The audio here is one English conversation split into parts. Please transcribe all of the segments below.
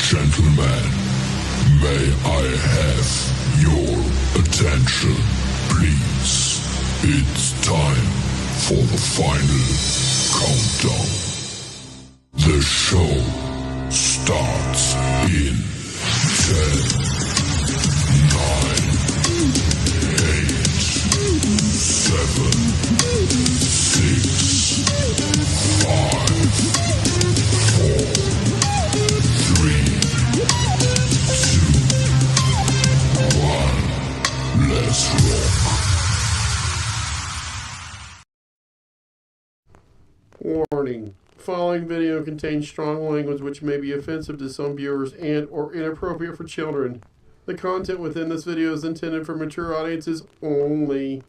Gentlemen, may I have your attention, please? It's time for the final countdown. The show starts in 10, 9, 8, 7, 6, 5, 4, 3, 2, 1. Let's rock. Warning. Following video contains strong language which may be offensive to some viewers and or inappropriate for children. The content within this video is intended for mature audiences only.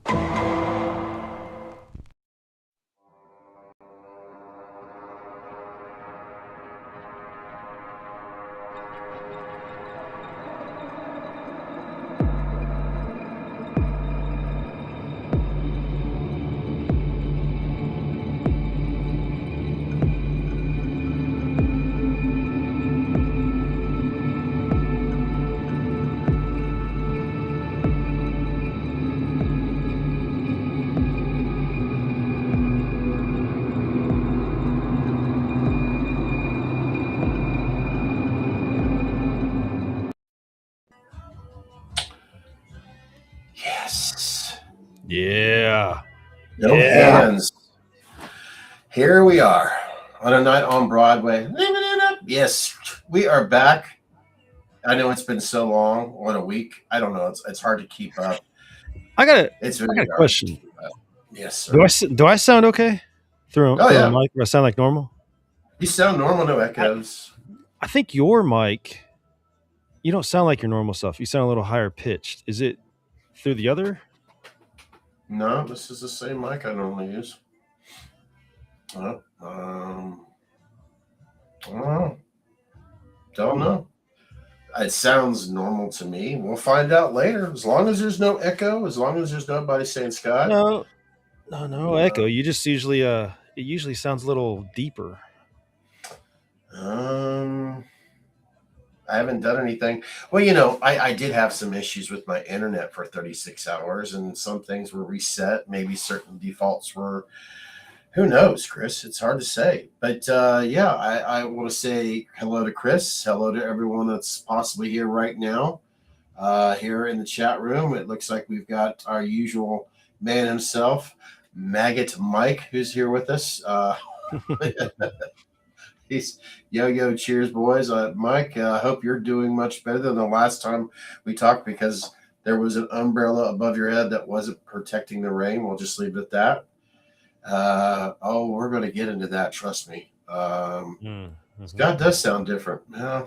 Yeah. No hands. Here we are on a night on Broadway. Living it up. Yes, we are back. I know it's been so long. What, a week? I don't know. It's hard to keep up. I got a hard question. to keep up. Yes, sir. Do I sound okay through the mic? Do I sound like normal? You sound normal. No echoes. I think your mic, you don't sound like your normal self. You sound a little higher pitched. Is it through the other? No, this is the same mic I normally use. I don't know. It sounds normal to me. We'll find out later. As long as there's no echo, as long as there's nobody saying Scott. No echo. You just usually it usually sounds a little deeper. I haven't done anything. Well, I did have some issues with my internet for 36 hours, and some things were reset. Maybe certain defaults were. Who knows, Chris? It's hard to say. But I want to say hello to Chris. Hello to everyone that's possibly here right now. Here in the chat room, it looks like we've got our usual man himself, Maggot Mike, who's here with us. He's yo, cheers, boys. Mike, I hope you're doing much better than the last time we talked, because there was an umbrella above your head that wasn't protecting the rain. We'll just leave it at that. We're going to get into that. Trust me. Scott does sound different. Yeah.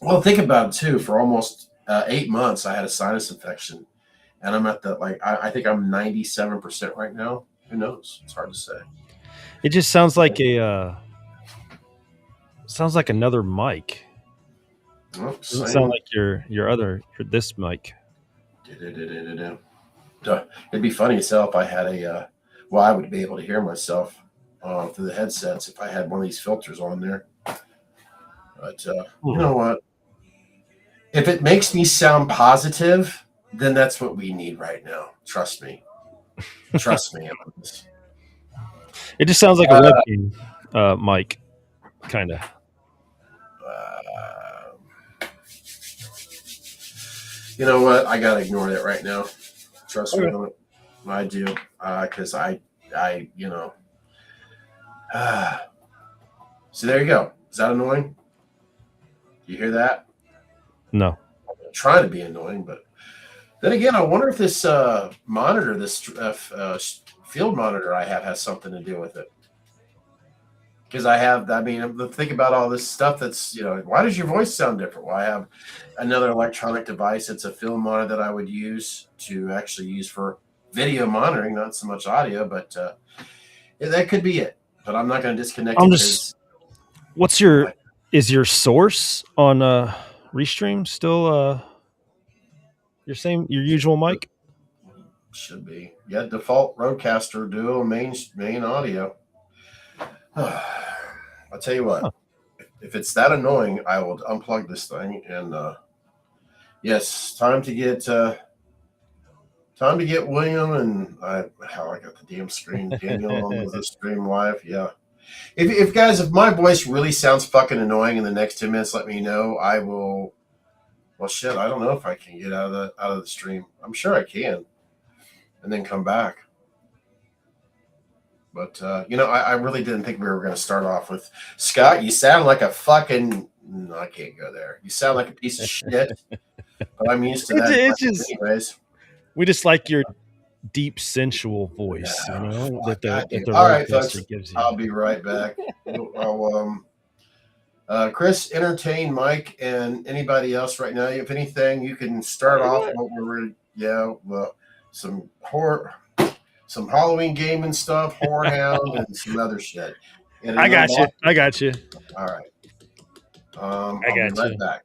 Well, think about it too. For almost 8 months, I had a sinus infection, and I'm at the I think I'm 97% right now. Who knows? It's hard to say. It just sounds like another mic. Well, it doesn't sound like your this mic. It'd be funny as hell if I had I would be able to hear myself through the headsets if I had one of these filters on there. But you know what? If it makes me sound positive, then that's what we need right now. Trust me. Trust me on this. It just sounds like a webcam mic, kind of. You know what? I gotta ignore that right now. Trust me on it. I do, because I So there you go. Is that annoying? Do you hear that? No. I'm trying to be annoying, but then again, I wonder if this monitor, this field monitor I have, has something to do with it. Because think about all this stuff that's, why does your voice sound different? Well, I have another electronic device. It's a field monitor that I would use for video monitoring, not so much audio, but that could be it. But I'm not going to disconnect it. Is your source on Restream still your usual mic? Should be. Yeah, default Rodecaster Duo main audio. I'll tell you what. if it's that annoying, I will unplug this thing. And yes, time to get William and I got the damn screen Daniel on the stream live. Yeah. If guys, if my voice really sounds fucking annoying in the next 10 minutes, let me know. I will. Well, shit, I don't know if I can get out of the stream. I'm sure I can, and then come back. But I really didn't think we were going to start off with Scott. You sound like a fucking. No, I can't go there. You sound like a piece of shit. But I'm used to that. It's just, anyways. We just like your deep, sensual voice. That the all right, folks. Gives you. I'll be right back. Chris, entertain Mike and anybody else right now. If anything, you can start off what we're some horror, some Halloween game and stuff, HorrorHound, and some other shit. I got you. All right. I'll be right back.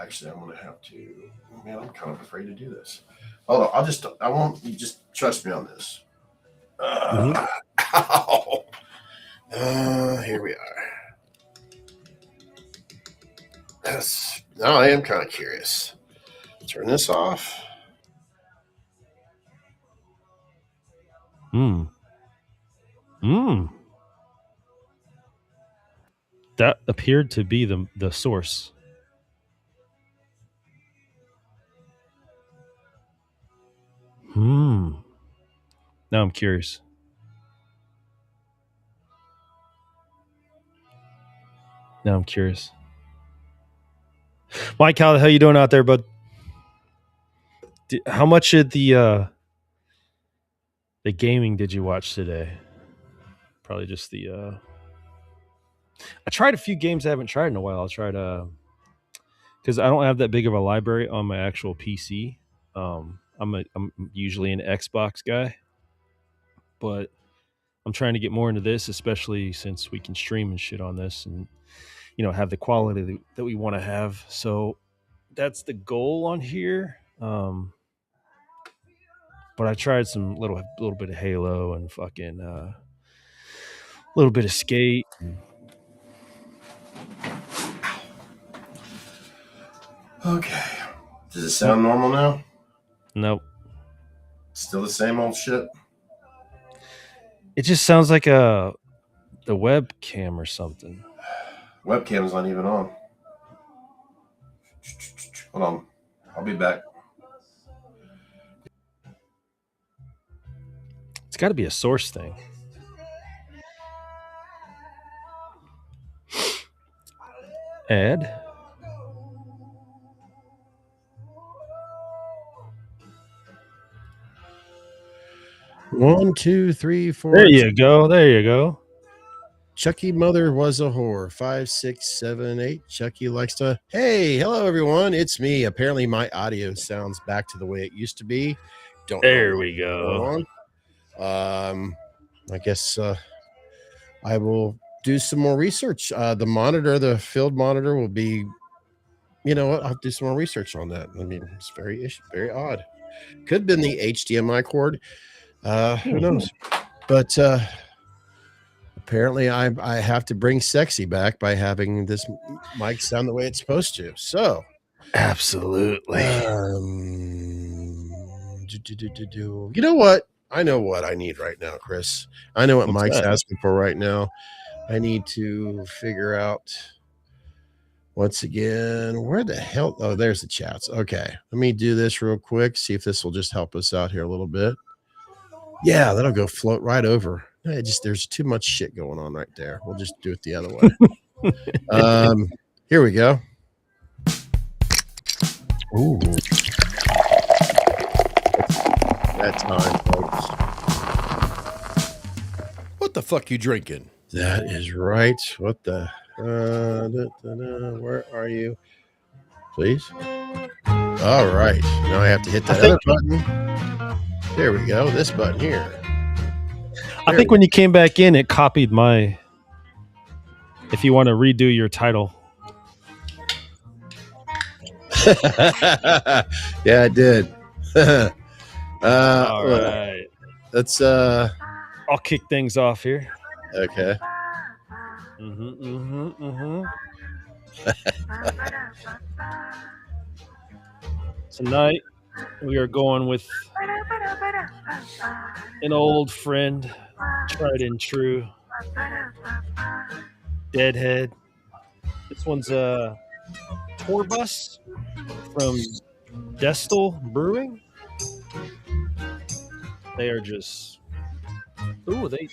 Actually, I'm gonna have to. Man, I'm kind of afraid to do this. Hold on. I won't. You just trust me on this. Here we are. Now I am kind of curious. Turn this off. That appeared to be the source. Now I'm curious. Mike, how the hell you doing out there, bud? How much of the gaming did you watch today? Probably just the. I tried a few games I haven't tried in a while. I tried because I don't have that big of a library on my actual PC. I'm usually an Xbox guy, but I'm trying to get more into this, especially since we can stream and shit on this, and have the quality that we want to have. So that's the goal on here. But I tried some little bit of Halo and fucking little bit of Skate. Okay. Does it sound normal now? Nope. Still the same old shit? It just sounds like the webcam or something. Webcam's not even on. Hold on. I'll be back. It's got to be a source thing. Add. One, two, three, four. There you go. Chucky mother was a whore. 5, 6, 7, 8. Chucky likes to. Hey, hello everyone. It's me. Apparently my audio sounds back to the way it used to be. There we go. I guess I will do some more research. The field monitor will be. You know what? I'll do some more research on that. I mean, it's very odd. Could have been the HDMI cord. Who knows? But apparently I have to bring sexy back by having this mic sound the way it's supposed to. So absolutely. You know what? I know what I need right now, Chris. I know what Mike's asking for right now. I need to figure out once again, where the hell? Oh, there's the chats. Okay. Let me do this real quick. See if this will just help us out here a little bit. Yeah, that'll go float right over. There's too much shit going on right there. We'll just do it the other way. Here we go. Ooh. That time, folks. What the fuck you drinking? That is right. What the? Where are you? Please. All right. Now I have to hit that other button. There we go. This button here. I think when you came back in, it copied my. If you want to redo your title. Yeah, I did. All right. Let's I'll kick things off here. Okay. Tonight we are going with an old friend, tried and true, Deadhead. This one's a tour bus from Destal Brewing. They are just they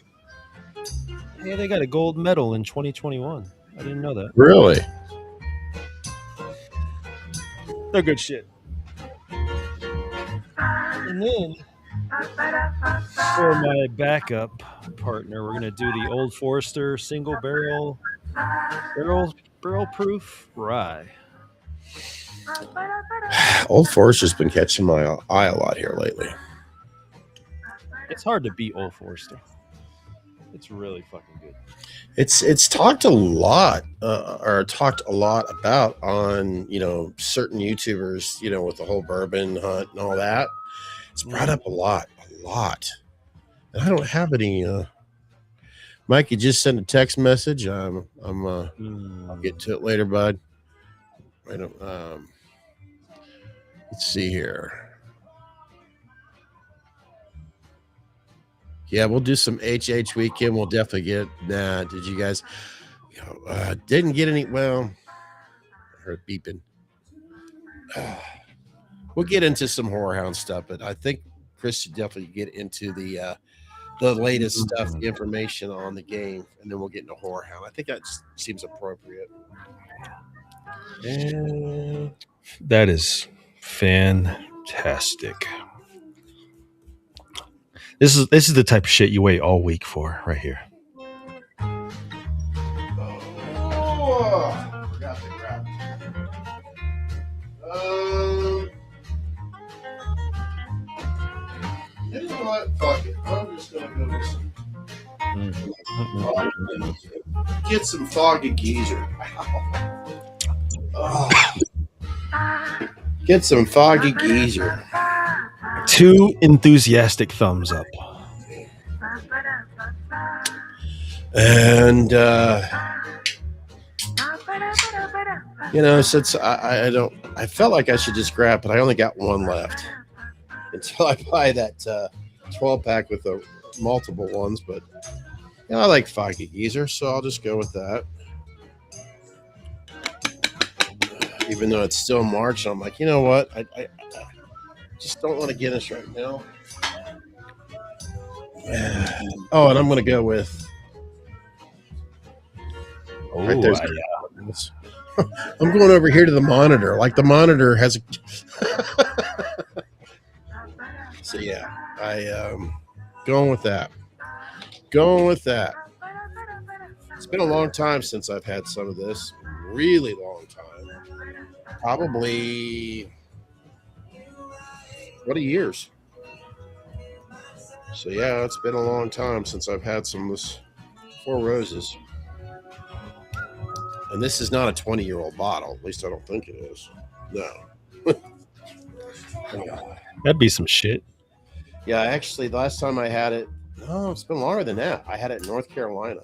got a gold medal in 2021. I didn't know that. Really? They're good shit. And then for my backup partner, we're gonna do the Old Forester single barrel proof rye. Old Forester's been catching my eye a lot here lately. It's hard to beat Old Forester. It's really fucking good. It's talked a lot about on certain YouTubers, with the whole bourbon hunt and all that. It's brought up a lot. And I don't have any. Mike, you just sent a text message. I'll get to it later, bud. I don't. Let's see here. Yeah, we'll do some HH weekend. We'll definitely get. Nah, did you guys? Didn't get any. Well, I heard beeping. We'll get into some HorrorHound stuff, but I think Chris should definitely get into the latest stuff, the information on the game, and then we'll get into HorrorHound. I think that seems appropriate. That is fantastic. This is the type of shit you wait all week for, right here. Oh, forgot to grab it. You know what? Fuck it. I'm just gonna go with get some foggy geezer. Get some foggy geezer. 2 enthusiastic thumbs up. And since I felt like I should just grab, but I only got one left until I buy that 12 pack with the multiple ones. But I like foggy geezer, so I'll just go with that. Even though it's still March, I'm like, you know what? I just don't want to get us right now. Oh, and I'm going to go with. Right there's I'm going over here to the monitor. Like the monitor has a. So yeah, I going with that. It's been a long time since I've had some of this. Really long time. Probably 20 years. So yeah, it's been a long time since I've had some of this Four Roses. And this is not a 20-year-old bottle. At least I don't think it is. No. That'd be some shit. Yeah, actually, the last time I had it, no, it's been longer than that. I had it in North Carolina.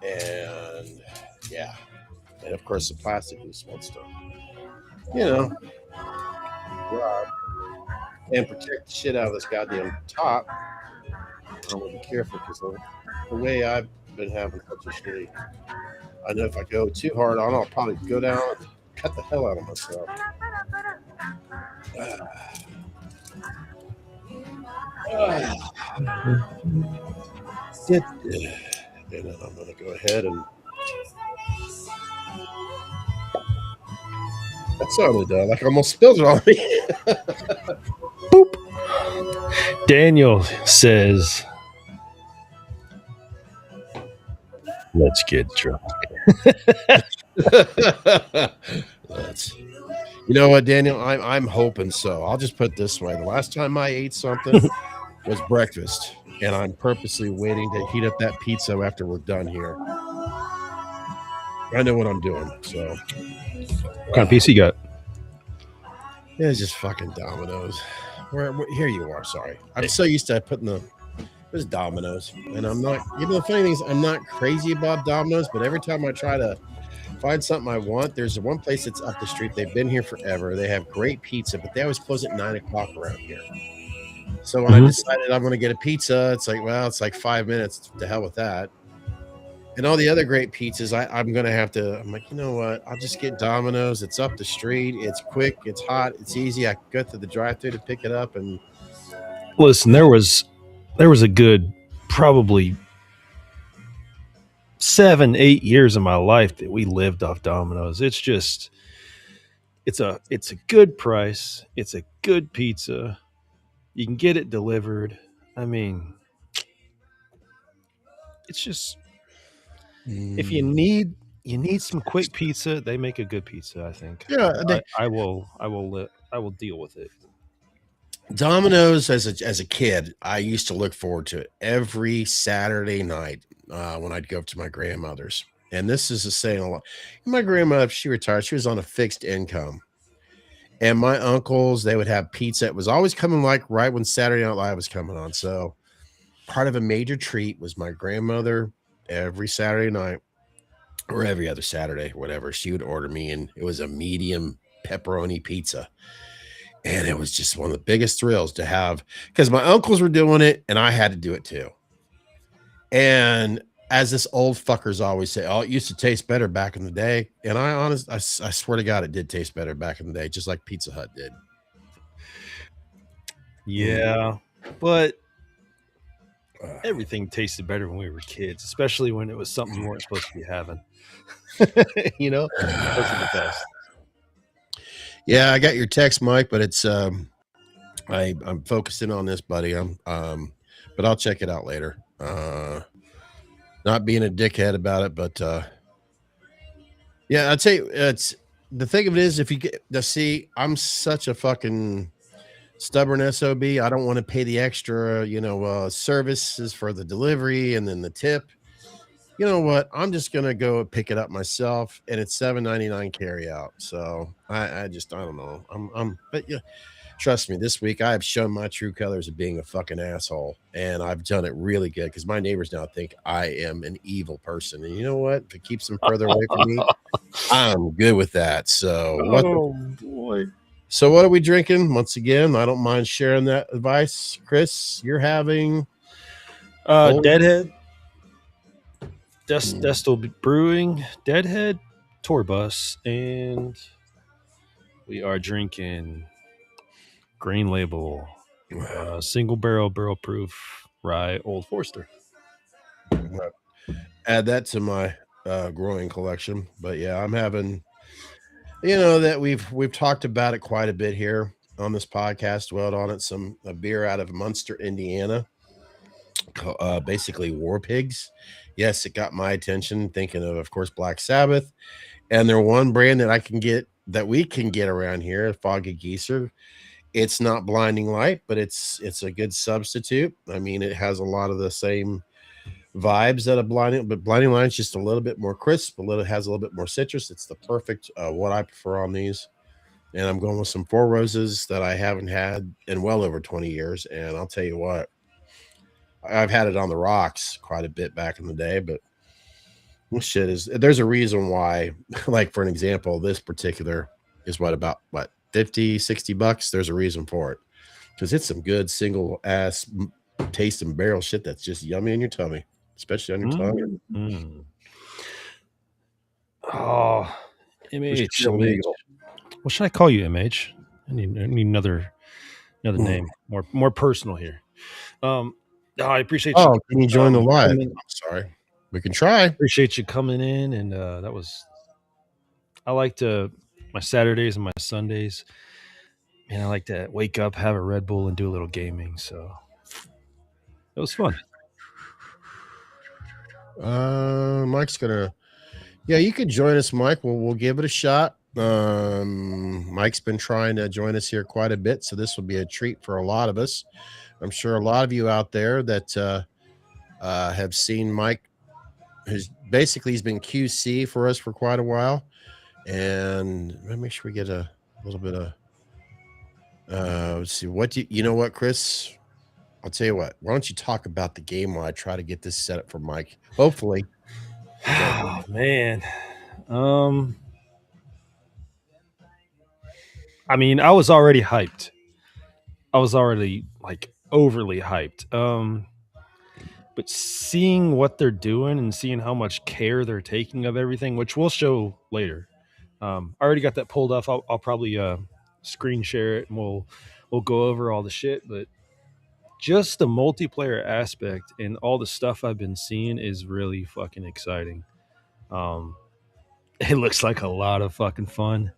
And yeah. And of course, the plastic was smelled stuff. And protect the shit out of this goddamn top. I want to be careful because the way I've been having such a shitty. I know if I go too hard on, I'll probably go down and cut the hell out of myself. And then I'm going to go ahead and. That sounded like I almost spilled it on me. Boop. Daniel says, "Let's get drunk." You know what, Daniel? I'm hoping so. I'll just put it this way: the last time I ate something was breakfast, and I'm purposely waiting to heat up that pizza after we're done here. I know what I'm doing. So, what kind of pizza you got? Yeah, it's just fucking Domino's. Here you are. Sorry, I'm so used to putting the was Domino's. And I'm not, the funny thing is, I'm not crazy about Domino's, but every time I try to find something I want, there's one place that's up the street. They've been here forever. They have great pizza, but they always close at 9 o'clock around here. So when I decided I'm going to get a pizza, it's like, well, it's like 5 minutes. To hell with that. And all the other great pizzas, I'm going to have to, I'm like, you know what? I'll just get Domino's. It's up the street. It's quick. It's hot. It's easy. I can go through the drive-thru to pick it up. And listen, there was a good probably 7-8 years of my life that we lived off Domino's. It's just, it's a good price. It's a good pizza. You can get it delivered. I mean, it's just, if you need some quick pizza, they make a good pizza. I think. yeah, I will deal with it. Domino's as a kid, I used to look forward to it every Saturday night when I'd go up to my grandmother's. And this is saying a lot. My grandmother, she retired. She was on a fixed income. And my uncles, they would have pizza. It was always coming like right when Saturday Night Live was coming on. So part of a major treat was my grandmother every Saturday night or every other Saturday, whatever. She would order me, and it was a medium pepperoni pizza. And it was just one of the biggest thrills to have, because my uncles were doing it and I had to do it too. And as this old fuckers always say, oh, it used to taste better back in the day. And I swear to God, it did taste better back in the day, just like Pizza Hut did. Yeah, but everything tasted better when we were kids, especially when it was something you weren't supposed to be having. You know, those are the best. Yeah, I got your text, Mike, but it's I'm focusing on this, buddy. But I'll check it out later. Not being a dickhead about it, but yeah, I'd say it's the thing of it is, if you get to see, I'm such a fucking stubborn SOB. I don't want to pay the extra, services for the delivery and then the tip. You know what? I'm just gonna go pick it up myself, and it's $7.99 carry out. So I don't know. But yeah, trust me, this week I have shown my true colors of being a fucking asshole, and I've done it really good because my neighbors now think I am an evil person. And you know what? If it keeps them further away from me, I'm good with that. So boy. So what are we drinking? Once again, I don't mind sharing that advice. Chris, you're having Deadhead. Destal Brewing, Deadhead, Tour Bus, and we are drinking Green Label, single barrel proof rye Old Forester. Add that to my growing collection. But yeah, I'm having, that we've talked about it quite a bit here on this podcast. Dwelled on it. A beer out of Munster, Indiana, basically War Pigs. Yes, it got my attention, thinking of course, Black Sabbath. And they're one brand that we can get around here, Foggy Geezer. It's not Blinding Light, but it's a good substitute. I mean, it has a lot of the same vibes that but Blinding Light is just a little bit more crisp, has a little bit more citrus. It's the perfect what I prefer on these. And I'm going with some Four Roses that I haven't had in well over 20 years. And I'll tell you what, I've had it on the rocks quite a bit back in the day, but there's a reason why, like for an example, this particular is about 50, $60. There's a reason for it, because it's some good single ass taste and barrel shit that's just yummy in your tummy, especially on your tongue. Oh, MH. What should I call you, MH? I need another name, more personal here. I appreciate you. Oh, can you join the live? I'm sorry. We can try. Appreciate you coming in, and I like my Saturdays and my Sundays. And I like to wake up, have a Red Bull, and do a little gaming. So it was fun. Mike's gonna. Yeah, you could join us, Mike. We'll give it a shot. Mike's been trying to join us here quite a bit, so this will be a treat for a lot of us. I'm sure a lot of you out there that have seen Mike. He's been QC for us for quite a while, and let me make sure we get a little bit of. Let's see. You know what, Chris? I'll tell you what. Why don't you talk about the game while I try to get this set up for Mike? Hopefully. Oh, man. I mean, I was already hyped. I was already like overly hyped. But seeing what they're doing and seeing how much care they're taking of everything, which we'll show later. I already got that pulled off. I'll probably screen share it and we'll go over all the shit. But just the multiplayer aspect and all the stuff I've been seeing is really fucking exciting. It looks like a lot of fucking fun.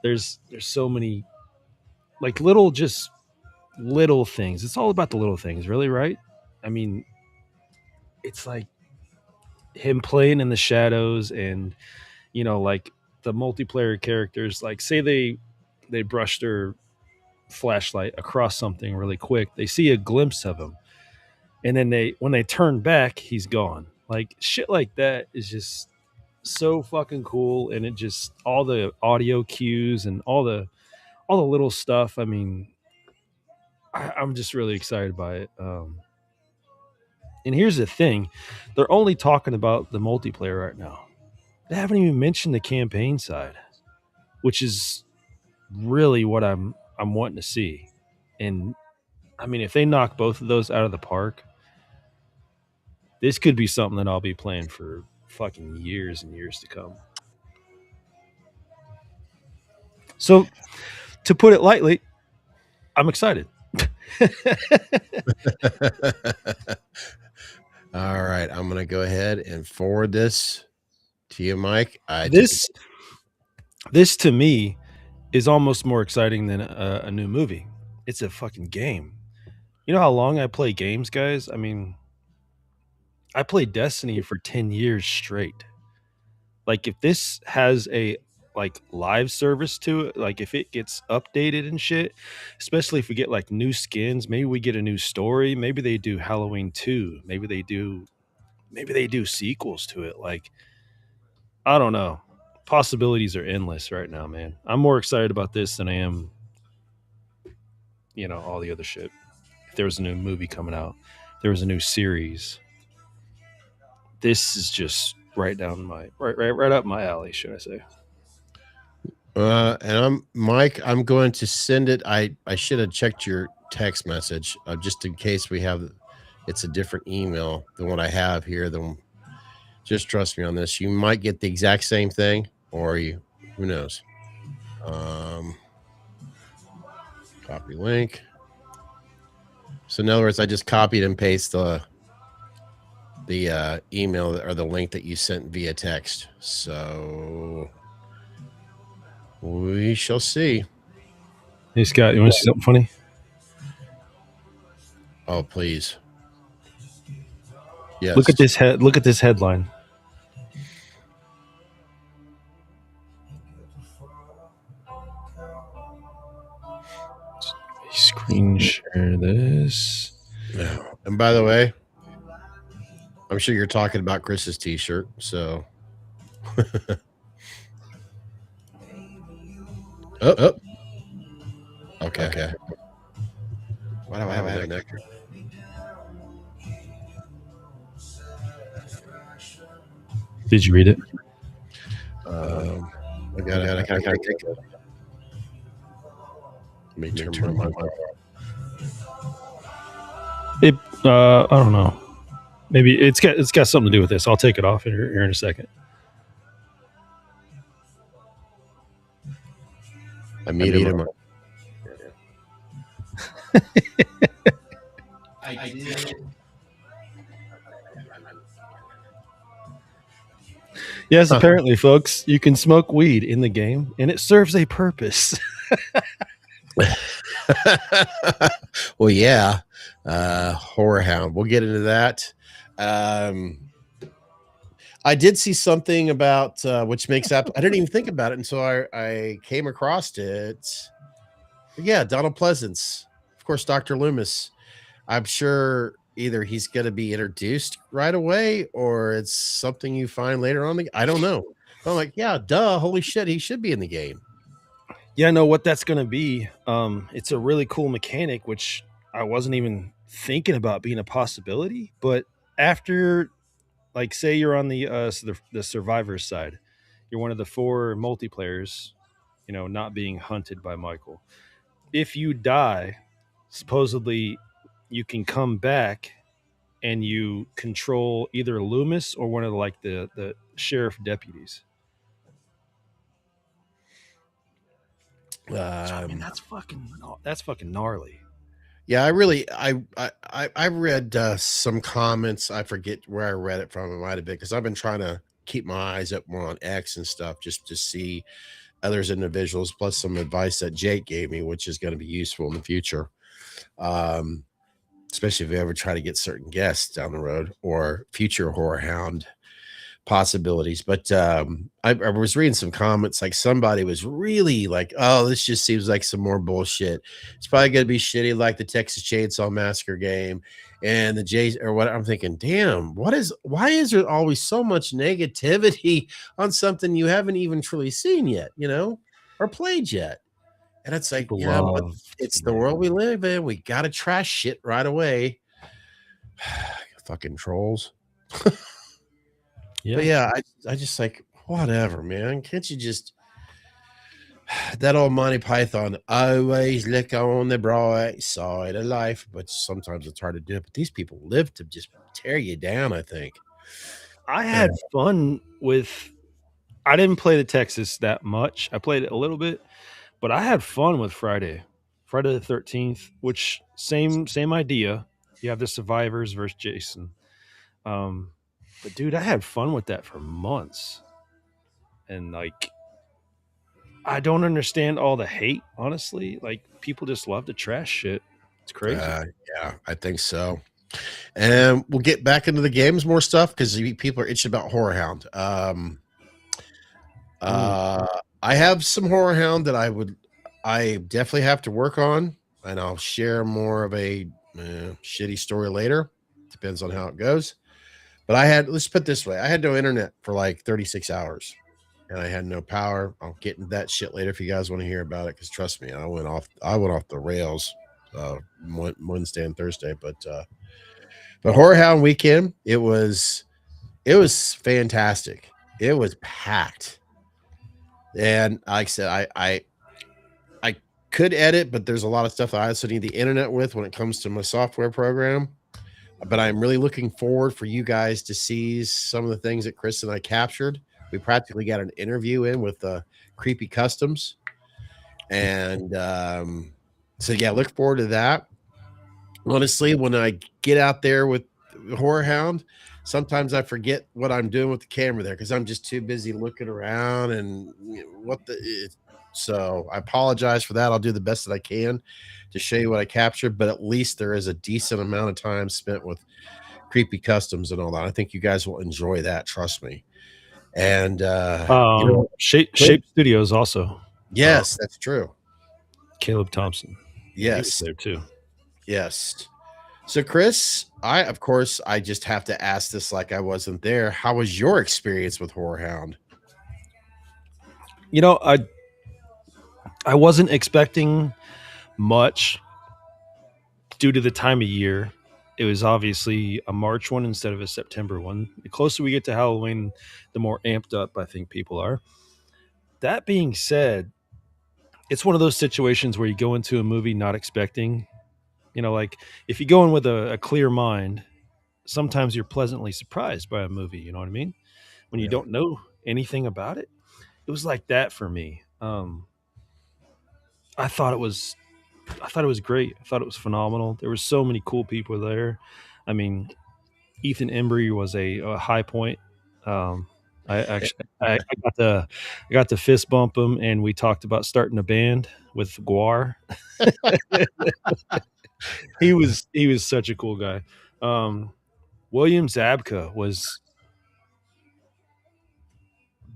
There's so many like little things. It's all about the little things, really, right? I mean, it's like him playing in the shadows and like the multiplayer characters, like say they brush their flashlight across something really quick, they see a glimpse of him, and then when they turn back, he's gone. Like shit like that is just so fucking cool. And it just all the audio cues and all the little stuff. I mean, I'm just really excited by it. And here's the thing, they're only talking about the multiplayer right now. They haven't even mentioned the campaign side, which is really what I'm wanting to see. And I mean, if they knock both of those out of the park, this could be something that I'll be playing for fucking years and years to come. So, to put it lightly, I'm excited. All right, I'm going to go ahead and forward this to you, Mike. This to me is almost more exciting than a new movie. It's a fucking game. You know how long I play games, guys? I mean, I played Destiny for 10 years straight. Like if this has a like live service to it, like if it gets updated and shit, especially if we get like new skins, maybe we get a new story, maybe they do Halloween 2, maybe they do sequels to it. Like I don't know. Possibilities are endless right now, man. I'm more excited about this than I am all the other shit. If there was a new movie coming out, there was a new series. This is just right down right up my alley, should I say? And I'm going to send it. I should have checked your text message just in case it's a different email than what I have here. Then just trust me on this. You might get the exact same thing, or who knows? Copy link. So in other words, I just copied and pasted the email or the link that you sent via text. So we shall see. Hey Scott, you want to see something funny? Oh, please. Yes. Look at this headline. Screen share this. And by the way, I'm sure you're talking about Chris's t-shirt, so Oh. Okay. Why do I have a nectar? Did you read it? I gotta take it. Let me turn my mic. I don't know. Maybe it's got something to do with this. I'll take it off here in a second. I meet him. I did. Yes, apparently, folks, you can smoke weed in the game, and it serves a purpose. Well, yeah. HorrorHound. We'll get into that. I did see something about which makes up. I didn't even think about it until I came across it. Yeah, Donald Pleasance, of course, Dr. Loomis. I'm sure either he's going to be introduced right away or it's something you find later on. I don't know. But I'm like, yeah, duh. Holy shit, he should be in the game. Yeah, I know what that's going to be. It's a really cool mechanic, which I wasn't even thinking about being a possibility. But after, like, say you're on the survivors side, you're one of the 4 multiplayers, not being hunted by Michael. If you die, supposedly you can come back and you control either Loomis or one of the sheriff deputies. So, I mean, that's fucking gnarly. Yeah, I read some comments. I forget where I read it from. It might have been because I've been trying to keep my eyes up more on X and stuff just to see others individuals, plus some advice that Jake gave me, which is going to be useful in the future. Especially if we ever try to get certain guests down the road or future horror hound possibilities. But I was reading some comments, like somebody was really like, oh, this just seems like some more bullshit. It's probably going to be shitty like the Texas Chainsaw Massacre game and the Jays or what. I'm thinking, damn, why is there always so much negativity on something you haven't even truly seen yet, or played yet? And it's like, it's the world we live in. We got to trash shit right away. Fucking trolls. Yeah. But yeah, I just like, whatever, man. Can't you just that old Monty Python, always look on the bright side of life? But sometimes it's hard to do it. But these people live to just tear you down, I think. I had fun with I didn't play the Texas that much. I played it a little bit, but I had fun with Friday the 13th, which same idea. You have the survivors versus Jason. But dude, I had fun with that for months. And like I don't understand all the hate, honestly. Like people just love to trash shit. It's crazy. Yeah, I think so. And we'll get back into the games more stuff because people are itching about HorrorHound. I have some HorrorHound that I definitely have to work on, and I'll share more of a shitty story later. Depends on how it goes. But let's put it this way, I had no internet for like 36 hours and I had no power. I'll get into that shit later if you guys want to hear about it, because trust me, I went off the rails Wednesday and Thursday. But HorrorHound Weekend, it was fantastic. It was packed. And like I said, I could edit, but there's a lot of stuff I also need the internet with when it comes to my software program. But I'm really looking forward for you guys to see some of the things that Chris and I captured. We practically got an interview in with Creepy Customs. And so, yeah, look forward to that. Honestly, when I get out there with HorrorHound, sometimes I forget what I'm doing with the camera there because I'm just too busy looking around and so I apologize for that. I'll do the best that I can to show you what I captured, but at least there is a decent amount of time spent with Creepy Customs and all that. I think you guys will enjoy that. Trust me. And Shape Studios also. Yes, that's true. Caleb Thompson. Yes, there too. Yes. So, Chris, I just have to ask this like I wasn't there. How was your experience with HorrorHound? I wasn't expecting much due to the time of year. It was obviously a March one instead of a September one. The closer we get to Halloween, the more amped up I think people are. That being said, it's one of those situations where you go into a movie not expecting, like if you go in with a clear mind, sometimes you're pleasantly surprised by a movie. You know what I mean? When you don't know anything about it. It was like that for me. I thought it was great. I thought it was phenomenal. There were so many cool people there. I mean, Ethan Embry was a high point. I got to fist bump him, and we talked about starting a band with Guar. He was such a cool guy. William Zabka was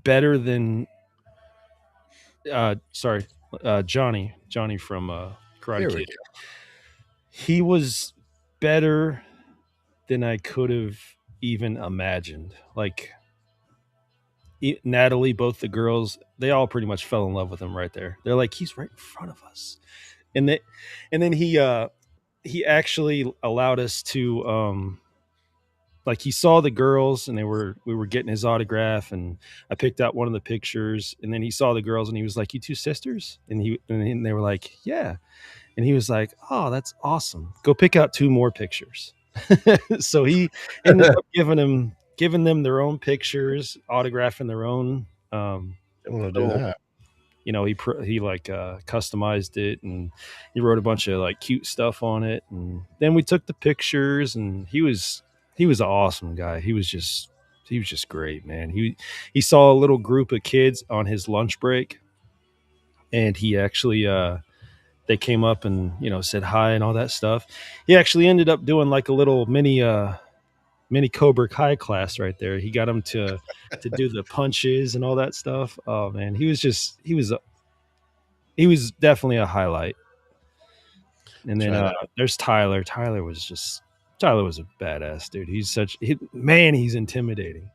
better than Johnny from Karate Kid. He was better than I could have even imagined. Like Natalie, both the girls, they all pretty much fell in love with him right there. They're like, he's right in front of us. And then he actually allowed us to like he saw the girls and we were getting his autograph, and I picked out one of the pictures, and then he saw the girls and he was like, "You two sisters?" And they were like, "Yeah." And he was like, "Oh, that's awesome. Go pick out two more pictures." So he ended up giving them their own pictures, autographing their own I want to do little, that. you know, he like customized it, and he wrote a bunch of like cute stuff on it, and then we took the pictures, and he was an awesome guy. He was just great, man. He saw a little group of kids on his lunch break, and he actually they came up and, you know, said hi and all that stuff. He actually ended up doing like a little mini Cobra Kai class right there. He got him to do the punches and all that stuff. Oh man, he was definitely a highlight. And then there's Tyler. Tyler was a badass dude. He's intimidating.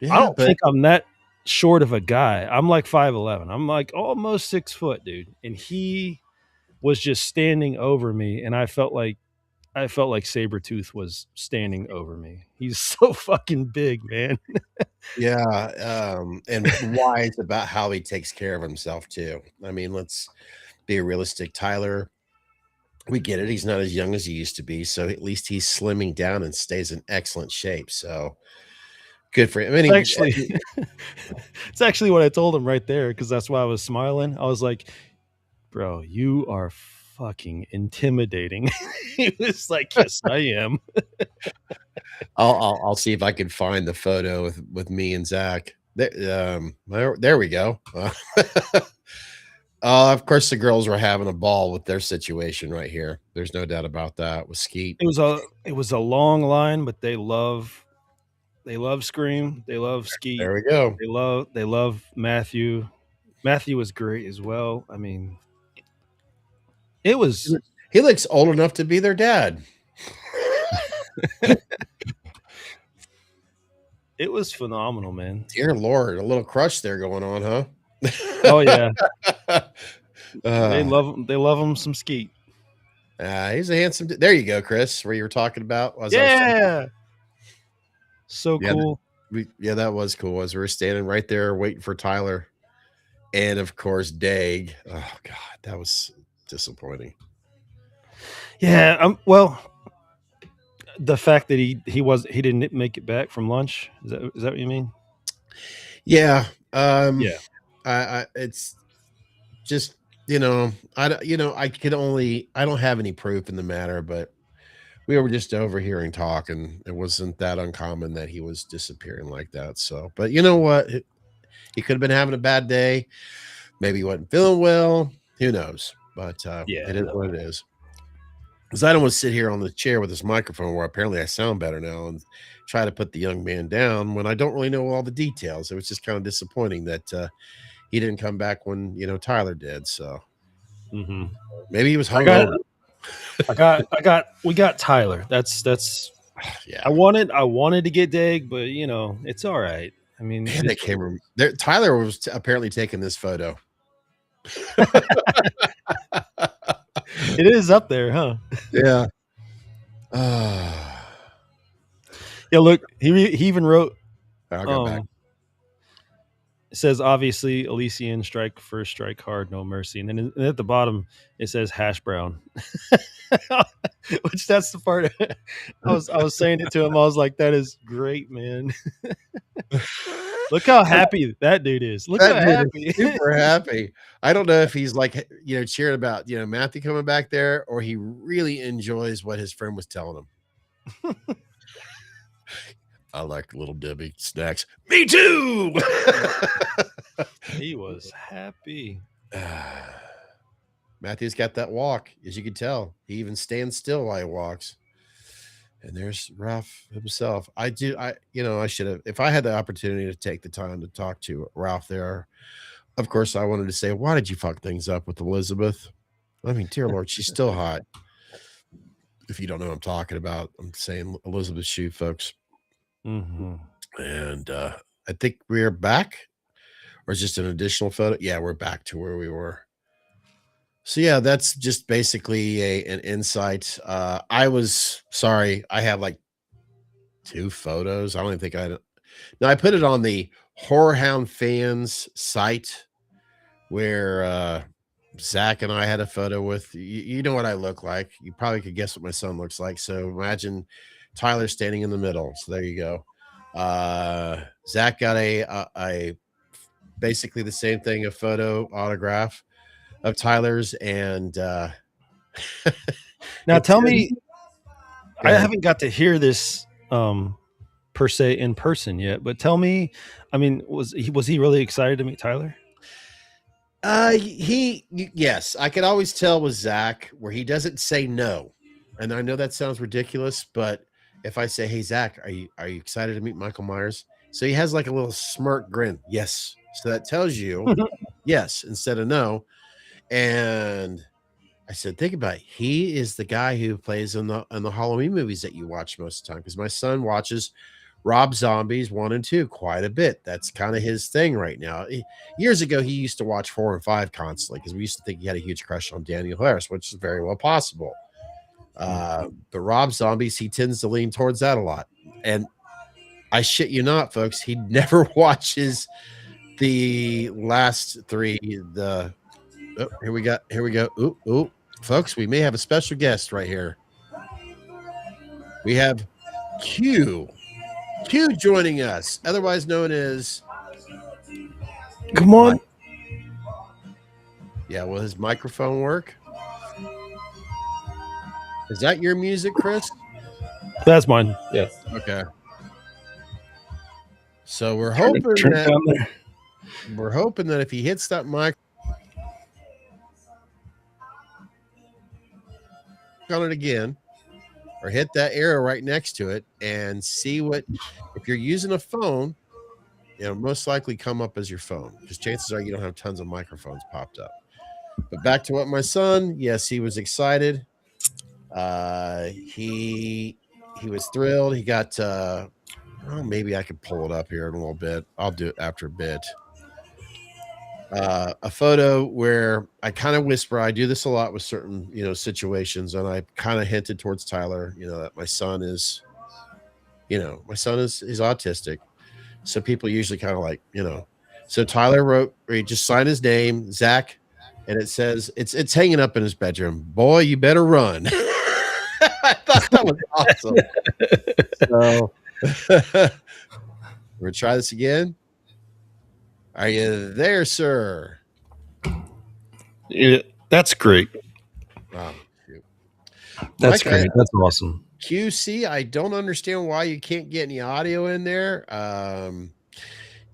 I Yeah, don't but think I'm that short of a guy. I'm like 5'11". I'm like almost 6 foot, dude. And he was just standing over me, and I felt like Sabretooth was standing over me. He's so fucking big, man. yeah, and wise about how he takes care of himself too. I mean, let's be realistic. Tyler, we get it. He's not as young as he used to be, so at least he's slimming down and stays in excellent shape. So good for him. I mean, Actually, it's actually what I told him right there, because that's why I was smiling. I was like, "Bro, you are fucking intimidating." He was like, "Yes, I am." I'll see if I can find the photo with me and Zach. There we go. Of course, the girls were having a ball with their situation right here. There's no doubt about that. With Skeet, It was a long line, but they love Scream. They love Skeet. there we go. They love Matthew. Matthew was great as well. I mean, it was He looks old enough to be their dad. it was phenomenal, man. Dear Lord, a little crush there going on, huh? Oh yeah, they Uh, love him some Skeet. he's a handsome. There you go, Chris. Where you were talking about? Yeah, so Yeah, cool. that was cool. As we were standing right there waiting for Tyler, and of course Dag. Oh God, that was disappointing. Yeah, well, the fact that he didn't make it back from lunch, is that what you mean? Yeah, Yeah. it's just I don't have any proof in the matter, but we were just overhearing talk, and it wasn't that uncommon that he was disappearing like that. So, but you know what? He could have been having a bad day. Maybe he wasn't feeling well. Who knows? But Yeah, it is what it is. Because I don't want to sit here on the chair with this microphone where apparently I sound better now and try to put the young man down when I don't really know all the details. It was just kind of disappointing that he didn't come back when Tyler did. So maybe he was hungover. we got Tyler. That's Yeah. I wanted to get Dag, but it's all right. I mean, Man, they came there. Tyler was apparently taking this photo. it is up there, huh? Yeah. Yeah, look, he even wrote I'll go back. it says, obviously Elysian, strike first, strike hard, no mercy. And then at the bottom it says hash brown. Which that's the part I was saying it to him. I was like, that is great, man. Look how happy that dude is. Look That how dude happy. is super happy. I don't know if he's like, cheering about, Matthew coming back there, or he really enjoys what his friend was telling him. I like Little Debbie snacks. Me too. He was happy. Matthew's got that walk, as you can tell. He even stands still while he walks. And there's Ralph himself. I should have, if I had the opportunity to take the time to talk to Ralph there, of course, I wanted to say, why did you fuck things up with Elizabeth? I mean, dear Lord, she's still hot. If you don't know what I'm talking about, I'm saying Elizabeth Shue, folks. And I think we're back, or is just an additional photo. Yeah, we're back to where we were. So yeah, that's just basically an insight. I was sorry, I have like 2 photos. I don't even think I put it on the HorrorHound fans site where Zach and I had a photo with you know what I look like. You probably could guess what my son looks like. So imagine Tyler standing in the middle. So there you go. Zach got a basically the same thing, a photo autograph of Tyler's, and Now it tell says- me, Go I ahead. haven't got to hear this per se in person yet, but tell me, I mean, was he really excited to meet Tyler? Yes, I could always tell with Zach where he doesn't say no. And I know that sounds ridiculous, but if I say, "Hey Zach, are you excited to meet Michael Myers?" So he has like a little smirk grin. Yes. So that tells you yes instead of no. And I said, think about it. He is the guy who plays in the Halloween movies that you watch most of the time. Because my son watches Rob Zombies 1 and 2 quite a bit. That's kind of his thing right now. Years ago, he used to watch 4 and 5 constantly because we used to think he had a huge crush on Daniel Harris, which is very well possible. But Rob Zombies, he tends to lean towards that a lot. And I shit you not, folks, he never watches the last 3. Here we go. Ooh, folks, we may have a special guest right here. We have Q joining us, otherwise known as Come on. Yeah, will his microphone work? Is that your music, Chris? That's mine. Yeah. Okay. So we're hoping that if he hits that mic on it again, or hit that arrow right next to it and see what, if you're using a phone, it'll most likely come up as your phone because chances are you don't have tons of microphones popped up. But back to what my son, yes, he was excited. He was thrilled. He got maybe I could pull it up here in a little bit. I'll do it after a bit. A photo where I kind of whisper. I do this a lot with certain, situations, and I kind of hinted towards Tyler, that my son is autistic. So people usually kind of like, so Tyler wrote, or he just signed his name, Zach, and it says it's hanging up in his bedroom. Boy, you better run. I thought that was awesome. So we're gonna try this again. Are you there, sir? Yeah, that's great. Oh, shoot. That's Mike, great. That's awesome. QC, I don't understand why you can't get any audio in there.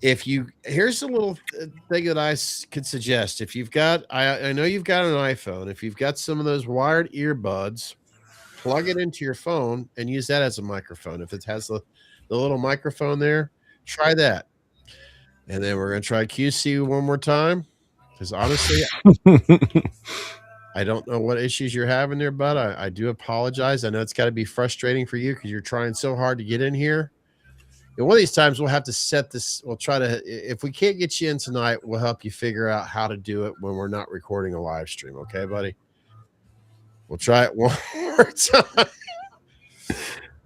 Here's a little thing that I could suggest. If you've got, I know you've got an iPhone. If you've got some of those wired earbuds, plug it into your phone and use that as a microphone. If it has the little microphone there, try that. And then we're going to try QC one more time. Because honestly, I don't know what issues you're having there, bud. I do apologize. I know it's got to be frustrating for you because you're trying so hard to get in here. And one of these times we'll have to set this. We'll try to, if we can't get you in tonight, we'll help you figure out how to do it when we're not recording a live stream. Okay, buddy? We'll try it one more time.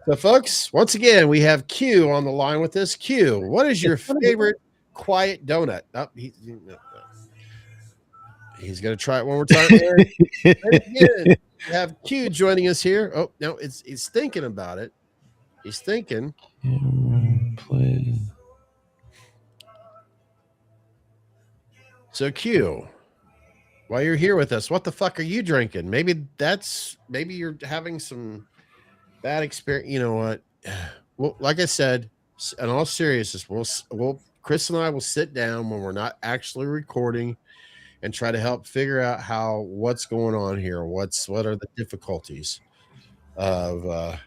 So, folks, once again, we have Q on the line with us. Q, what is your favorite quiet donut? Oh, he's going to try it one more time. Again, we have Q joining us here. Oh, no, he's thinking about it. He's thinking. So, Q, while you're here with us, what the fuck are you drinking? Maybe you're having some bad experience. You know what? Well, like I said, in all seriousness, we'll Chris and I will sit down when we're not actually recording and try to help figure out what's going on here. What are the difficulties of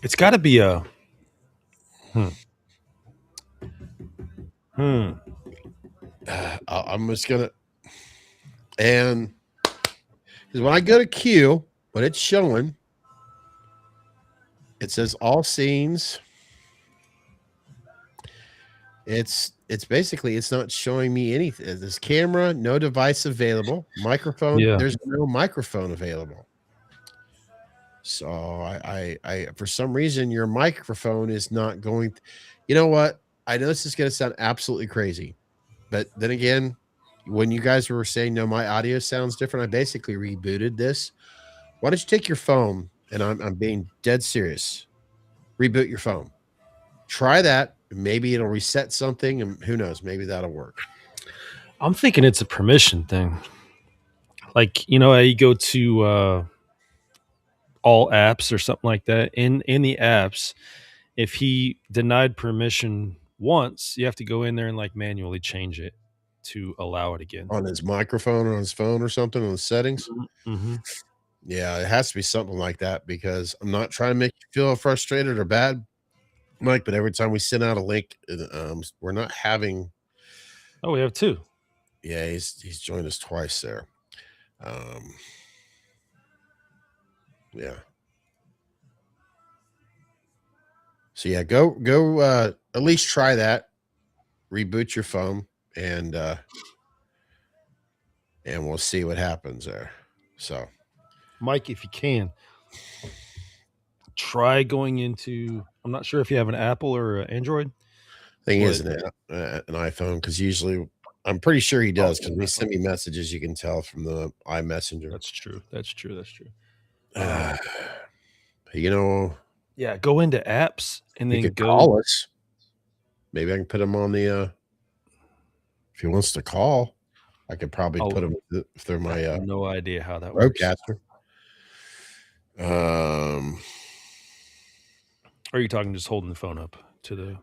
It's got to be a I'm just gonna, and because when I go to Q, when it's showing, it says all scenes. It's it's basically it's not showing me anything. This camera, no device available. Microphone, Yeah. there's no microphone available. So I for some reason your microphone is not going. You know what? I know this is going to sound absolutely crazy, but then again, when you guys were saying no, my audio sounds different, I basically rebooted this. Why don't you take your phone? And I'm being dead serious. Reboot your phone. Try that. Maybe it'll reset something, and who knows? Maybe that'll work. I'm thinking it's a permission thing. Like, you know, how you go to all apps or something like that. In the apps, if he denied permission once, you have to go in there and like manually change it to allow it again. On his microphone or on his phone or something on the settings. Mm-hmm. Yeah, it has to be something like that because I'm not trying to make you feel frustrated or bad, Mike, but every time we send out a link, we're not having. Oh, we have two. Yeah, he's joined us twice there. Yeah. So yeah, go at least try that. Reboot your phone and we'll see what happens there. So Mike, if you can, try going into. I'm not sure if you have an Apple or an Android. thing is an iPhone because usually I'm pretty sure he does because when he send me messages, you can tell from the iMessenger. That's true. That's true. That's true. You know, Yeah, go into apps and then he could go. call us. Maybe I can put him on the. If he wants to call, I could probably put him through my. I have no idea how that works. Roadcaster. Or are you talking just holding the phone up to the?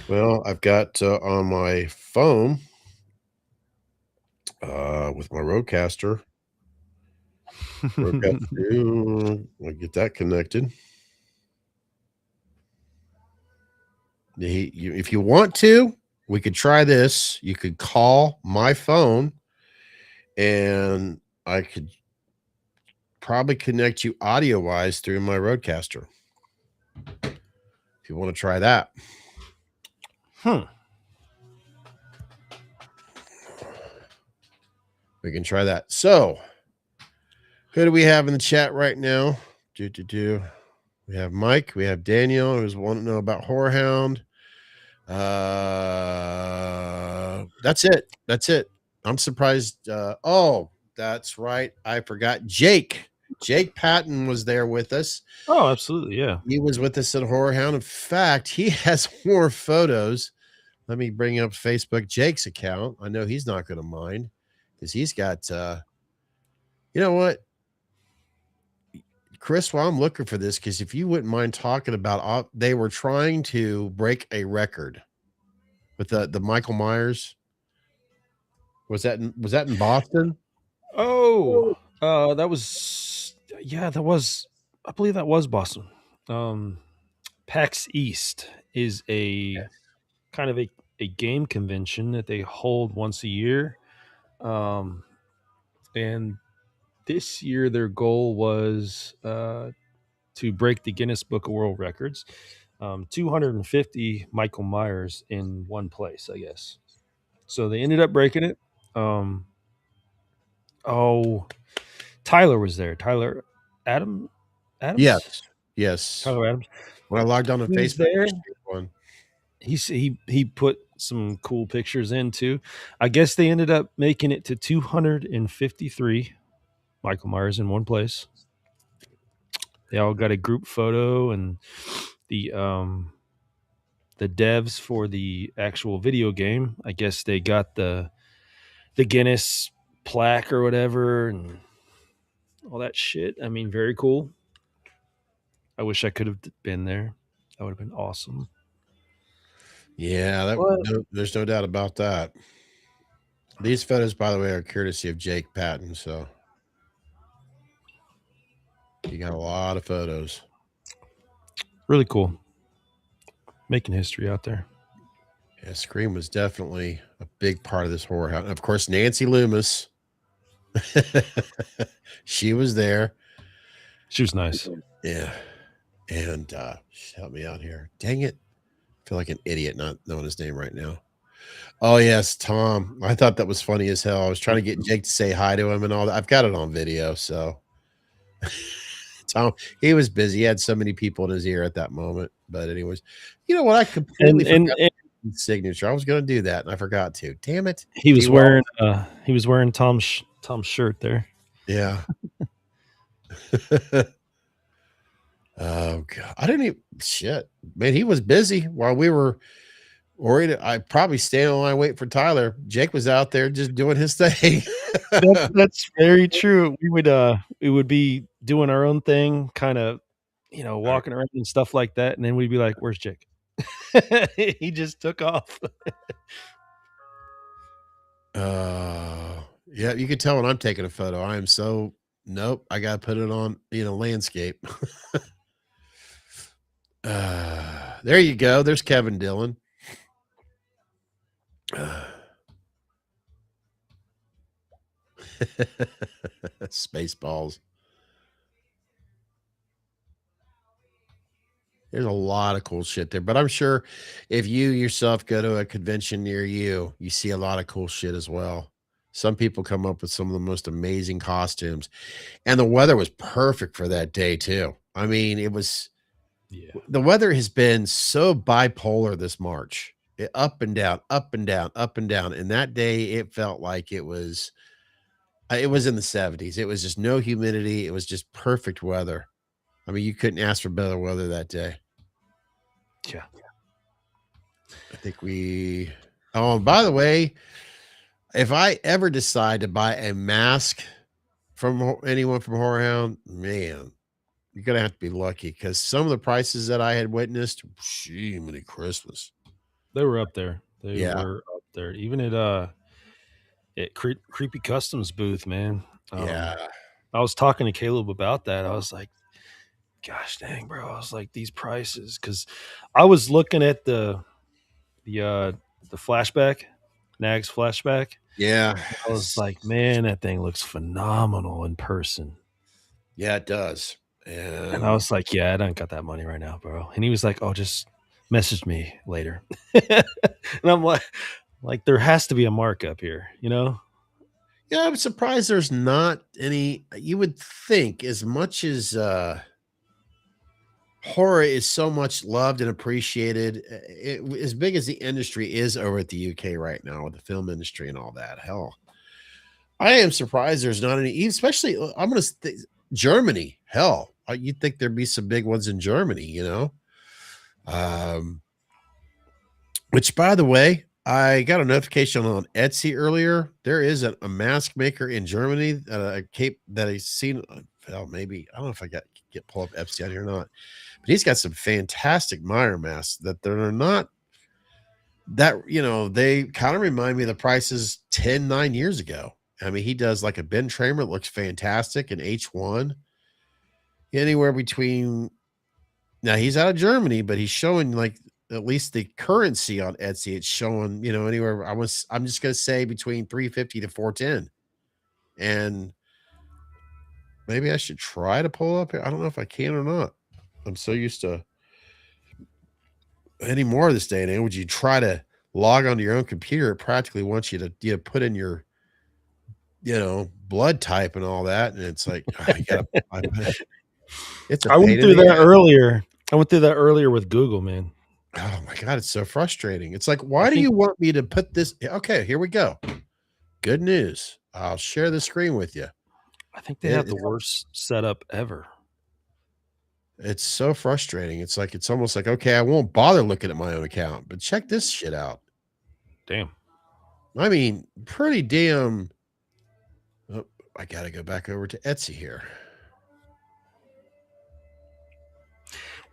Well, I've got on my phone with my Roadcaster. I'll get that connected. If you want to, we could try this. You could call my phone, and I could probably connect you audio-wise through my Roadcaster. If you want to try that. We can try that. So, who do we have in the chat right now? We have Mike. We have Daniel, who's wanting to know about HorrorHound. That's it. That's it. I'm surprised. Oh, that's right. I forgot. Jake Patton was there with us. Oh, absolutely. Yeah. He was with us at HorrorHound. In fact, he has more photos. Let me bring up Facebook Jake's account. I know he's not going to mind because he's got, you know what? Chris, while I'm looking for this, because if you wouldn't mind talking about, they were trying to break a record with the Michael Myers. Was that in Boston? Oh, that was I believe that was Boston. PAX East is a kind of a game convention that they hold once a year. And this year their goal was to break the Guinness Book of World Records. 250 Michael Myers in one place, I guess. So they ended up breaking it. Tyler was there. Tyler Adams? Yes. Tyler Adams. When I logged on to Facebook, he put some cool pictures in too. I guess they ended up making it to 253 Michael Myers in one place. They all got a group photo, and the devs for the actual video game, I guess they got the Guinness plaque or whatever and all that shit. I mean, very cool. I wish I could have been there. That would have been awesome. Yeah, there's no doubt about that. These photos, by the way, are courtesy of Jake Patton. So you got a lot of photos. Really cool. Making history out there. Yeah, Scream was definitely a big part of this horror house. Of course, Nancy Loomis. She was there. She was nice. Yeah. And help me out here. Dang it. I feel like an idiot not knowing his name right now. Oh yes, Tom. I thought that was funny as hell. I was trying to get Jake to say hi to him and all that. I've got it on video, so Tom, he was busy. He had so many people in his ear at that moment. But anyways, you know what? I completely forgot And his signature. I was going to do that, and I forgot to. Damn it! he was T-Wall. wearing Tom's shirt there. Yeah. Oh god, I didn't even shit. Man, he was busy while we were worried. I probably staying on line waiting for Tyler. Jake was out there just doing his thing. That's very true. We would be doing our own thing, kind of, walking around and stuff like that, and then we'd be like, "Where's Jake?" He just took off. Yeah, you can tell when I'm taking a photo. I am so nope. I gotta put it on, landscape. There you go. There's Kevin Dillon. Spaceballs. There's a lot of cool shit there, but I'm sure if you yourself go to a convention near you, you see a lot of cool shit as well. Some people come up with some of the most amazing costumes, and the weather was perfect for that day too. I mean, Yeah. the weather has been so bipolar this March. Up and down, up and down, up and down. And that day it felt like it was in the 70s. It was just no humidity. It was just perfect weather. I mean, you couldn't ask for better weather that day. Yeah. I think oh, and by the way, if I ever decide to buy a mask from anyone from HorrorHound, man, you're gonna have to be lucky because some of the prices that I had witnessed, gee, many Christmas. They were up there. They Yeah. were up there. Even at Creepy Customs booth, man. Yeah. I was talking to Caleb about that. I was like, gosh dang, bro. I was like, these prices, because I was looking at the flashback, Nags flashback. Yeah. I was like, man, that thing looks phenomenal in person. Yeah, it does. And I was like, yeah, I don't got that money right now, bro. And he was like, oh, just message me later. And I'm like, there has to be a markup here, Yeah, I'm surprised there's not any. You would think as much as horror is so much loved and appreciated, as big as the industry is over at the UK right now with the film industry and all that. Hell, I am surprised there's not any, especially I'm going to Germany. Hell, you'd think there'd be some big ones in Germany, Which, by the way, I got a notification on Etsy earlier. There is a mask maker in Germany that I seen. Well, maybe I don't know if I get pull up Etsy on here or not, but he's got some fantastic Meyer masks that they're not that they kind of remind me of the prices 9 years ago. I mean, he does like a Ben Tramer that looks fantastic, an H1, anywhere between. Now he's out of Germany, but he's showing like at least the currency on Etsy. It's showing, anywhere. I'm just gonna say between 350 to 410. And maybe I should try to pull up here. I don't know if I can or not. I'm so used to any more of this day and age. Would you try to log onto your own computer? It practically wants you to put in your blood type and all that. And it's like, it's a I went pain through in the that ass. earlier. I went through that earlier with Google, man. Oh my God, it's so frustrating. It's like, why do you want me to put this? Okay, here we go. Good news. I'll share the screen with you. I think they have the worst setup ever. It's so frustrating. It's like, it's almost like, okay, I won't bother looking at my own account, but check this shit out. Damn. I mean, pretty damn. Oh, I got to go back over to Etsy here.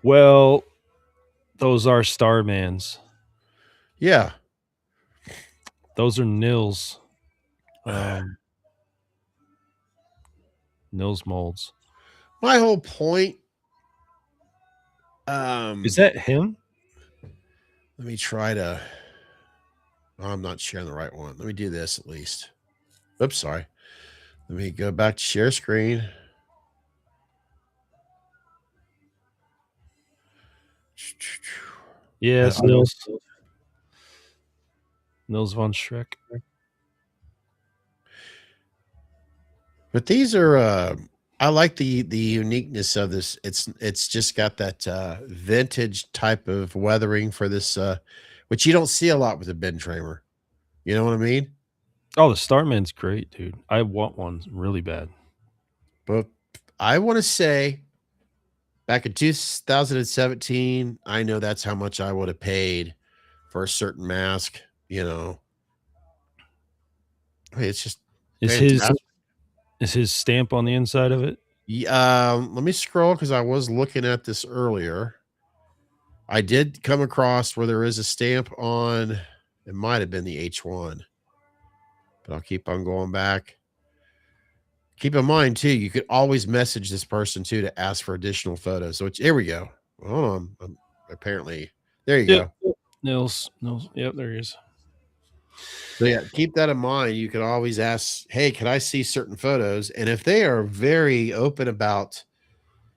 Well, those are Starmans. Yeah. Those are Nils. Nils molds. My whole point. Is that him? Let me try to. Oh, I'm not sharing the right one. Let me do this at least. Oops, sorry. Let me go back to share screen. Yes, Nils. Nils von Schreck. But these are I like the uniqueness of this. It's just got that vintage type of weathering for this which you don't see a lot with a bed framer. You know what I mean? Oh, the Starman's great, dude. I want one really bad. But I want to say back in 2017, I know that's how much I would have paid for a certain mask, you know. Hey, it's just Is his stamp on the inside of it? let me scroll because I was looking at this earlier. I did come across where there is a stamp on, it might have been the H1, but I'll keep on going back. Keep in mind, too, you could always message this person, too, to ask for additional photos. So here we go. Hold on. Apparently, there you go. Nils. Yep, there he is. So, yeah, keep that in mind. You can always ask, hey, can I see certain photos? And if they are very open about,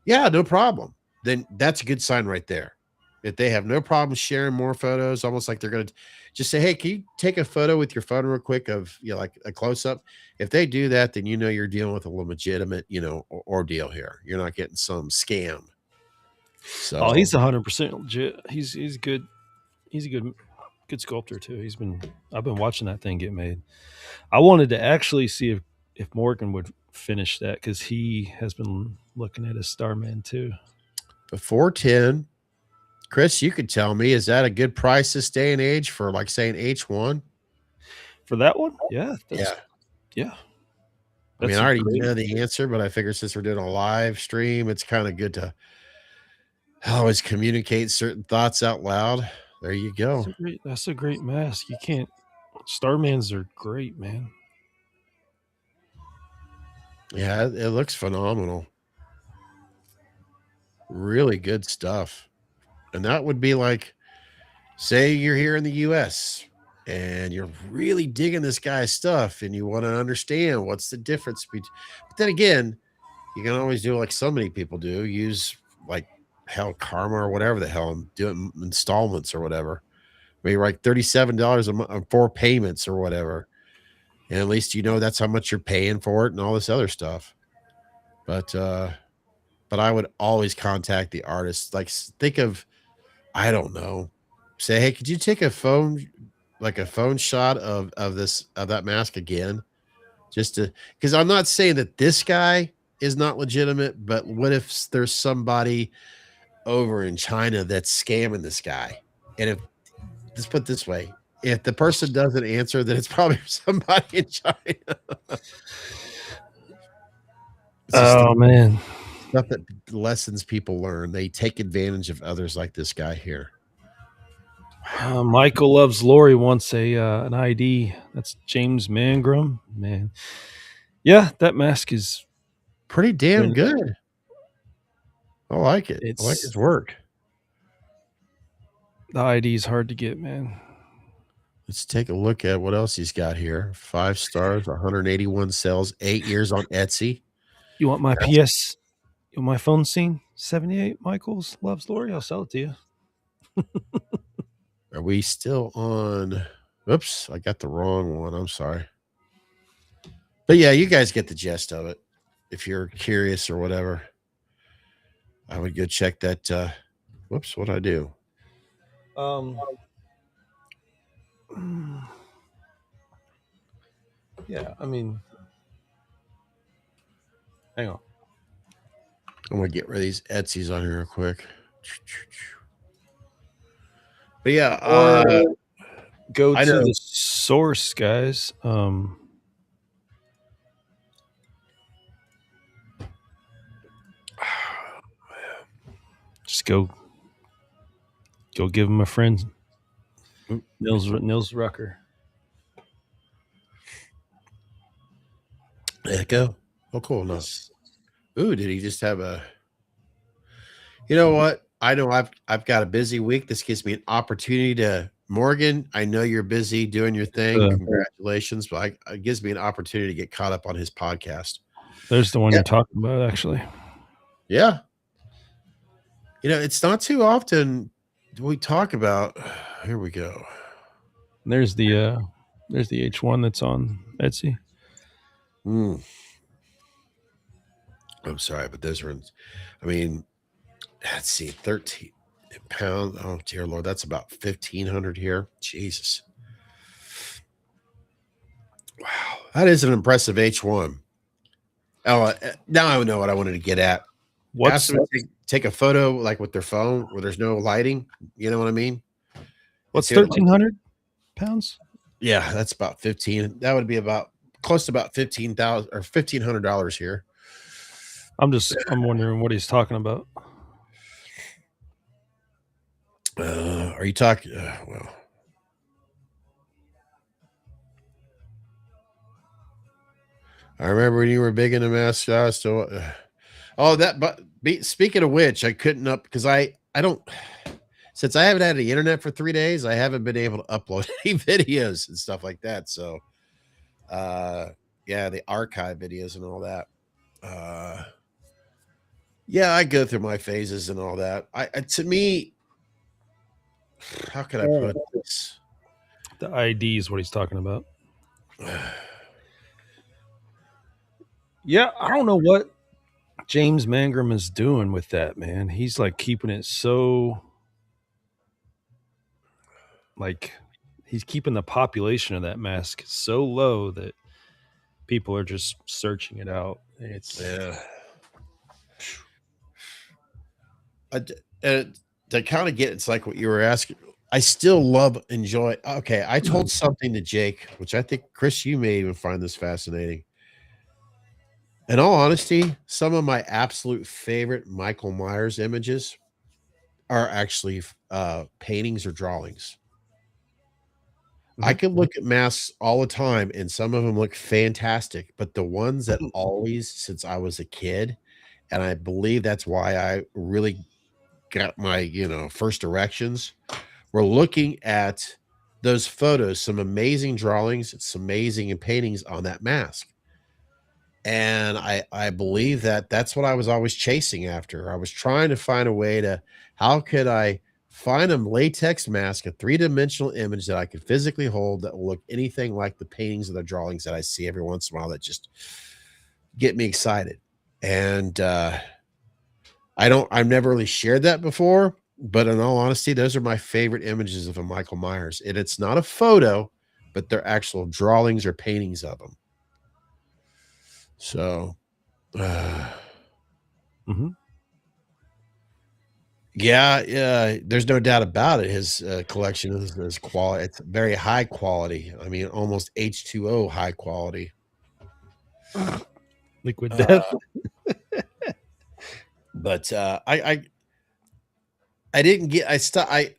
yeah, no problem, then that's a good sign right there. If they have no problem sharing more photos, almost like they're going to just say, hey, can you take a photo with your phone real quick of, you know, like a close up? If they do that, then you know you're dealing with a legitimate, you know, ordeal here. You're not getting some scam. So, he's 100% legit. He's good. He's a good sculptor too. I've been watching that thing get made. I wanted to actually see if Morgan would finish that because he has been looking at his Starman too. the 410, Chris, you could tell me, is that a good price this day and age for like saying H1 for that one? Yeah. Yeah. I mean, I already know the answer, but I figure since we're doing a live stream, it's kind of good to always communicate certain thoughts out loud. There you go. That's a great mask. You can't. Starmans are great, man. Yeah, it looks phenomenal. Really good stuff. And that would be like, say you're here in the US and you're really digging this guy's stuff and you want to understand what's the difference between, but then again, you can always do like so many people do, use like Karma or whatever the hell, and do it installments or whatever. Maybe like $37 a month on 4 payments or whatever. And at least you know that's how much you're paying for it and all this other stuff. But I would always contact the artist. Like, think of, I don't know, say, hey, could you take a phone shot of that mask again? Just to, because I'm not saying that this guy is not legitimate, but what if there's somebody over in China that's scamming this guy? And if, let's put it this way, if the person doesn't answer, then it's probably somebody in China. Oh, man. Stuff that lessons people learn. They take advantage of others like this guy here. Michael Loves Lori wants an ID. That's James Mangrum. Man. Yeah, that mask is pretty damn good. I like it. I like his work. The ID is hard to get, man. Let's take a look at what else he's got here. 5 stars, 181 sales, 8 years on Etsy. You want my PS? You want my phone scene? 78 Michael's Loves Lori? I'll sell it to you. Are we still on? Oops, I got the wrong one. I'm sorry. But yeah, you guys get the gist of it. If you're curious or whatever, I would go check that. Whoops, what'd I do? Yeah, I mean, hang on. I'm gonna get rid of these Etsy's on here real quick. But yeah, go to the source, guys. Just go give him a friend. Nils Rucker. Echo. Oh, cool. No. Ooh, did he just have a? You know what? I know I've got a busy week. This gives me an opportunity to, Morgan, I know you're busy doing your thing. Congratulations, but it gives me an opportunity to get caught up on his podcast. There's the one you're talking about, actually. Yeah. You know, it's not too often we talk about, here we go. There's the H1 that's on Etsy. I'm sorry, but those are, I mean, let's see, 13 pounds. Oh dear Lord, that's about 1,500 here. Jesus. Wow, that is an impressive H1. Oh, now I know what I wanted to get at. What's Ask them to take a photo like with their phone where there's no lighting. You know what I mean? what's 1,300 pounds? Yeah, that's about 15. That would be about close to about 15,000 or $1,500 here. I'm wondering what he's talking about. Are you talking? Well, I remember when you were big into masks. Oh, that. But speaking of which, I couldn't because I don't. Since I haven't had the internet for 3 days, I haven't been able to upload any videos and stuff like that. So, yeah, the archive videos and all that. Yeah, I go through my phases and all that. To me, how can I put this? The ID is what he's talking about. Yeah, I don't know what James Mangrum is doing with that, man. He's like keeping it so, like, he's keeping the population of that mask so low that people are just searching it out. It's to kind of get, it's like what you were asking. I still enjoy. Okay, I told something to Jake, which I think Chris, you may even find this fascinating. In all honesty, some of my absolute favorite Michael Myers images are actually paintings or drawings. I can look at masks all the time, and some of them look fantastic. But the ones that always, since I was a kid, and I believe that's why I really got my first erections, we're looking at those photos, some amazing drawings, some amazing paintings on that mask. And I believe that's what I was always chasing after. I was trying to find a way to, how could I find a latex mask, a three-dimensional image that I could physically hold that will look anything like the paintings and the drawings that I see every once in a while that just get me excited. And I've never really shared that before, but in all honesty, those are my favorite images of a Michael Myers. And it's not a photo, but they're actual drawings or paintings of them. So, yeah, there's no doubt about it. His collection is quality. It's very high quality. I mean, almost H2O high quality. Liquid death. But I didn't get,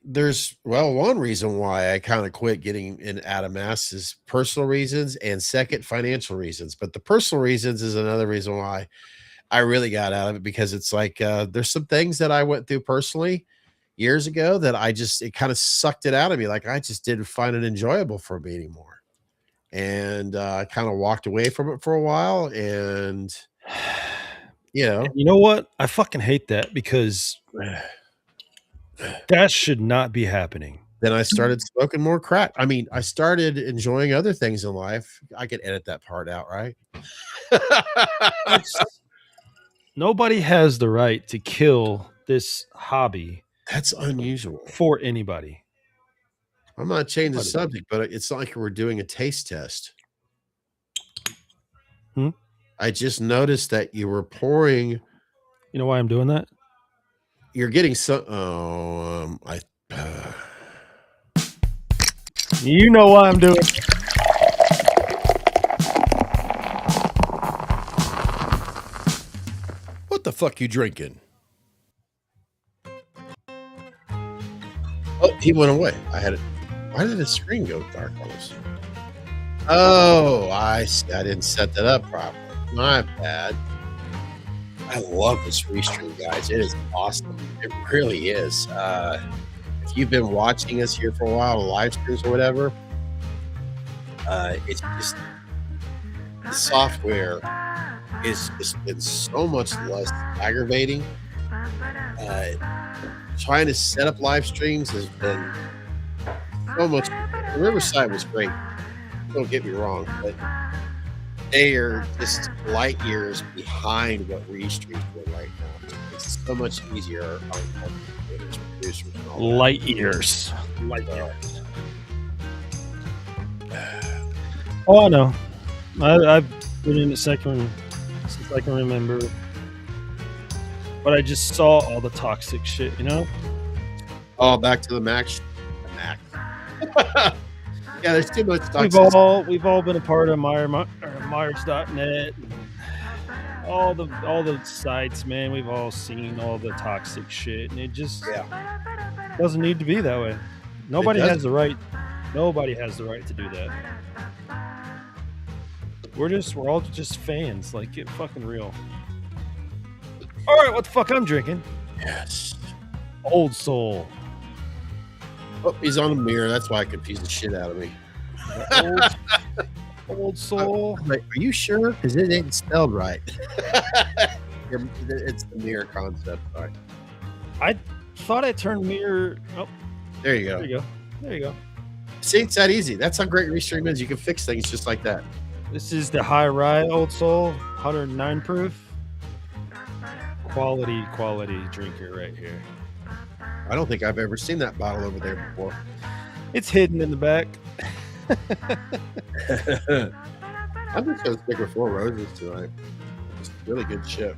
there's one reason why I kind of quit getting in out of masks is personal reasons, and second, financial reasons. But the personal reasons is another reason why I really got out of it, because it's like, there's some things that I went through personally years ago that it kind of sucked it out of me. Like, I just didn't find it enjoyable for me anymore. And I kind of walked away from it for a while. And, you know what? I fucking hate that, because that should not be happening. Then I started smoking more crack. I mean, I started enjoying other things in life. I could edit that part out, right? Nobody has the right to kill this hobby. That's unusual for anybody. I'm not changing the subject, but it's not like we're doing a taste test. I just noticed that you were pouring. You know why I'm doing that? You're getting some. You know why I'm doing. What the fuck you drinking? Oh, he went away. I had it. Why did the screen go dark on us? Oh, I didn't set that up properly. My bad. I love this restream, guys. It is awesome. It really is. If you've been watching us here for a while, live streams or whatever, it's just the software is just been so much less aggravating. Trying to set up live streams has been so much. Riverside was great. Don't get me wrong, but they are just light years behind what Restream's doing right now. It's so much easier on producers and all that. Light years. Light years. Oh, I know. I've been in it since I can remember. But I just saw all the toxic shit, you know? Oh, back to the Max. Yeah, there's too much toxic. We've all been a part of Myers.net. All the sites, man. We've all seen all the toxic shit, and it just doesn't need to be that way. Nobody has the right to do that. We're all just fans. Like, get fucking real. All right, what the fuck I'm drinking? Yes. Old Soul. Oh, he's on the mirror. That's why I confused the shit out of me. Old Soul. Like, are you sure? Because it ain't spelled right. It's the mirror concept. All right. I thought I turned mirror. Oh, there you go. There you go. See, it's that easy. That's how great Restream is. You can fix things just like that. This is the High Rye Old Soul, 109 proof. Quality drinker right here. I don't think I've ever seen that bottle over there before. It's hidden in the back. I'm just going to stick with Four Roses tonight. It's really good shit.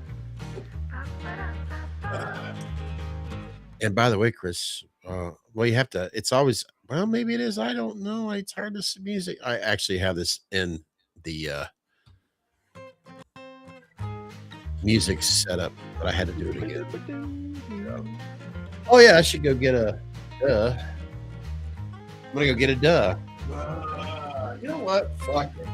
And by the way, Chris, well, you have to, it's always, well, maybe it is. I don't know. It's hard to see music. I actually have this in the music setup, but I had to do it again. So. Oh, yeah, I should go get a duh. I'm going to go get a duh. You know what? Fuck it.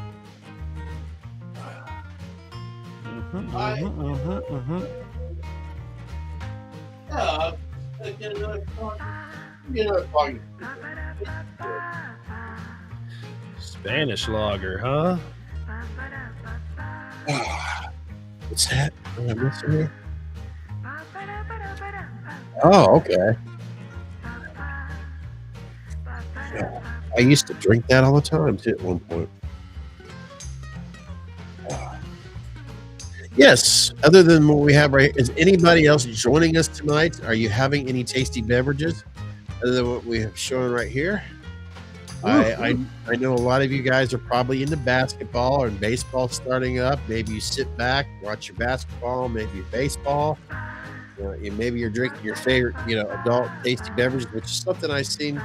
Spanish lager, huh? What's that? Am I missing here? Oh, okay. I used to drink that all the time too at one point. Yes, other than what we have right here, is anybody else joining us tonight? Are you having any tasty beverages other than what we have shown right here? I know a lot of you guys are probably into basketball or baseball starting up. Maybe you sit back, watch your basketball, maybe your baseball. Maybe you're drinking your favorite, adult tasty beverage, which is something I've seen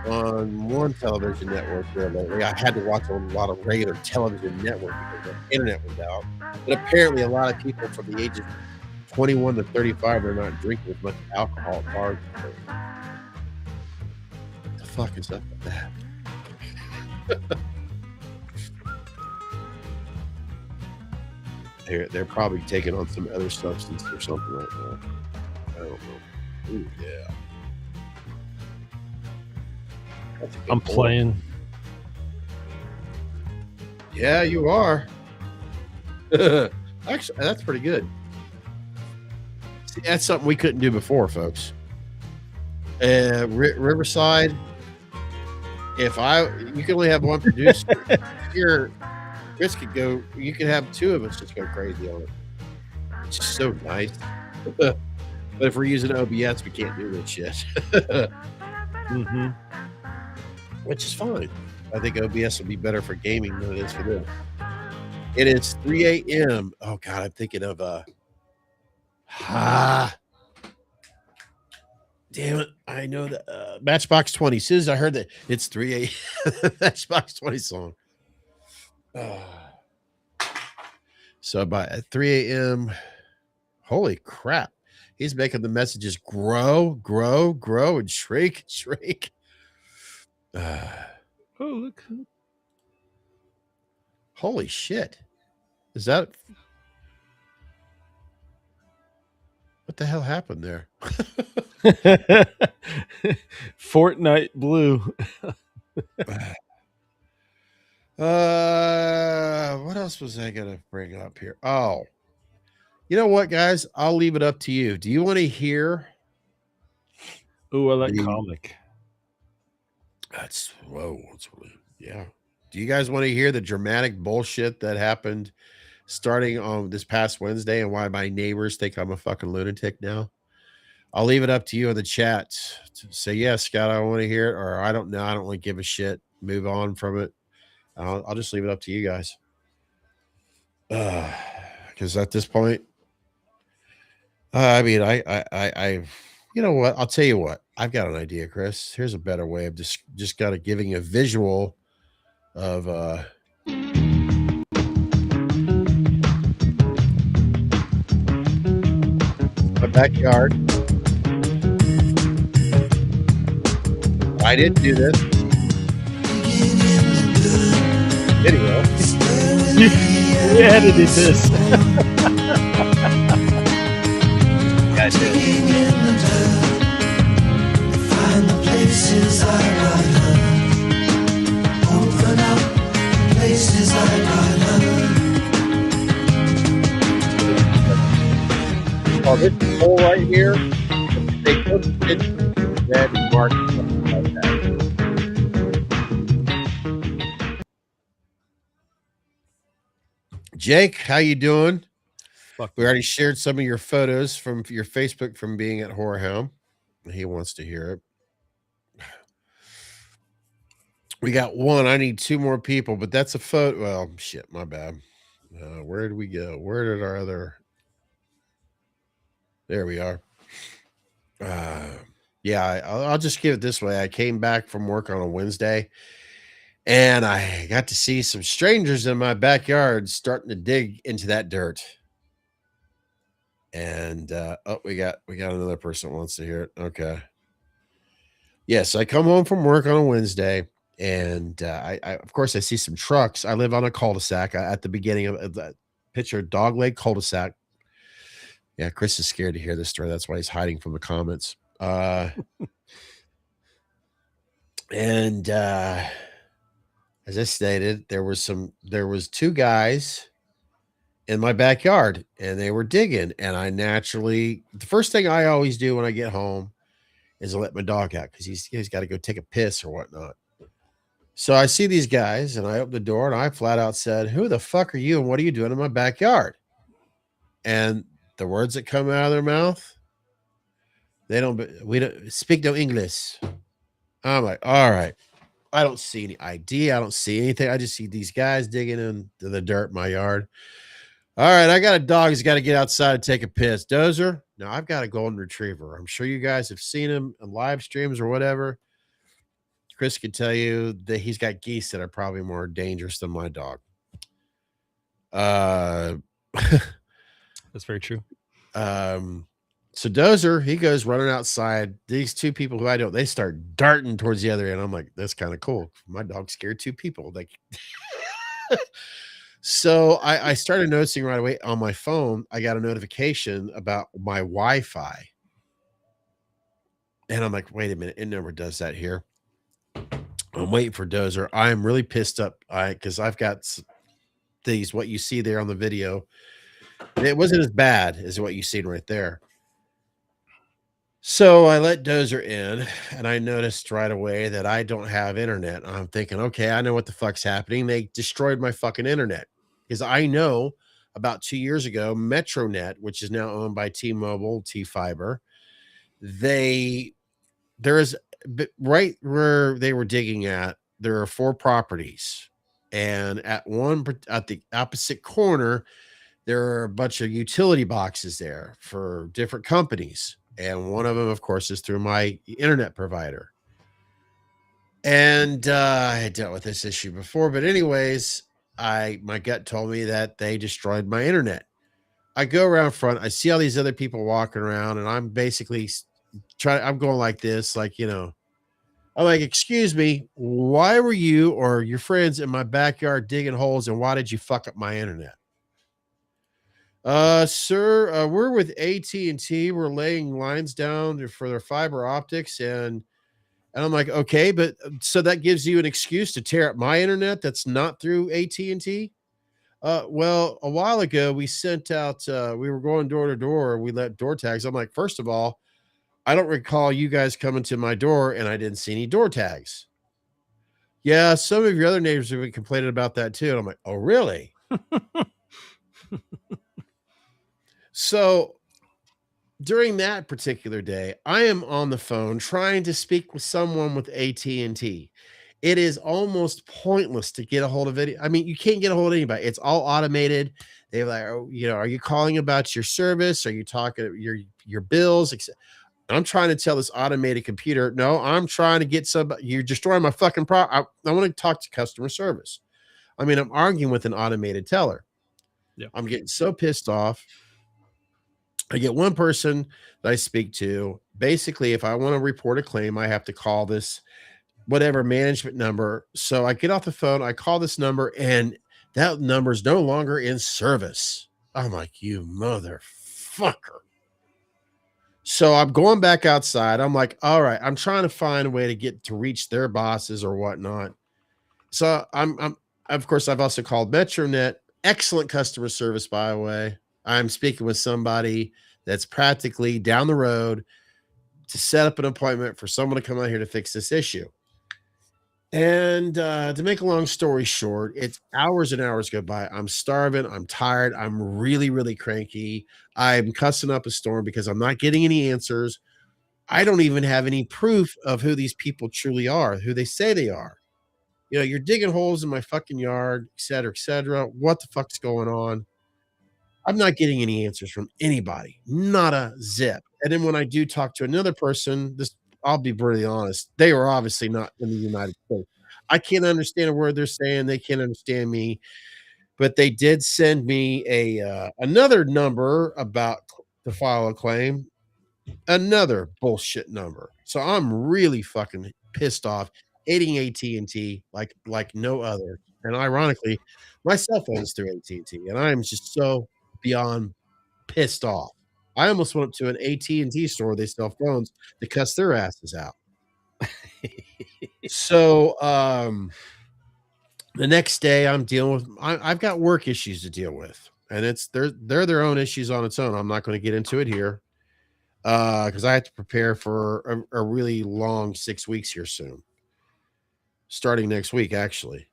on one television network there lately. I had to watch a lot of regular television network because the internet was out. But apparently a lot of people from the ages 21 to 35 are not drinking as much alcohol at bars. What the fuck is up with that? They're probably taking on some other substance or something right now. I don't know. Ooh, yeah. I'm playing. Yeah, you are. Actually, that's pretty good. See, that's something we couldn't do before, folks. Riverside. You can only have one producer. Here, Chris could go. You could have two of us just go crazy on it. It's just so nice. But if we're using OBS, we can't do that shit. Which is fine. I think OBS will be better for gaming than it is for this. It is 3 a.m. Oh God, I'm thinking of damn it. I know that Matchbox 20. As soon as I heard that it's 3 a.m. Matchbox 20 song. So by 3 a.m. Holy crap. He's making the messages grow, and shrink. Oh, look. Holy shit. Is that what the hell happened there? Fortnite Blue. What else was I gonna bring up here? Oh, you know what, guys? I'll leave it up to you. Do you want to hear? Ooh, I like comic. That's whoa. It's really, yeah. Do you guys want to hear the dramatic bullshit that happened starting on this past Wednesday and why my neighbors think I'm a fucking lunatic now? I'll leave it up to you in the chat to say, yes, Scott, I want to hear it, or I don't know. I don't really give a shit. Move on from it. I'll just leave it up to you guys. Because at this point, I mean, you know what? I'll tell you what. I've got an idea, Chris. Here's a better way of just kind of giving a visual of my backyard. I didn't do this video. We edited this. I did. Find the places I got love. Open up places I got love. Oh, this hole right here. They put it red and marked something like that. Jake, how you doing? Fuck. We already shared some of your photos from your Facebook from being at HorrorHound. He wants to hear it. We got one. I need 2 more people, but that's a photo. Well, shit, my bad. Where did we go? Where did our other? There we are. Yeah, I'll just give it this way. I came back from work on a Wednesday, and I got to see some strangers in my backyard starting to dig into that dirt. And oh, we got another person that wants to hear it. Okay. Yes, I come home from work on a Wednesday, and I of course I see some trucks. I live on a cul-de-sac at the beginning of the picture dog leg cul-de-sac. Yeah, Chris is scared to hear this story. That's why he's hiding from the comments. And as I stated, there was 2 guys in my backyard, and they were digging. And I naturally, the first thing I always do when I get home is I let my dog out because he's got to go take a piss or whatnot. So I see these guys, and I open the door, and I flat out said, "Who the fuck are you, and what are you doing in my backyard?" And the words that come out of their mouth, we don't speak no English. I'm like, all right. I don't see any ID. I don't see anything. I just see these guys digging into the dirt in my yard. All right, I got a dog who's got to get outside and take a piss. Dozer, now I've got a golden retriever. I'm sure you guys have seen him on live streams or whatever. Chris can tell you that he's got geese that are probably more dangerous than my dog. That's very true. So Dozer, he goes running outside. These 2 people who I don't, they start darting towards the other end. I'm like, that's kind of cool. My dog scared 2 people. Like, so I started noticing right away on my phone, I got a notification about my Wi-Fi. And I'm like, wait a minute, it never does that here. I'm waiting for Dozer. I'm really pissed up because I've got these, what you see there on the video. It wasn't as bad as what you seen right there. So I let Dozer in, and I noticed right away that I don't have internet. I'm thinking, okay, I know what the fuck's happening. They destroyed my fucking internet. Because I know about 2 years ago, MetroNet, which is now owned by T-Mobile, T-Fiber, there is right where they were digging at, there are 4 properties. And at the opposite corner, there are a bunch of utility boxes there for different companies. And one of them, of course, is through my internet provider. And I had dealt with this issue before, but anyways, my gut told me that they destroyed my internet. I go around front, I see all these other people walking around, and I'm basically I'm going like this, like, you know, I'm like, excuse me, why were you or your friends in my backyard digging holes, and why did you fuck up my internet? Sir, we're with AT&T. We're laying lines down for their fiber optics, and I'm like, okay, but so that gives you an excuse to tear up my internet that's not through AT&T? Well, a while ago we sent out, we were going door to door. We let door tags. I'm like, first of all, I don't recall you guys coming to my door, and I didn't see any door tags. Yeah, some of your other neighbors have been complaining about that too. And I'm like, oh, really? So during that particular day, I am on the phone trying to speak with someone with AT&T. It is almost pointless to get a hold of it. I mean, you can't get a hold of anybody. It's all automated. They're like, oh, are you calling about your service? Are you talking your bills? I'm trying to tell this automated computer, no, I'm trying to get somebody. You're destroying my fucking I want to talk to customer service. I mean, I'm arguing with an automated teller. Yeah. I'm getting so pissed off. I get one person that I speak to. Basically, if I want to report a claim, I have to call this whatever management number. So I get off the phone, I call this number, and that number is no longer in service. I'm like, you motherfucker. So I'm going back outside. I'm like, all right, I'm trying to find a way to get to reach their bosses or whatnot. So I'm of course, I've also called MetroNet. Excellent customer service, by the way. I'm speaking with somebody that's practically down the road to set up an appointment for someone to come out here to fix this issue. And to make a long story short, it's hours and hours go by. I'm starving. I'm tired. I'm really, really cranky. I'm cussing up a storm because I'm not getting any answers. I don't even have any proof of who these people truly are, who they say they are. You're digging holes in my fucking yard, et cetera, et cetera. What the fuck's going on? I'm not getting any answers from anybody, not a zip. And then when I do talk to another person, I'll be brutally honest, they were obviously not in the United States. I can't understand a word they're saying. They can't understand me, but they did send me another number to file a claim, another bullshit number. So I'm really fucking pissed off, hating AT&T like no other. And ironically, my cell phone is through AT&T, and I'm just so beyond pissed off. I almost went up to an AT&T store where they sell phones to cuss their asses out. So the next day I'm dealing with I've got work issues to deal with, and they're their own issues on its own. I'm not going to get into it here because I have to prepare for a really long 6 weeks here soon, starting next week actually.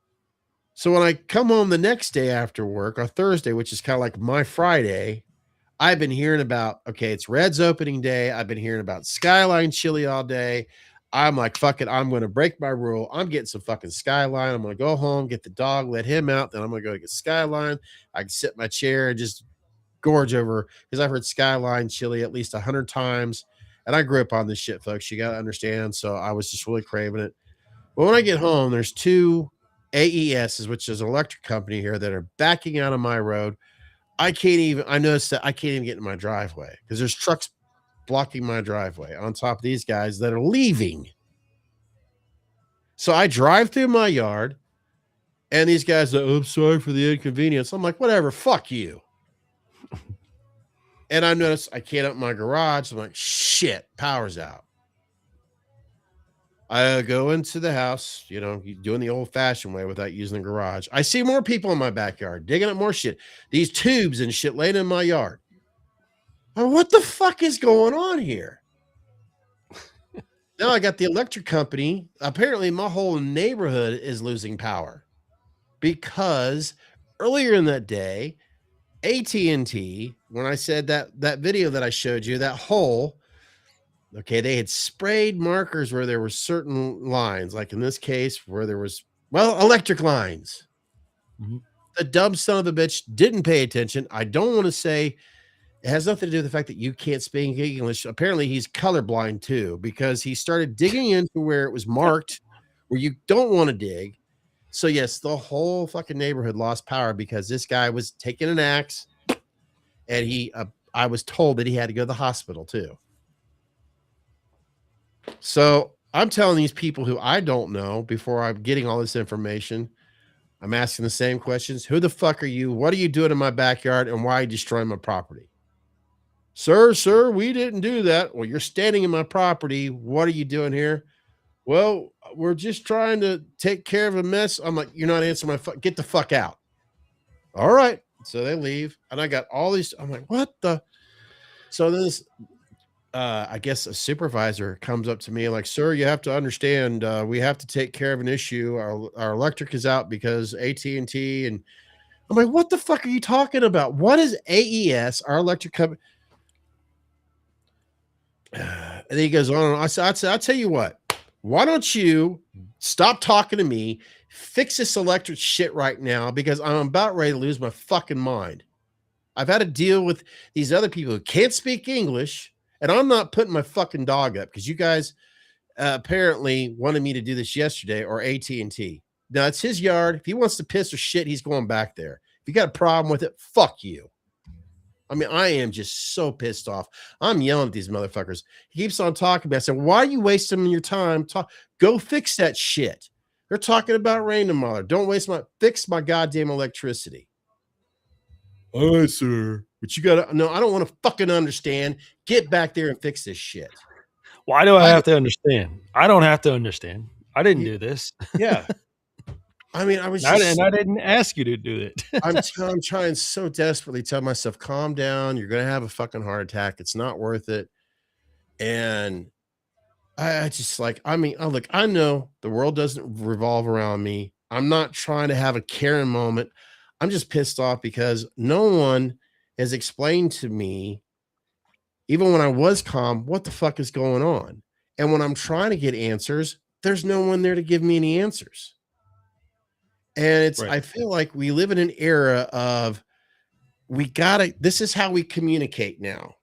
So when I come home the next day after work, or Thursday, which is kind of like my Friday, I've been hearing about, okay, it's Red's opening day. I've been hearing about Skyline chili all day. I'm like, fuck it. I'm going to break my rule. I'm getting some fucking Skyline. I'm going to go home, get the dog, let him out. Then I'm going to go get Skyline. I can sit in my chair and just gorge over, because I've heard Skyline chili at least 100 times. And I grew up on this shit, folks. You got to understand. So I was just really craving it. But when I get home, there's two AESs, which is an electric company here, that are backing out of my road. I noticed that I can't even get in my driveway because there's trucks blocking my driveway on top of these guys that are leaving. So I drive through my yard and these guys are, I'm sorry for the inconvenience. I'm like, whatever, fuck you. And I notice I can't open my garage. I'm like, shit, power's out. I go into the house, doing the old fashioned way without using the garage. I see more people in my backyard digging up more shit. These tubes and shit laying in my yard. What the fuck is going on here? Now I got the electric company. Apparently my whole neighborhood is losing power because earlier in that day, AT&T, when I said that video that I showed you, that hole, okay, they had sprayed markers where there were certain lines, like in this case, where there was, electric lines. Mm-hmm. The dumb son of a bitch didn't pay attention. I don't want to say it has nothing to do with the fact that you can't speak English. Apparently, he's colorblind too, because he started digging into where it was marked, where you don't want to dig. So yes, the whole fucking neighborhood lost power because this guy was taking an axe, and I was told that he had to go to the hospital too. So I'm telling these people who I don't know before I'm getting all this information, I'm asking the same questions. Who the fuck are you? What are you doing in my backyard? And why are you destroying my property? Sir, we didn't do that. Well, you're standing in my property. What are you doing here? Well, we're just trying to take care of a mess. I'm like, you're not answering my get the fuck out. All right. So they leave. And I got all these. I'm like, what the? So this I guess a supervisor comes up to me like, sir, you have to understand, we have to take care of an issue. Our electric is out because AT&T. And I'm like, what the fuck are you talking about? What is AES, our electric company? And then he goes on. I said, I'll tell you what, why don't you stop talking to me, fix this electric shit right now, because I'm about ready to lose my fucking mind. I've had to deal with these other people who can't speak English. And I'm not putting my fucking dog up because you guys apparently wanted me to do this yesterday, or AT&T. Now, it's his yard. If he wants to piss or shit, he's going back there. If you got a problem with it, fuck you. I mean, I am just so pissed off. I'm yelling at these motherfuckers. He keeps on talking about it. I said, why are you wasting your time? Go fix that shit. They're talking about rain tomorrow. Don't fix my goddamn electricity. Oh, sir. But you gotta no, I don't want to fucking understand. Get back there and fix this shit. Why do I have to understand? I don't have to understand. I didn't do this. Yeah. I mean, I didn't ask you to do it. I'm trying so desperately to tell myself, calm down. You're gonna have a fucking heart attack. It's not worth it. And I just like, I mean, look, I know the world doesn't revolve around me. I'm not trying to have a Karen moment. I'm just pissed off because no one has explained to me, even when I was calm, what the fuck is going on. And when I'm trying to get answers, there's no one there to give me any answers. And it's, right. I feel like we live in an era of this is how we communicate now.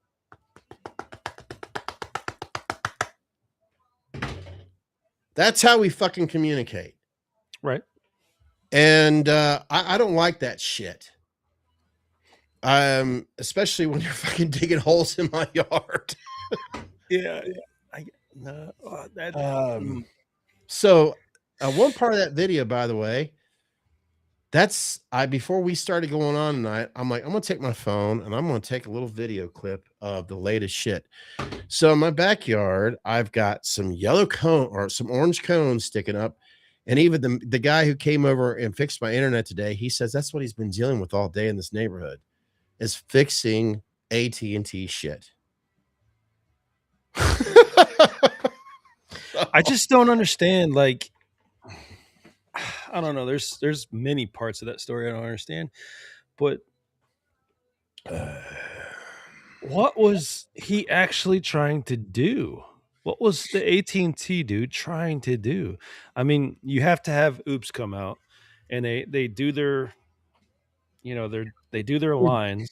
That's how we fucking communicate. Right. And I don't like that shit. Especially when you're fucking digging holes in my yard. Yeah. So one part of that video, by the way, before we started going on tonight, I'm like, I'm gonna take my phone and I'm gonna take a little video clip of the latest shit. So in my backyard, I've got some yellow cone or some orange cones sticking up. And even the guy who came over and fixed my internet today, he says that's what he's been dealing with all day in this neighborhood, is fixing AT&T shit. I just don't understand. Like, I don't know. There's many parts of that story I don't understand, but what was he actually trying to do? What was the AT&T dude trying to do? I mean, you have to have Oops come out, and they do their, they do their lines.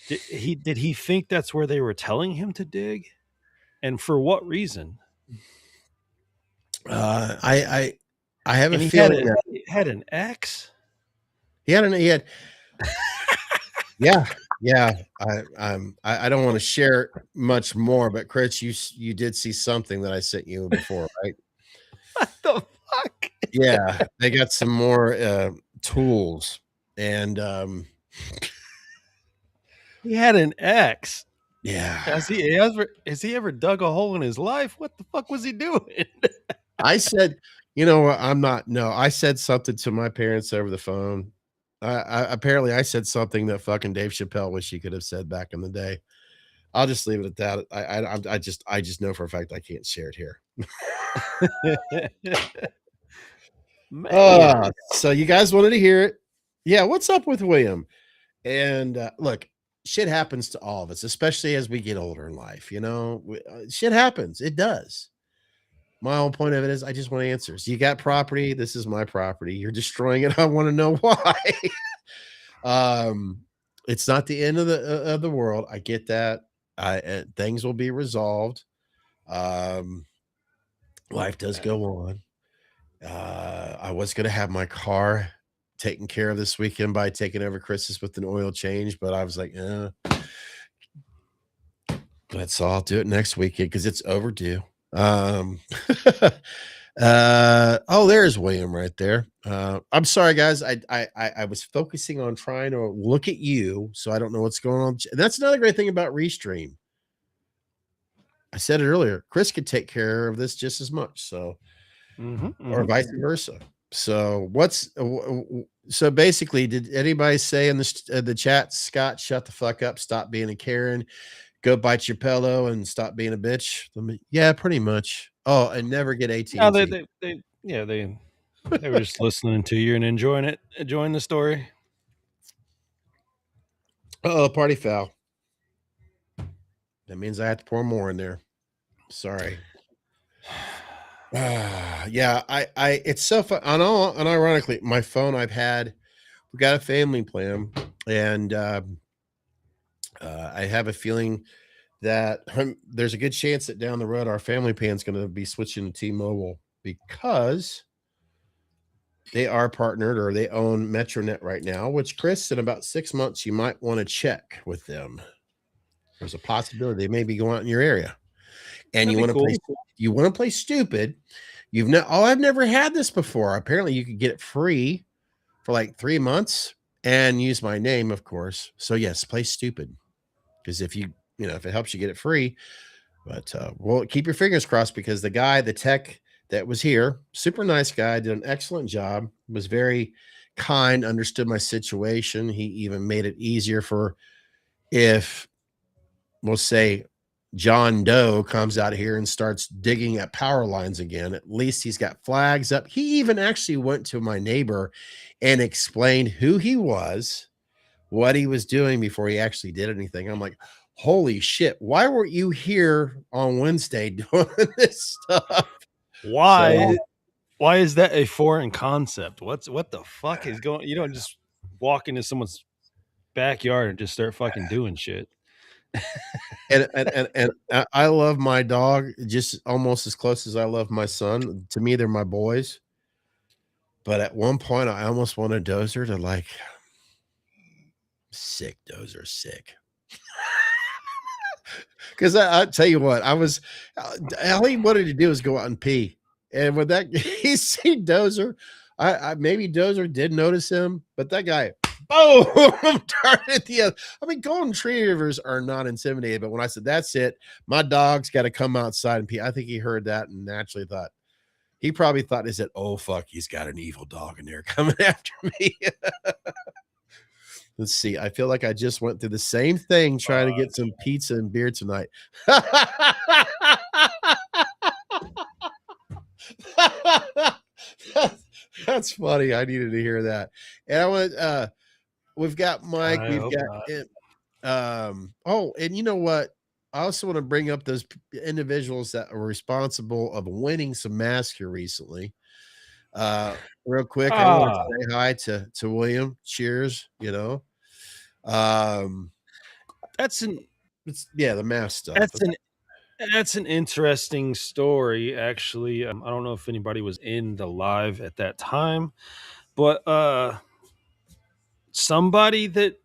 Did he think that's where they were telling him to dig, and for what reason? I have a feeling he had an X. He had. Yeah. I don't want to share much more, but Chris, you did see something that I sent you before, right? What the fuck? Yeah, they got some more tools, and he had an X. Yeah. Has he ever dug a hole in his life? What the fuck was he doing? I said, I said something to my parents over the phone. Apparently I said something that fucking Dave Chappelle wish he could have said back in the day. I'll just leave it at that. I just know for a fact I can't share it here. So you guys wanted to hear it. Yeah. What's up with William? And look, shit happens to all of us, especially as we get older in life. Shit happens. It does. My whole point of it is I just want answers. You got property. This is my property. You're destroying it. I want to know why. It's not the end of the world. I get that. Things will be resolved. Life does go on. I was going to have my car taken care of this weekend by taking over Chris's with an oil change, but I was like, let's all do it next weekend because it's overdue. There's William right there. I'm sorry guys, I was focusing on trying to look at you, so I don't know what's going on. That's another great thing about Restream. I said it earlier, Chris could take care of this just as much, so or vice versa. So so basically, did anybody say in the chat, Scott, shut the fuck up, stop being a Karen? Go bite your pillow and stop being a bitch. Yeah, pretty much. Oh, and never get No, AT&T. they were just listening to you and enjoying the story. Oh, party foul. That means I have to pour more in there. Sorry. Yeah, it's so fun. Unironically, my phone we got a family plan, and I have a feeling that there's a good chance that down the road our family plan is going to be switching to T-Mobile because they are partnered or they own Metronet right now, which Chris, in about 6 months, you might want to check with them. There's a possibility they may be going out in your area. And you want to play stupid. I've never had this before. Apparently you could get it free for like 3 months and use my name, of course. So yes, play stupid. Because if if it helps you get it free, but well, keep your fingers crossed because the tech that was here, super nice guy, did an excellent job, was very kind, understood my situation. He even made it easier for if we'll say John Doe comes out here and starts digging at power lines again. At least he's got flags up. He even actually went to my neighbor and explained who he was, what he was doing before he actually did anything. I'm like, holy shit, why weren't you here on Wednesday doing this stuff? Why is that a foreign concept? What the fuck is going? You don't just walk into someone's backyard and just start fucking doing shit. and I love my dog just almost as close as I love my son. To me, they're my boys. But at one point, I almost wanted Dozer to like, sick Dozer, sick. Because I tell you what, all he wanted to do was go out and pee. And with that, he seen Dozer. I maybe Dozer did notice him, but that guy, boom, darted the other. I mean, golden retrievers are not intimidated, but when I said that's it, my dog's got to come outside and pee. I think he heard that and naturally he probably thought, is it, oh fuck, he's got an evil dog in there coming after me. Let's see. I feel like I just went through the same thing trying to get some pizza and beer tonight. That's funny. I needed to hear that. And I went, we've got Mike. And you know what? I also want to bring up those individuals that are responsible of winning some masks here recently. Real quick, I want to say hi to William. Cheers. The mask stuff. That's an interesting story, actually. I don't know if anybody was in the live at that time, but somebody that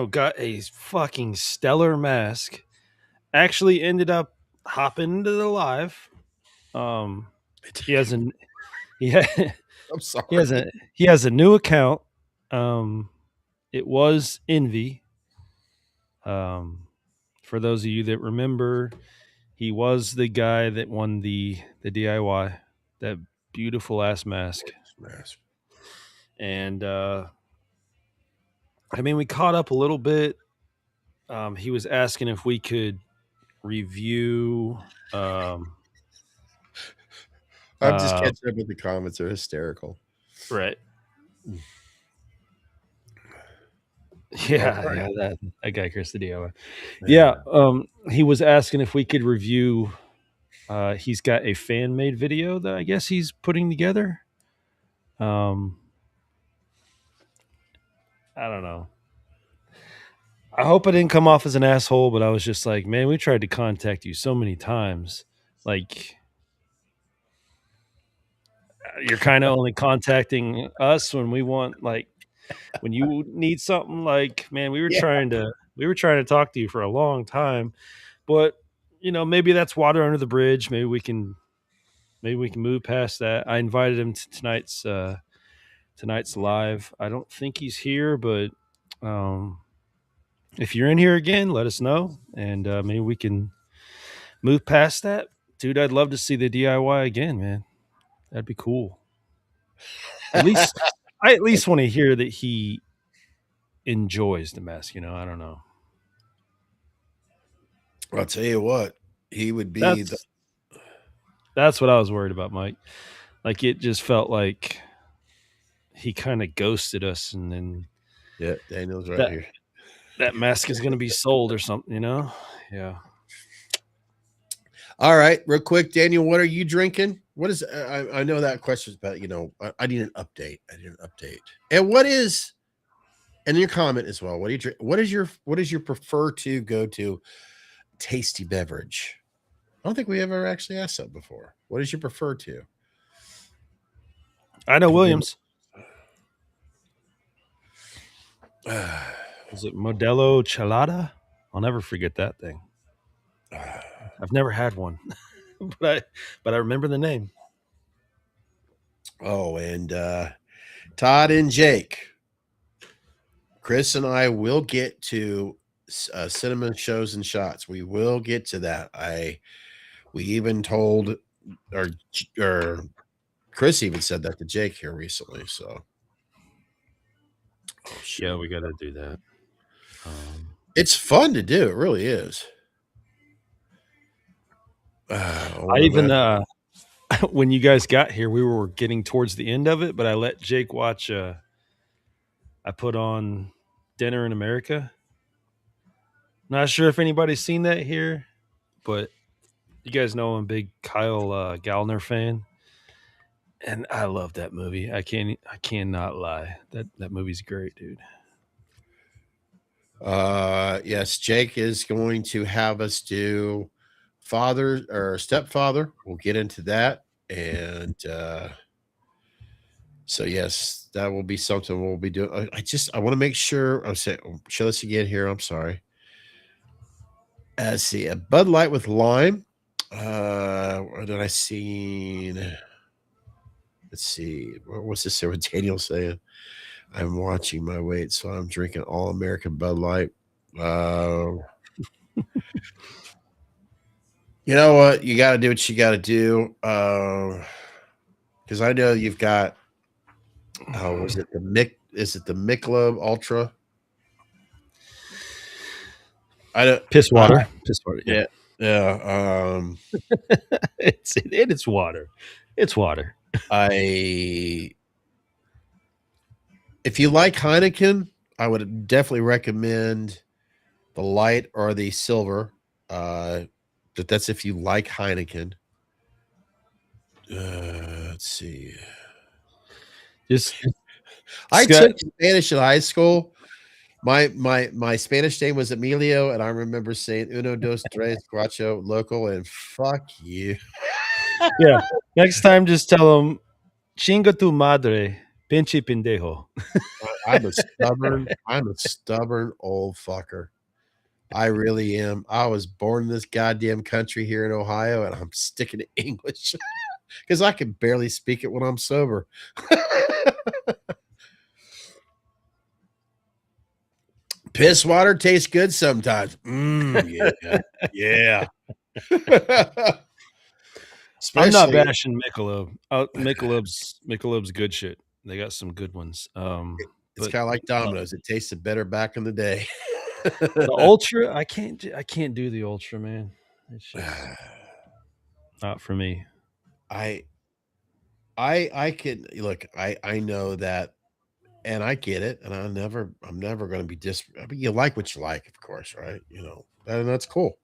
got a fucking stellar mask actually ended up hopping into the live. He has I'm sorry. He has a new account. It was Envy. For those of you that remember, he was the guy that won the DIY, that beautiful ass mask. And we caught up a little bit. He was asking if we could review. I'm just catching up with the comments. They're hysterical. Right. Yeah, that guy, Chris the DIY. Yeah, he was asking if we could review. He's got a fan made video that I guess he's putting together. I don't know. I hope I didn't come off as an asshole, but I was just like, man, we tried to contact you so many times. Like, you're kind of only contacting us when we want, like, when you need something. Like, man, we were trying to talk to you for a long time, but maybe that's water under the bridge. Maybe we can move past that. I invited him to tonight's live. I don't think he's here, but if you're in here again, let us know, and maybe we can move past that. Dude, I'd love to see the DIY again, man. That'd be cool. I at least want to hear that he enjoys the mask. I don't know. I'll tell you what, he would be That's what I was worried about, Mike. Like it just felt like he kind of ghosted us, and then yeah, Daniel's right that here. that mask is going to be sold or something, you know? Yeah. All right, real quick, Daniel, what are you drinking? What is I know that question's about, I need an update. And what is, and your comment as well. What do you drink? What is your prefer to go to tasty beverage? I don't think we ever actually asked that before. What is your prefer to? I know Williams. Is it Modelo Chelada? I'll never forget that thing. I've never had one, but I remember the name. Oh, and Todd and Jake, Chris and I will get to cinema shows and shots. We will get to that. We even told, or Chris even said that to Jake here recently. So, Yeah, we got to do that. It's fun to do. It really is. I even when you guys got here, we were getting towards the end of it, but I let Jake watch. I put on Dinner in America. Not sure if anybody's seen that here, but you guys know I'm a big Kyle Gallner fan, and I love that movie. I cannot lie. That movie's great, dude. Yes, Jake is going to have us do father or stepfather. We'll get into that. And so yes, that will be something we'll be doing. I want to make sure I'll show this again here. I'm sorry. Let's see, a Bud Light with lime. What did I see? Let's see. What's this here? What Daniel's saying? I'm watching my weight, so I'm drinking all American Bud Light. You know what? You got to do what you got to do. Because I know you've got. Was it the Michelob Ultra? I don't. Piss water. Piss water. Yeah. Yeah. It's water. It's water. If you like Heineken, I would definitely recommend the light or the silver. But that's if you like Heineken. Let's see. I took Spanish in high school. My Spanish name was Emilio, and I remember saying uno, dos, tres, cuatro, local, and fuck you. Yeah. Next time, just tell them, chinga tu madre, pinche pendejo. I'm a stubborn old fucker. I really am. I was born in this goddamn country here in Ohio, and I'm sticking to English because I can barely speak it when I'm sober. Piss water tastes good sometimes. Yeah. I'm not bashing Michelob. Michelob's good shit. They got some good ones. It's kind of like Domino's. It tasted better back in the day. The Ultra, I can't do the Ultra, man. It's just not for me. I can look. I know that, and I get it, and I'm never going to be I mean, you like what you like, of course, right? You know, and that's cool.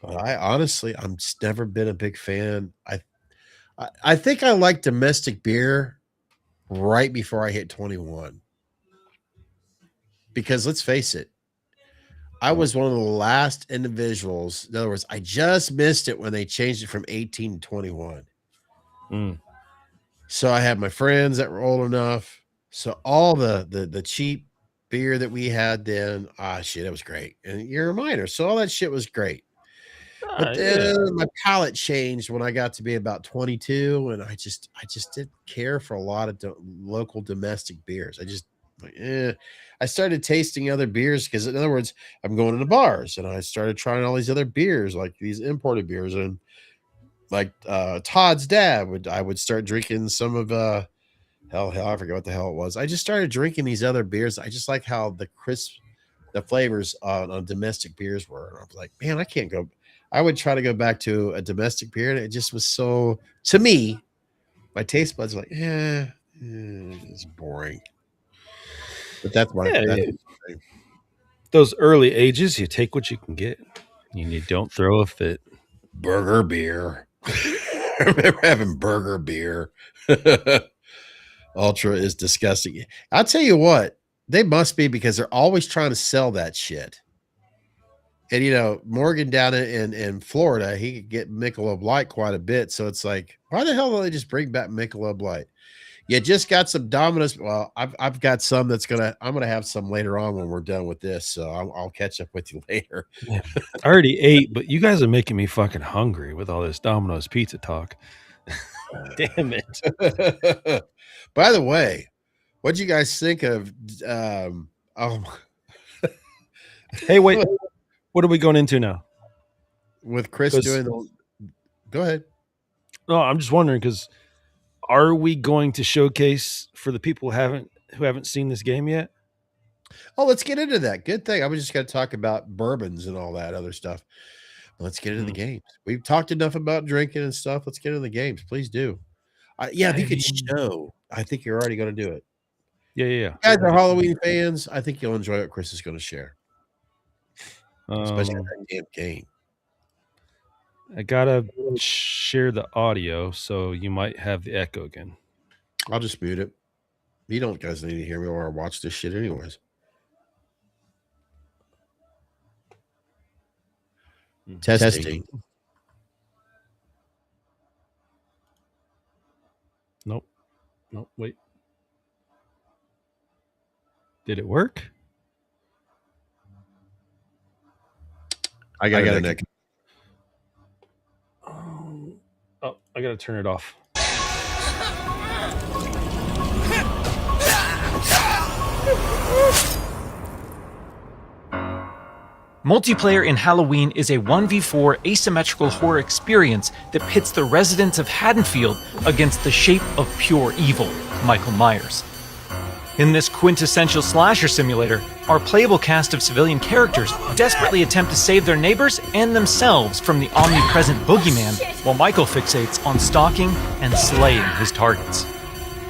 But I'm just never been a big fan. I think I like domestic beer right before I hit 21. Because let's face it, I was one of the last individuals. In other words, I just missed it when they changed it from 18 to 21. So I had my friends that were old enough. So all the cheap beer that we had then, shit, it was great. And you're a minor, so all that shit was great. But then my palate changed when I got to be about 22, and I just didn't care for a lot of local domestic beers. I started tasting other beers because, in other words, I'm going to the bars, and I started trying all these other beers, like these imported beers, and like Todd's dad I would start drinking some of hell, I forget what the hell it was. I just started drinking these other beers. I just like how the crisp the flavors on domestic beers were. And I was like, man, I can't go. I would try to go back to a domestic beer, and it just was so, to me, my taste buds were like, it's boring. But that's why. Those early ages, you take what you can get, and you don't throw a fit. Burger beer. I remember having burger beer. Ultra is disgusting. I'll tell you what, they must be, because they're always trying to sell that shit. And, you know, Morgan down in Florida, he could get Michelob Light quite a bit. So it's like, why the hell don't they just bring back Michelob Light? You just got some Domino's. Well, I've got some I'm going to have some later on when we're done with this. So I'll catch up with you later. Yeah. I already ate, but you guys are making me fucking hungry with all this Domino's pizza talk. Damn it. By the way, what'd you guys think of, Hey, wait, what are we going into now? With Chris doing go ahead. No, I'm just wondering, because are we going to showcase for the people who haven't seen this game yet? Oh, let's get into that. Good thing. I was just going to talk about bourbons and all that other stuff. Let's get into the games. We've talked enough about drinking and stuff. Let's get into the games. Please do. If you could show, I think you're already going to do it. Yeah. You guys are Halloween fans. I think you'll enjoy what Chris is going to share. Especially that damn game. I gotta share the audio, so you might have the echo again. I'll just mute it. You don't guys need to hear me or watch this shit anyways. Testing. Nope, wait. Did it work? I got an echo. Oh, I gotta turn it off. Multiplayer in Halloween is a 1v4 asymmetrical horror experience that pits the residents of Haddonfield against the shape of pure evil, Michael Myers. In this quintessential slasher simulator, our playable cast of civilian characters desperately attempt to save their neighbors and themselves from the omnipresent boogeyman, while Michael fixates on stalking and slaying his targets.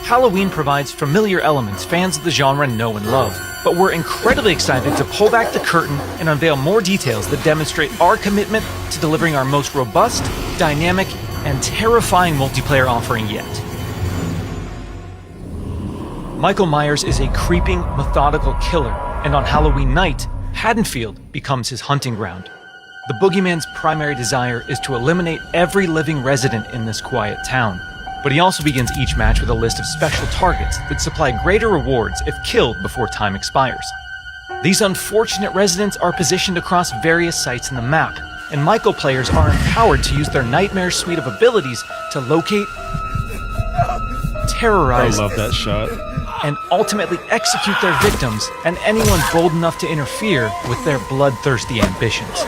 Halloween provides familiar elements fans of the genre know and love, but we're incredibly excited to pull back the curtain and unveil more details that demonstrate our commitment to delivering our most robust, dynamic, and terrifying multiplayer offering yet. Michael Myers is a creeping, methodical killer, and on Halloween night, Haddonfield becomes his hunting ground. The boogeyman's primary desire is to eliminate every living resident in this quiet town, but he also begins each match with a list of special targets that supply greater rewards if killed before time expires. These unfortunate residents are positioned across various sites in the map, and Michael players are empowered to use their nightmare suite of abilities to locate, terrorize, I love that shot, and ultimately execute their victims and anyone bold enough to interfere with their bloodthirsty ambitions.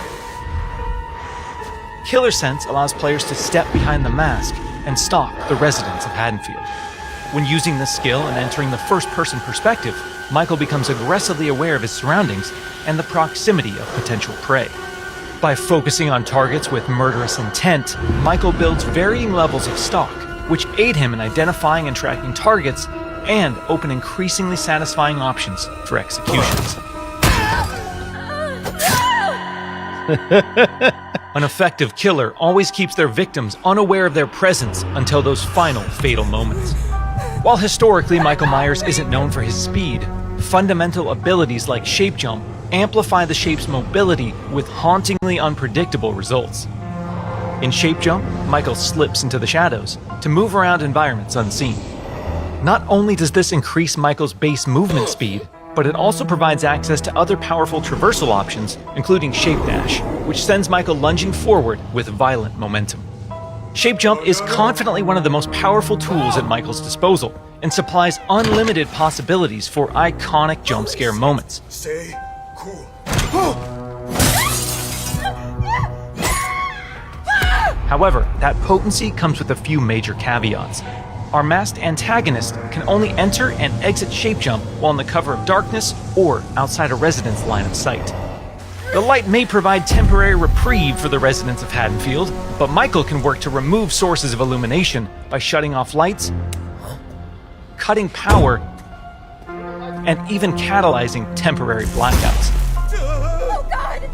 Killer Sense allows players to step behind the mask and stalk the residents of Haddonfield. When using this skill and entering the first-person perspective, Michael becomes aggressively aware of his surroundings and the proximity of potential prey. By focusing on targets with murderous intent, Michael builds varying levels of stalk, which aid him in identifying and tracking targets and open increasingly satisfying options for executions. An effective killer always keeps their victims unaware of their presence until those final fatal moments. While historically Michael Myers isn't known for his speed, fundamental abilities like shape jump amplify the shape's mobility with hauntingly unpredictable results. In shape jump, Michael slips into the shadows to move around environments unseen. Not only does this increase Michael's base movement speed, but it also provides access to other powerful traversal options, including Shape Dash, which sends Michael lunging forward with violent momentum. Shape Jump is confidently one of the most powerful tools at Michael's disposal, and supplies unlimited possibilities for iconic jump scare moments. Stay cool. However, that potency comes with a few major caveats. our masked antagonist can only enter and exit shape jump while in the cover of darkness or outside a resident's line of sight. The light may provide temporary reprieve for the residents of Haddonfield, but Michael can work to remove sources of illumination by shutting off lights, cutting power, and even catalyzing temporary blackouts. Oh, God!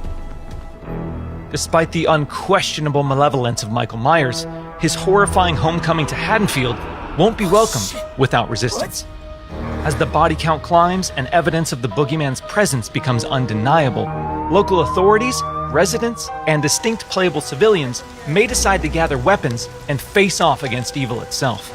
Despite the unquestionable malevolence of Michael Myers, his horrifying homecoming to Haddonfield won't be welcomed without resistance. As the body count climbs and evidence of the boogeyman's presence becomes undeniable, local authorities, residents, and distinct playable civilians may decide to gather weapons and face off against evil itself.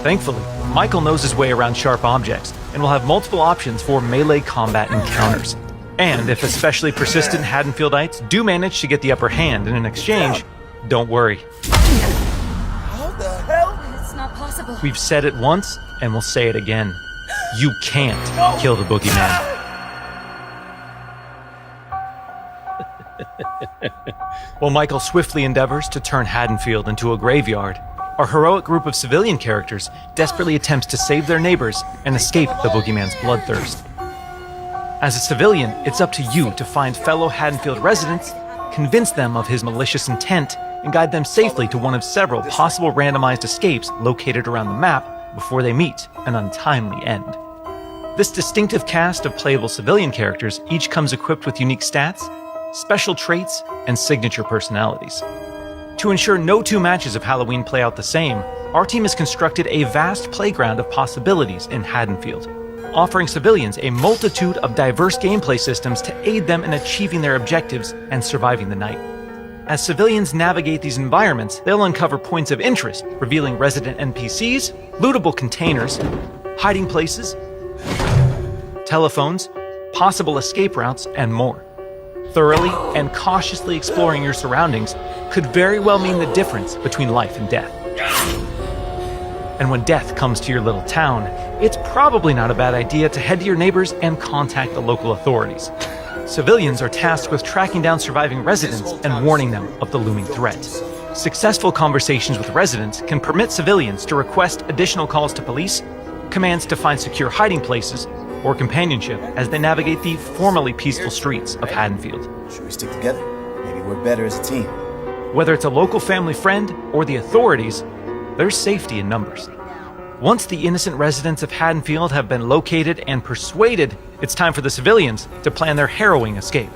Thankfully, Michael knows his way around sharp objects and will have multiple options for melee combat encounters. And if especially persistent Haddonfieldites do manage to get the upper hand in an exchange, don't worry. How the hell? It's not possible. We've said it once, and we'll say it again. You can't kill the boogeyman. While Michael swiftly endeavors to turn Haddonfield into a graveyard, our heroic group of civilian characters desperately attempts to save their neighbors and escape the boogeyman's bloodthirst. As a civilian, it's up to you to find fellow Haddonfield residents, convince them of his malicious intent, and guide them safely to one of several possible randomized escapes located around the map before they meet an untimely end. This distinctive cast of playable civilian characters each comes equipped with unique stats, special traits, and signature personalities. To ensure no two matches of Halloween play out the same, our team has constructed a vast playground of possibilities in Haddonfield, offering civilians a multitude of diverse gameplay systems to aid them in achieving their objectives and surviving the night. As civilians navigate these environments, they'll uncover points of interest, revealing resident NPCs, lootable containers, hiding places, telephones, possible escape routes, and more. Thoroughly and cautiously exploring your surroundings could very well mean the difference between life and death. And when death comes to your little town, it's probably not a bad idea to head to your neighbors and contact the local authorities. Civilians are tasked with tracking down surviving residents and warning them of the looming threat. Successful conversations with residents can permit civilians to request additional calls to police, commands to find secure hiding places, or companionship as they navigate the formerly peaceful streets of Haddonfield. Should we stick together? Maybe we're better as a team. Whether it's a local family friend or the authorities, there's safety in numbers. Once the innocent residents of Haddonfield have been located and persuaded, it's time for the civilians to plan their harrowing escape.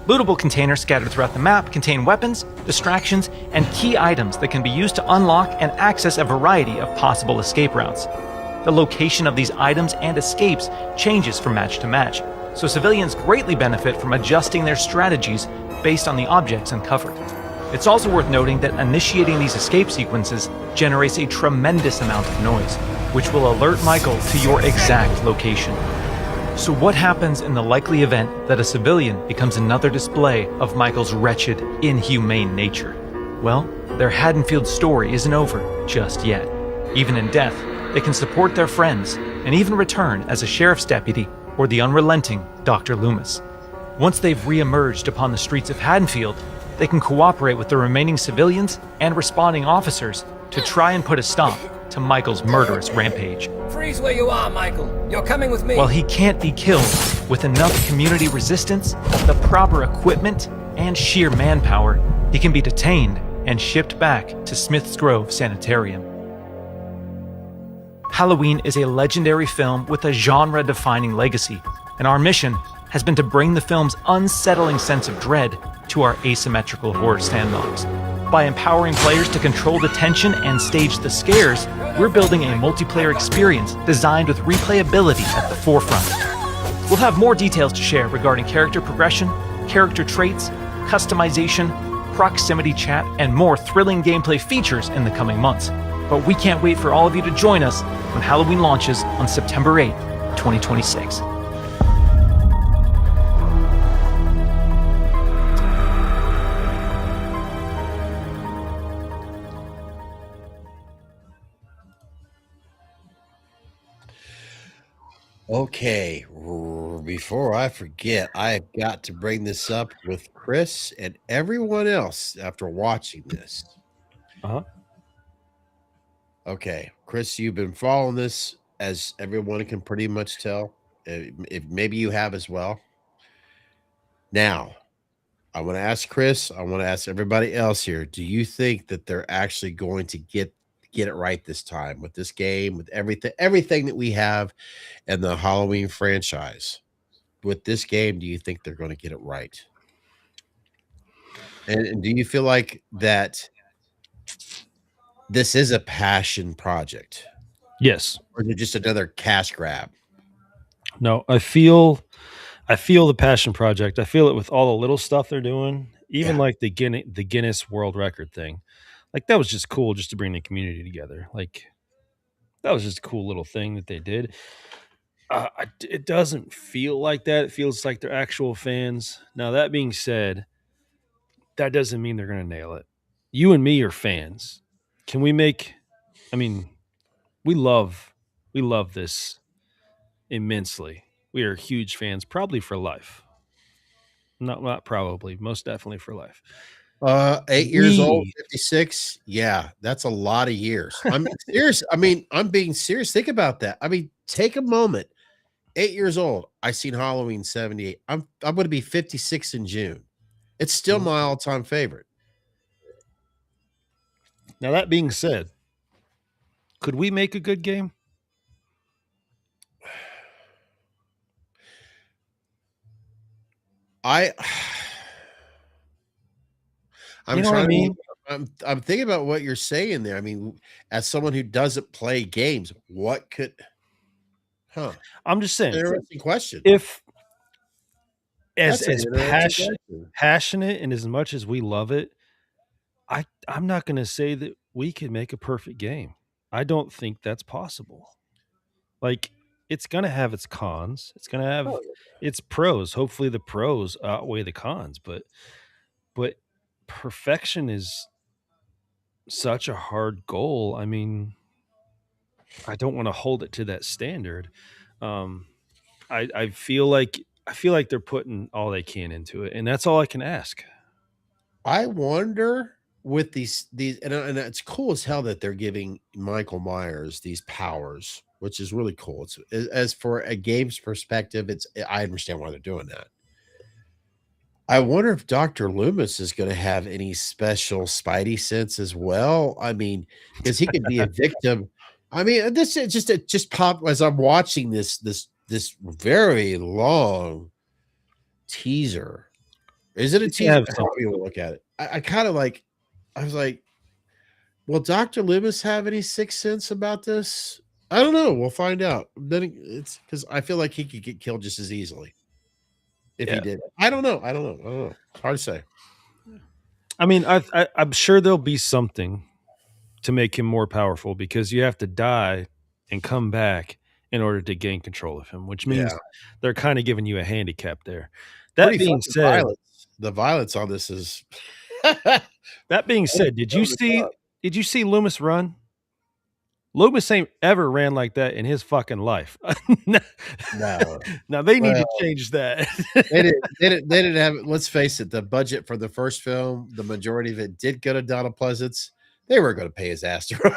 Lootable containers scattered throughout the map contain weapons, distractions, and key items that can be used to unlock and access a variety of possible escape routes. The location of these items and escapes changes from match to match, so civilians greatly benefit from adjusting their strategies based on the objects uncovered. It's also worth noting that initiating these escape sequences generates a tremendous amount of noise, which will alert Michael to your exact location. So what happens in the likely event that a civilian becomes another display of Michael's wretched, inhumane nature? Well, their Haddonfield story isn't over just yet. Even in death, they can support their friends and even return as a sheriff's deputy or the unrelenting Dr. Loomis. Once they've re-emerged upon the streets of Haddonfield, they can cooperate with the remaining civilians and responding officers to try and put a stop to Michael's murderous rampage. Freeze where you are, Michael. You're coming with me. While he can't be killed, with enough community resistance, the proper equipment, and sheer manpower, he can be detained and shipped back to Smith's Grove Sanitarium. Halloween is a legendary film with a genre-defining legacy, and our mission has been to bring the film's unsettling sense of dread to our asymmetrical horror sandbox. By empowering players to control the tension and stage the scares, we're building a multiplayer experience designed with replayability at the forefront. We'll have more details to share regarding character progression, character traits, customization, proximity chat, and more thrilling gameplay features in the coming months. But we can't wait for all of you to join us when Halloween launches on September 8th, 2026. Okay, before I forget, I've got to bring this up with Chris and everyone else after watching this. Okay, Chris, you've been following this, as everyone can pretty much tell. If maybe you have as well. Now, I want to ask Chris. I want to ask everybody else here. Do you think that they're actually going to get it right this time with this game, with everything that we have, and the Halloween franchise? With this game, do you think they're going to get it right? And do you feel like that this is a passion project, Yes. or is it just another cash grab? No, I feel the passion project. I feel it with all the little stuff they're doing, even Yeah. like the Guinness World Record thing. Like that was just cool, just to bring the community together. Like that was just a cool little thing that they did. It doesn't feel like that. It feels like they're actual fans. Now that being said, that doesn't mean they're going to nail it. You and me are fans. Can we make? I mean, we love this immensely. We are huge fans, probably for life. Not probably, most definitely for life. 8 years old, 56. Yeah, that's a lot of years. I'm serious. I mean, I'm being serious. Think about that. I mean, take a moment. 8 years old. I seen Halloween 78. I'm going to be 56 in June. It's still my all-time favorite. Now that being said, could we make a good game? I'm You know what I trying mean? I'm thinking about what you're saying there. I mean, as someone who doesn't play games, what could I'm just saying, interesting question. if That's an as interesting question. passionate and as much as we love it, I'm not going to say that we could make a perfect game. I don't think that's possible. Like it's going to have its cons. It's going to have its pros. Hopefully the pros outweigh the cons, but perfection is such a hard goal. I mean, I don't want to hold it to that standard. I feel like they're putting all they can into it, and that's all I can ask. I wonder with these and it's cool as hell that they're giving Michael Myers these powers, which is really cool. It's as for a game's perspective, I understand why they're doing that. I wonder if Dr. Loomis is going to have any special spidey sense as well. I mean, because he could be a victim. I mean, this is just popped as I'm watching this very long teaser. Is it a teaser? How do you look at it? I kind of like. I was like, will Dr. Loomis have any sixth sense about this? I don't know. We'll find out. Then it's because I feel like he could get killed just as easily if he did. I don't know. It's hard to say. I mean, I'm sure there'll be something to make him more powerful, because you have to die and come back in order to gain control of him, which means they're kind of giving you a handicap there. That Pretty being said, the violence on this is. That being said, did you see Loomis run? Loomis ain't ever ran like that in his fucking life. No. Now they need to change that. They didn't have. Let's face it. The budget for the first film, the majority of it did go to Donald Pleasance. They were going to pay his ass to run.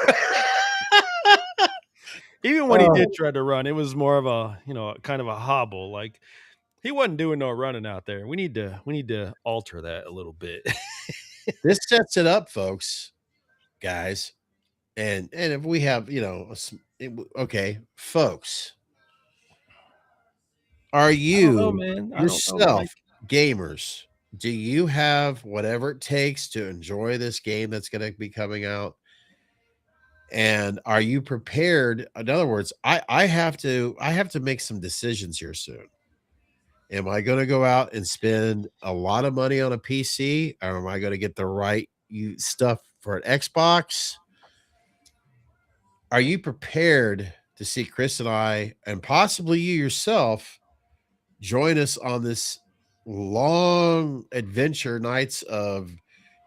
Even when he did try to run, it was more of a kind of a hobble. Like he wasn't doing no running out there. We need to alter that a little bit. This sets it up, folks, guys, and if we have okay, folks, are you yourself gamers? Do you have whatever it takes to enjoy this game that's going to be coming out? And are you prepared? In other words, I have to make some decisions here soon. Am I going to go out and spend a lot of money on a PC, or am I going to get the right stuff for an Xbox? Are you prepared to see Chris and I, and possibly you yourself, join us on this long adventure nights of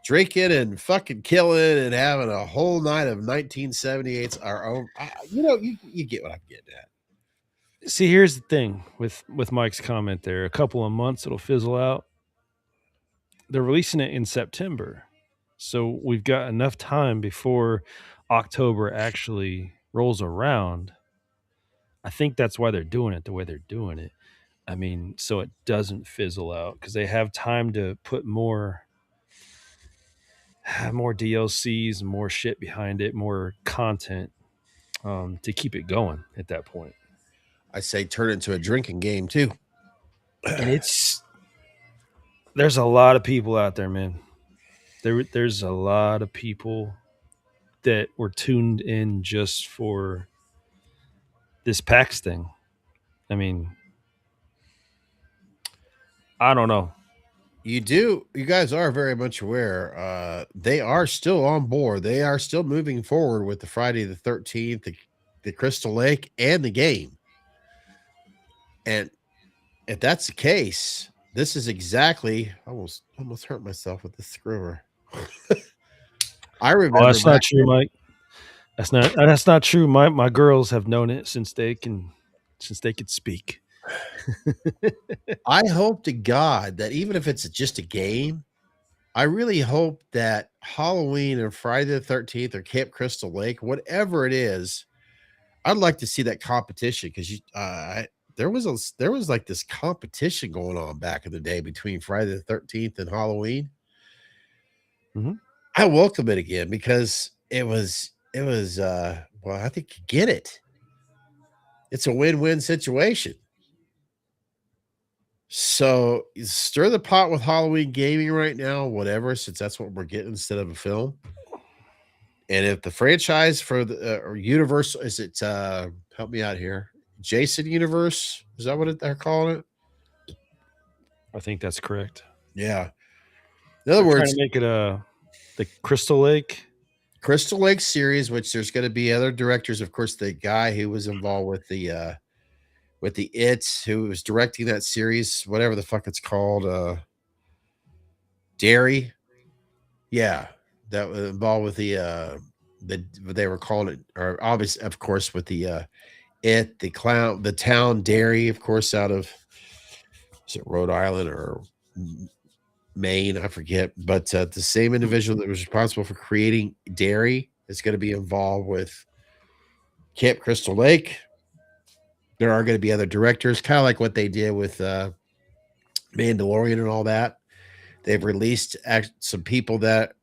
drinking and fucking killing and having a whole night of 1978's our own? You get what I'm getting at. See, here's the thing with Mike's comment there. A couple of months, it'll fizzle out. They're releasing it in September. So we've got enough time before October actually rolls around, I think that's why they're doing it the way they're doing it. I mean, so it doesn't fizzle out because they have time to put more DLCs, more shit behind it, more content to keep it going at that point. I say turn it into a drinking game too. And there's a lot of people out there, man. There's a lot of people that were tuned in just for this PAX thing. I mean, I don't know. You guys are very much aware. They are still on board. They are still moving forward with the Friday the 13th, the Crystal Lake, and the game. And if that's the case, this is exactly almost hurt myself with the screwer. I remember. Oh, that's not true, Mike. That's not true. My girls have known it since they could speak. I hope to God that even if it's just a game, I really hope that Halloween and Friday the 13th or Camp Crystal Lake, whatever it is, I'd like to see that competition because there was like this competition going on back in the day between Friday the 13th and Halloween. Mm-hmm. I welcome it again because it was well, I think you get it. It's a win-win situation. So stir the pot with Halloween gaming right now, whatever, since that's what we're getting instead of a film. And if the franchise for the or Universal is it help me out here, Jason Universe, is that what they're calling it? I think that's correct. Yeah. In other words, trying to make it the Crystal Lake series, which there's going to be other directors. Of course, the guy who was involved with the It, who was directing that series, whatever the fuck it's called, Dairy. Yeah, that was involved with the they were calling it, or obviously, of course, with the It, the clown, the town Dairy, of course, out of is it Rhode Island or Maine, I forget, but the same individual that was responsible for creating Dairy is going to be involved with Camp Crystal Lake. There are going to be other directors, kind of like what they did with Mandalorian and all that. They've released some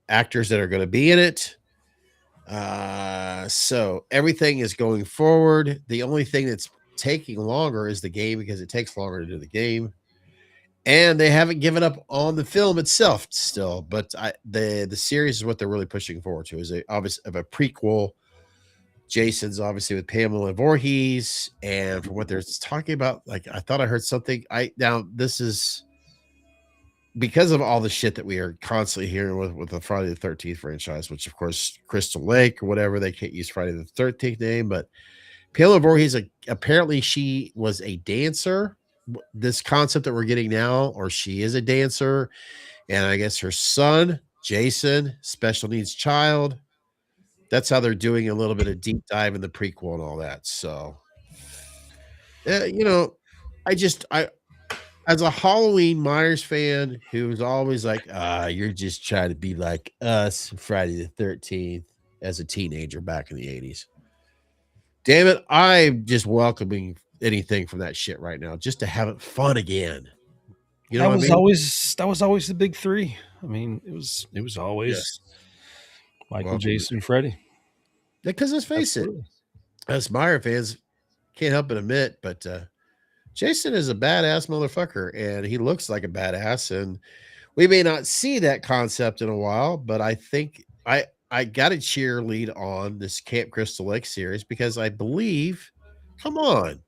actors that are going to be in it. So everything is going forward. The only thing that's taking longer is the game because it takes longer to do the game. And they haven't given up on the film itself still, but the series is what they're really pushing forward to. Is a prequel. Jason's obviously with Pamela Voorhees, and from what they're talking about, like I thought I heard something. Now this is because of all the shit that we are constantly hearing with the Friday the 13th franchise, which of course Crystal Lake or whatever, they can't use Friday the 13th name, but Pamela Voorhees apparently she was a dancer. This concept that we're getting now, or she is a dancer, and I guess her son Jason, special needs child. That's how they're doing a little bit of deep dive in the prequel and all that. So, I as a Halloween Myers fan who's always like, you're just trying to be like us, Friday the 13th, as a teenager back in the 80s. Damn it, I'm just welcoming anything from that shit right now, just to have it fun again. You know, that was always the big three. I mean, it was always Michael, Jason, Freddy. Because let's face it, as Meyer fans can't help but admit, but Jason is a badass motherfucker, and he looks like a badass. And we may not see that concept in a while, but I think I got to cheerlead on this Camp Crystal Lake series because I believe, come on,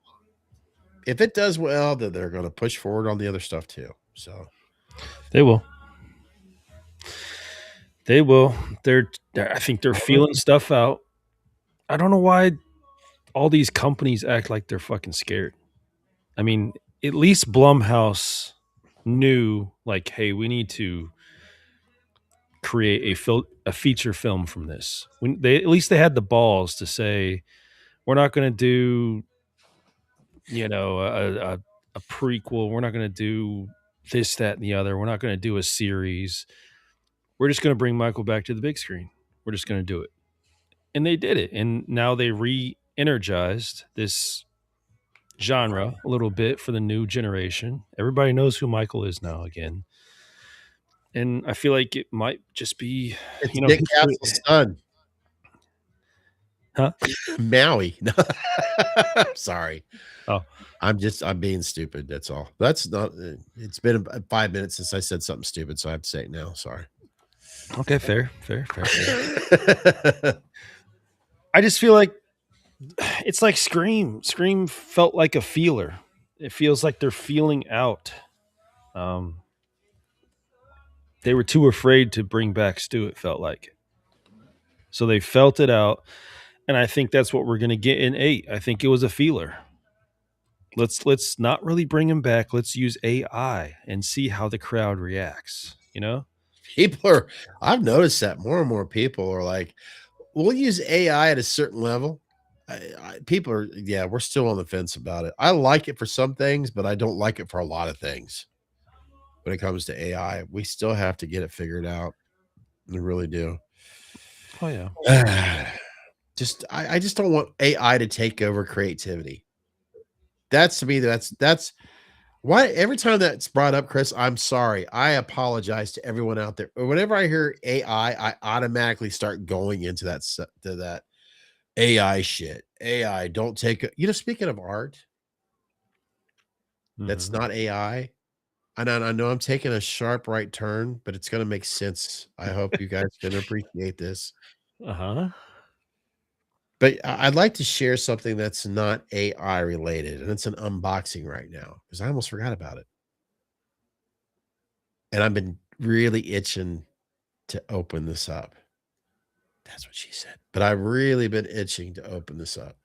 if it does well, then they're going to push forward on the other stuff too. So they will. I think they're feeling stuff out. I don't know why all these companies act like they're fucking scared. I mean, at least Blumhouse knew, like, hey, we need to create a feature film from this. At least they had the balls to say, we're not going to do, a prequel. We're not going to do this, that, and the other. We're not going to do a series. We're just going to bring Michael back to the big screen. We're just going to do it. And they did it. And now they re-energized this genre a little bit for the new generation. Everybody knows who Michael is now again. And I feel like it might just be, It's you know, Dick history. Castle's son. Huh? Maui. Sorry. Oh. I'm being stupid. That's all. That's not, it's been 5 minutes since I said something stupid, so I have to say it now. Sorry. Okay, fair. I just feel like it's like Scream. Scream felt like a feeler. It feels like they're feeling out. They were too afraid to bring back Stu, it felt like. So they felt it out, and I think that's what we're going to get in 8. I think it was a feeler. Let's not really bring him back. Let's use AI and see how the crowd reacts, you know? I've noticed that more and more people are like, we'll use AI at a certain level. People are, we're still on the fence about it. I like it for some things, but I don't like it for a lot of things. When it comes to AI, we still have to get it figured out. We really do. Oh yeah. I just don't want AI to take over creativity. That's to me, that's why every time that's brought up, Chris, I'm sorry. I apologize to everyone out there. Whenever I hear AI, I automatically start going into that AI shit. AI, don't take, speaking of art, that's not AI. I know I'm taking a sharp right turn, but it's going to make sense. I hope you guys can appreciate this. Uh-huh. But I'd like to share something that's not AI related, and it's an unboxing right now because I almost forgot about it. And I've been really itching to open this up. That's what she said. But I've really been itching to open this up.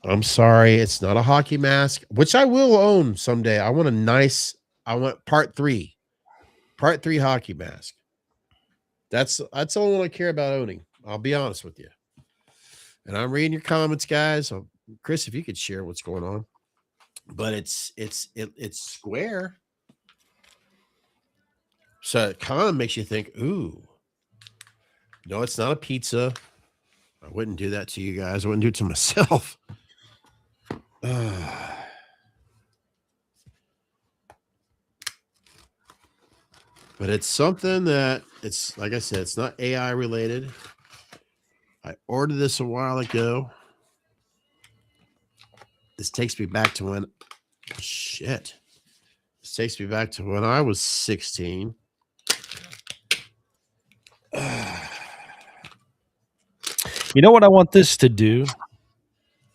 I'm sorry, it's not a hockey mask, which I will own someday. I want part 3 hockey mask. That's the only one I care about owning. I'll be honest with you. And I'm reading your comments, guys. Chris, if you could share what's going on. But it's square. So it kind of makes you think, ooh. No, it's not a pizza. I wouldn't do that to you guys. I wouldn't do it to myself. But it's something that it's, like I said, it's not AI related. I ordered this a while ago. This takes me back to when, This takes me back to when I was 16. You know what I want this to do?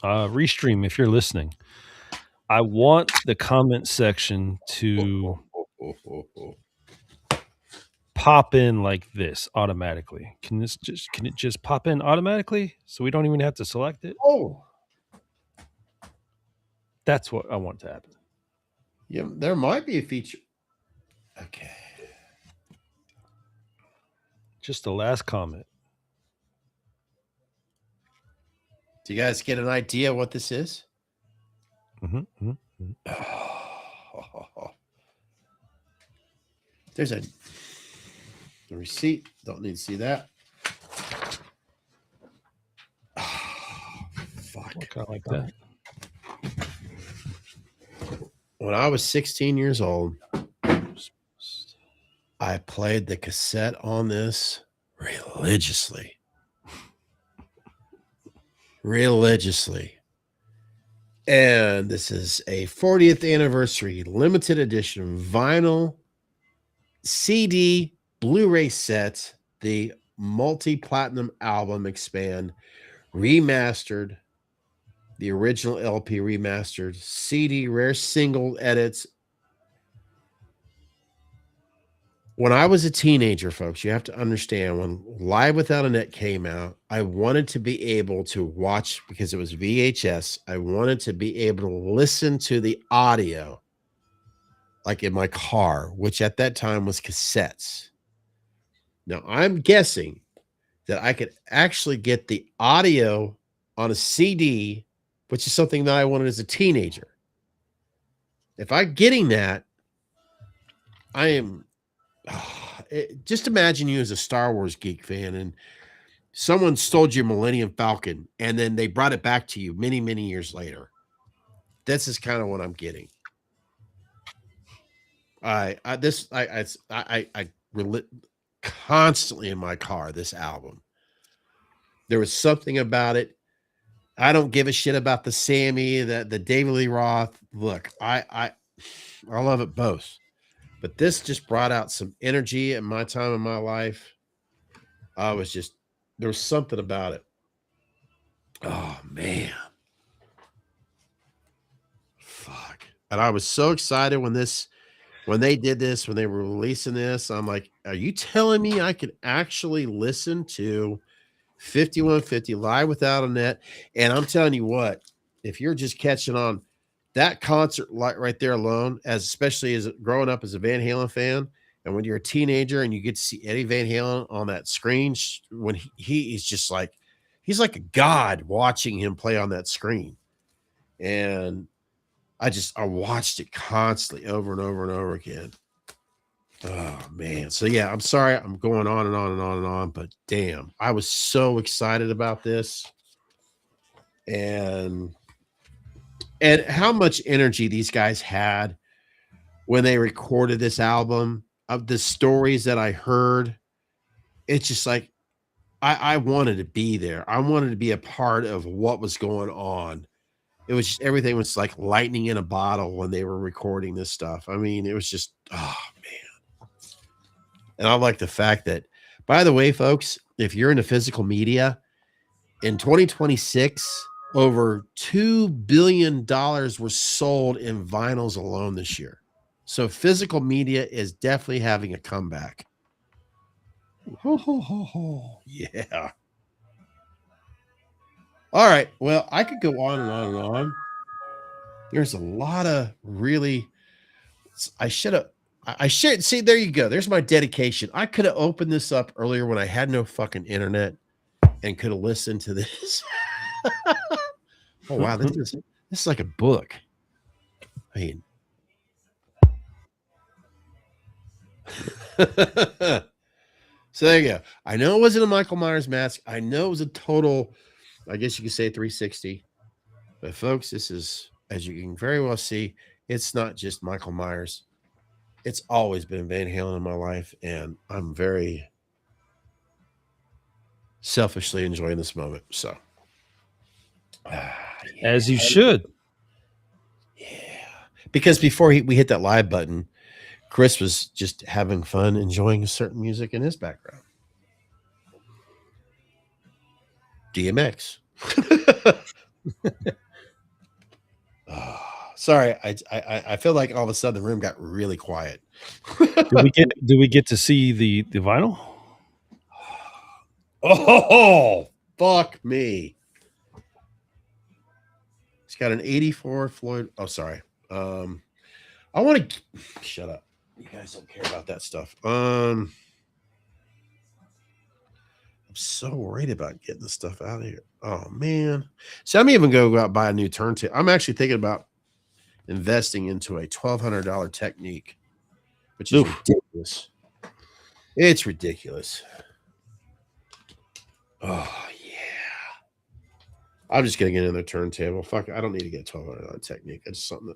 Restream, if you're listening. I want the comment section to pop in like this automatically. Can it just pop in automatically so we don't even have to select it? Oh. That's what I want to happen. Yeah, there might be a feature. Okay. Just the last comment. Do you guys get an idea what this is? There's a receipt. Don't need to see that. Fuck. Kind of like that. When I was 16 years old, I played the cassette on this religiously. And this is a 40th anniversary limited edition vinyl CD Blu-ray set, the multi-platinum album Expand, remastered, the original LP remastered, CD rare single edits. When I was a teenager, folks, you have to understand, when Live Without a Net came out, I wanted to be able to watch, because it was VHS, I wanted to be able to listen to the audio like in my car, which at that time was cassettes. Now, I'm guessing that I could actually get the audio on a CD, which is something that I wanted as a teenager. If I'm getting that, I am... just imagine you as a Star Wars geek fan, and someone stole your Millennium Falcon, and then they brought it back to you many, many years later. This is kind of what I'm getting. I constantly in my car, this album. There was something about it. I don't give a shit about the Sammy, the David Lee Roth. Look, I love it both. But this just brought out some energy at my time in my life. There was something about it. Oh man. Fuck. And I was so excited when they did this, when they were releasing this. I'm like, are you telling me I could actually listen to 5150 live without a net? And I'm telling you what, if you're just catching on, that concert right there alone, especially as growing up as a Van Halen fan, and when you're a teenager and you get to see Eddie Van Halen on that screen, when he is just like, he's like a god watching him play on that screen. And I watched it constantly over and over and over again. Oh man. So yeah, I'm sorry I'm going on and on and on and on, but damn, I was so excited about this. And how much energy these guys had when they recorded this album, of the stories that I heard. It's just like, I wanted to be there. I wanted to be a part of what was going on. It was just, everything was like lightning in a bottle when they were recording this stuff. I mean, it was just, oh man. And I like the fact that, by the way, folks, if you're into physical media, in 2026, over $2 billion were sold in vinyls alone this year. So physical media is definitely having a comeback. Ho, ho, ho, ho. Yeah. All right. Well, I could go on and on and on. There's a lot of really, I should see, there you go. There's my dedication. I could have opened this up earlier when I had no fucking internet and could have listened to this. Oh, wow. This is like a book. I mean, so there you go. I know it wasn't a Michael Myers mask. I know it was a total, I guess you could say 360. But folks, this is, as you can very well see, it's not just Michael Myers. It's always been Van Halen in my life, and I'm very selfishly enjoying this moment. So, as you should. Yeah. Because before we hit that live button, Chris was just having fun enjoying certain music in his background. DMX. Sorry, I feel like all of a sudden the room got really quiet. Did we get to see the vinyl? Oh, fuck me. It's got an 84 Floyd. Oh, sorry. I want to shut up. You guys don't care about that stuff. I'm so worried about getting this stuff out of here. Oh man. So I'm even going to go out and buy a new turntable. I'm actually thinking about investing into a $1,200 Technique, which is ridiculous. It's ridiculous. Oh yeah. I'm just going to get another turntable. Fuck, I don't need to get a $1,200 Technique. It's something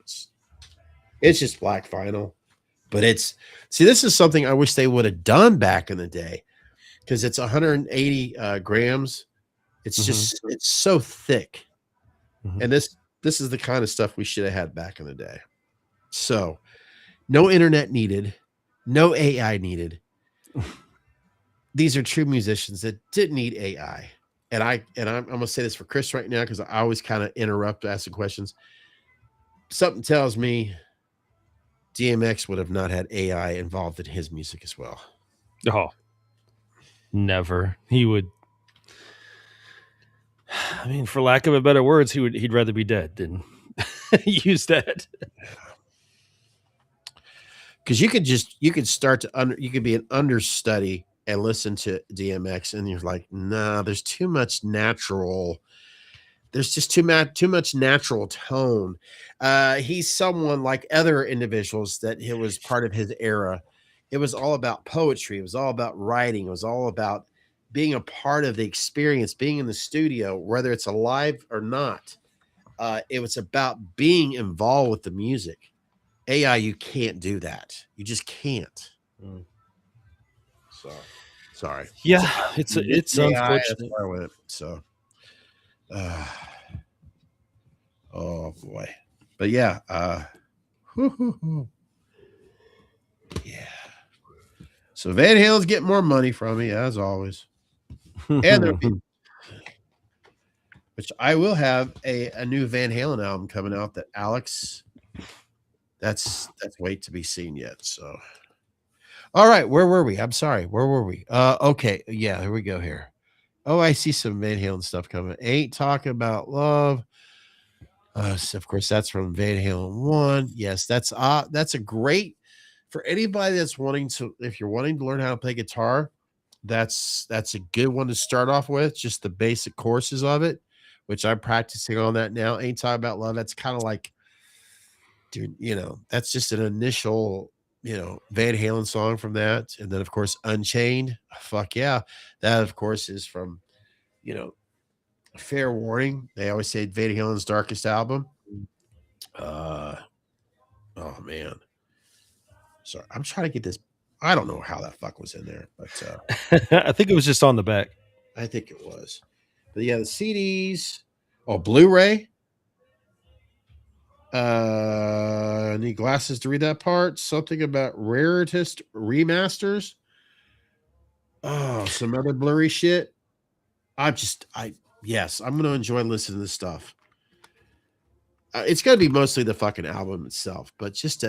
it's just black vinyl. But this is something I wish they would have done back in the day, because it's 180 grams. It's just, it's so thick. And this is the kind of stuff we should have had back in the day. So no internet needed, no AI needed. These are true musicians that didn't need AI. And I'm going to say this for Chris right now, because I always kind of interrupt asking questions. Something tells me DMX would have not had AI involved in his music as well. Oh, never. He would. I mean, for lack of a better words, he'd rather be dead than use that. Because you could start to you could be an understudy and listen to DMX, and you're like, nah, there's too much natural. There's just too much natural tone. He's someone like other individuals that it was part of his era. It was all about poetry. It was all about writing. It was all about being a part of the experience, being in the studio, whether it's alive or not. It was about being involved with the music. AI, you can't do that. You just can't. So, sorry. Yeah, So, it's AI, that's unfortunate. where I went. So, oh boy. But yeah, yeah. So Van Halen's getting more money from me as always, and there'll be, which I will have a new Van Halen album coming out that Alex. That's wait to be seen yet. So, all right, where were we? I'm sorry, where were we? Okay, yeah, here we go. Here, oh, I see some Van Halen stuff coming. Ain't talking about love. So of course, that's from Van Halen 1. Yes, that's a great for anybody that's wanting to. If you're wanting to learn how to play guitar, that's a good one to start off with. Just the basic courses of it, which I'm practicing on that now. Ain't talking about love. That's kind of like, dude, that's just an initial, Van Halen song from that, and then of course Unchained. Fuck yeah, that of course is from, Fair Warning. They always say Van Halen's darkest album. Oh man, sorry, I'm trying to get this. I don't know how that fuck was in there, but I think it was just on the back. I think it was. But yeah, the CDs. Oh, Blu-ray. Need glasses to read that part. Something about raritist remasters. Oh, some other blurry shit. Yes, I'm gonna enjoy listening to this stuff. It's gonna be mostly the fucking album itself, but just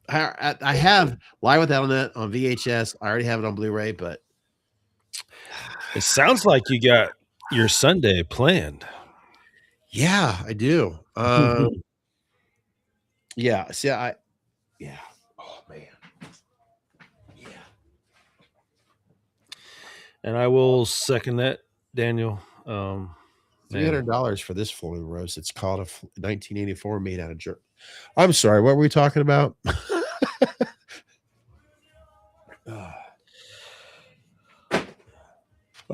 I have Lie Without Net on VHS. I already have it on Blu-ray, but It sounds like you got your Sunday planned. yeah, I do. Yeah, see, yeah. Oh man. Yeah. And I will second that, Daniel. $300 for this Floyd Rose. It's called a 1984 made out of jerk. I'm sorry, what were we talking about? I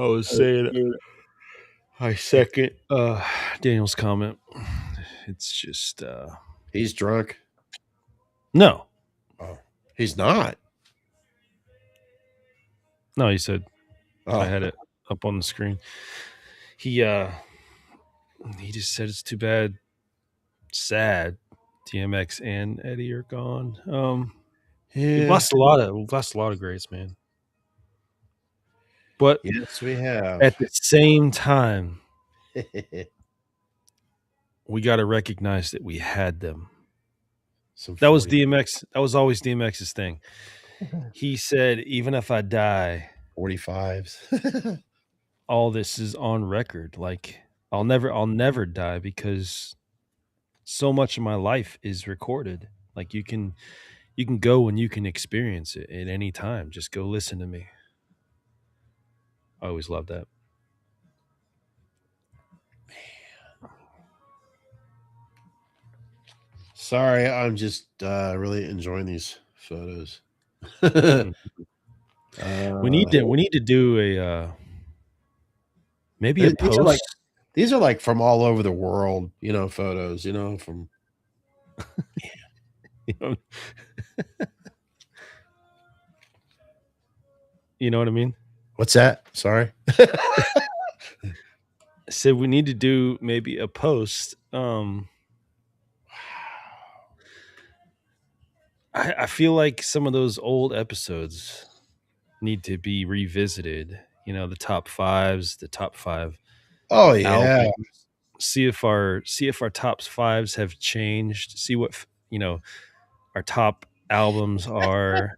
was saying I second Daniel's comment. It's just He's drunk. no. Oh, he's not. No, he said Oh, I had it up on the screen. He just said it's too bad, sad. DMX and Eddie are gone. We've yeah. lost a lot of greats, man. But Yes, we have. at the same time, we got to recognize that we had them. That was DMX. That was always DMX's thing. He said, even if I die, 45s. all this is on record. Like I'll never die because so much of my life is recorded. Like you can go and you can experience it at any time. Just go listen to me. I always loved that. Sorry, I'm just really enjoying these photos. We need to do a maybe a post. These are like from all over the world, photos, from You know what I mean? What's that? Sorry. I said we need to do maybe a post. I feel like some of those old episodes need to be revisited. The top fives, the top five. Oh yeah. Albums. See if our top fives have changed. See what our top albums are.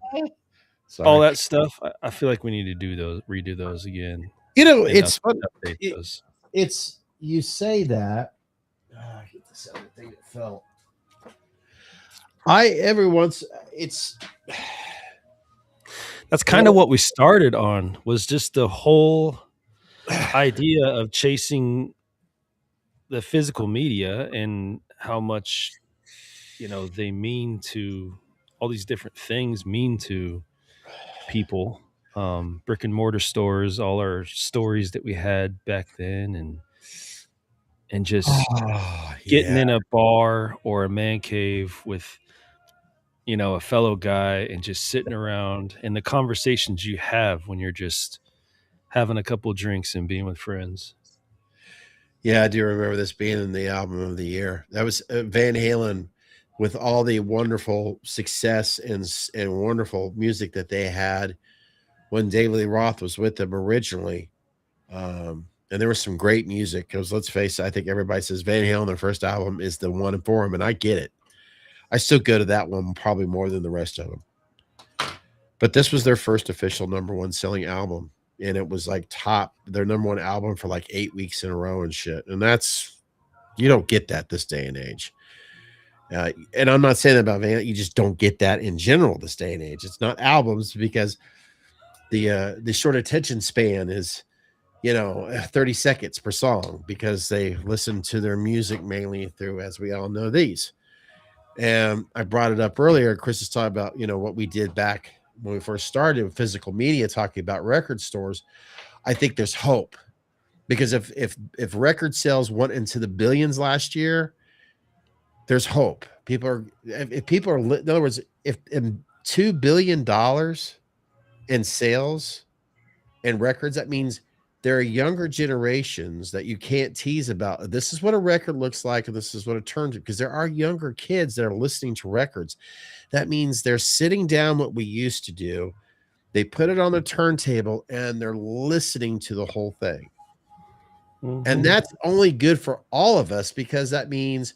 Sorry. All that stuff. I feel like we need to redo those again. It's fun. It's you say that. Get this other thing that fell. That's kind of what we started on, was just the whole idea of chasing the physical media and how much they mean to all these different things mean to people, brick and mortar stores, all our stories that we had back then, and just getting in a bar or a man cave with, a fellow guy and just sitting around, and the conversations you have when you're just having a couple of drinks and being with friends. Yeah, I do remember this being in the album of the year. That was Van Halen, with all the wonderful success and wonderful music that they had when David Lee Roth was with them originally. And there was some great music, because let's face it, I think everybody says Van Halen, their first album, is the one for them, and I get it. I still go to that one probably more than the rest of them. But this was their first official #1 selling album, and it was like their #1 album for like 8 weeks in a row and shit. And you don't get that this day and age. And I'm not saying that about Van, you just don't get that in general this day and age. It's not albums, because the short attention span is 30 seconds per song, because they listen to their music mainly through, as we all know, these. And I brought it up earlier. Chris is talking about what we did back when we first started with physical media, talking about record stores. I think there's hope, because if record sales went into the billions last year, there's hope. In other words, if $2 billion in sales and records, that means there are younger generations that you can't tease about. This is what a record looks like, and this is what it turns to, because there are younger kids that are listening to records. That means they're sitting down what we used to do. They put it on the turntable and they're listening to the whole thing. Mm-hmm. And that's only good for all of us, because that means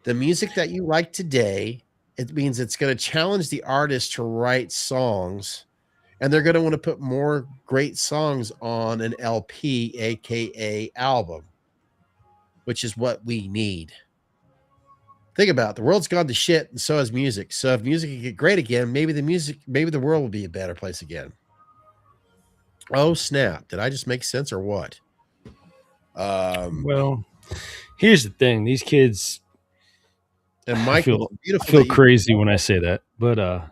the music that you like today, it means it's going to challenge the artist to write songs, and they're going to want to put more great songs on an LP, aka album, which is what we need. Think about it. The world's gone to shit, and so has music. So if music can get great again, maybe the world will be a better place again. Oh snap! Did I just make sense or what? Well, here's the thing: these kids. And Michael, I feel crazy when I say that, but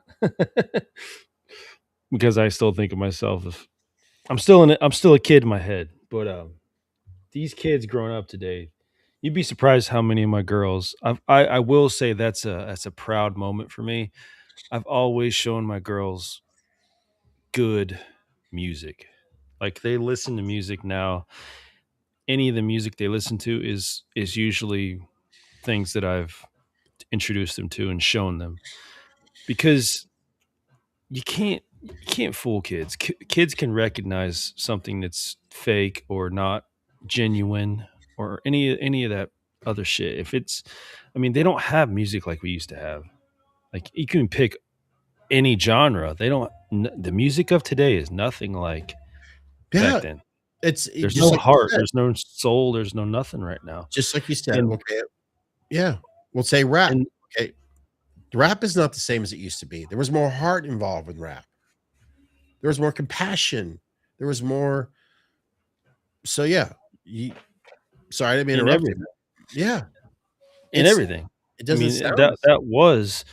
because I still think of myself, I'm still a kid in my head. But these kids growing up today, you'd be surprised how many of my girls. I will say that's a proud moment for me. I've always shown my girls good music. Like, they listen to music now. Any of the music they listen to is usually things that I've introduced them to and shown them, because you can't fool kids. Kids can recognize something that's fake or not genuine or any of that other shit. If it's, they don't have music like we used to have. Like, you can pick any genre. The music of today is nothing like back then. There's no heart, there's no soul, there's no nothing right now. Just like you said. Okay. Yeah. We'll say rap. Okay. Rap is not the same as it used to be. There was more heart involved with rap. There was more compassion. There was more. So yeah. Sorry, I didn't mean to interrupt you. Yeah. In everything. It doesn't sound that was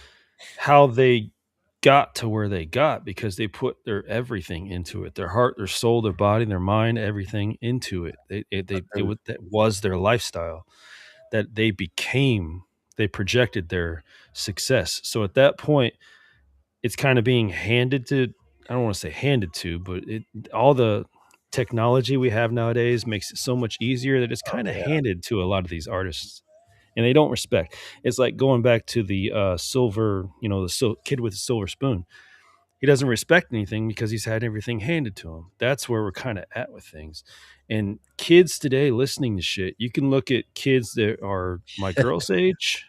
how they got to where they got, because they put their everything into it, their heart, their soul, their body, their mind, everything into it. That was their lifestyle, that they projected their success. So at that point, it's kind of being handed to, I don't want to say handed to, but all the technology we have nowadays makes it so much easier that it's kind of handed to a lot of these artists. And they don't respect. It's like going back to the silver, the kid with the silver spoon. He doesn't respect anything because he's had everything handed to him. That's where we're kind of at with things. And kids today listening to shit, you can look at kids that are my girl's age,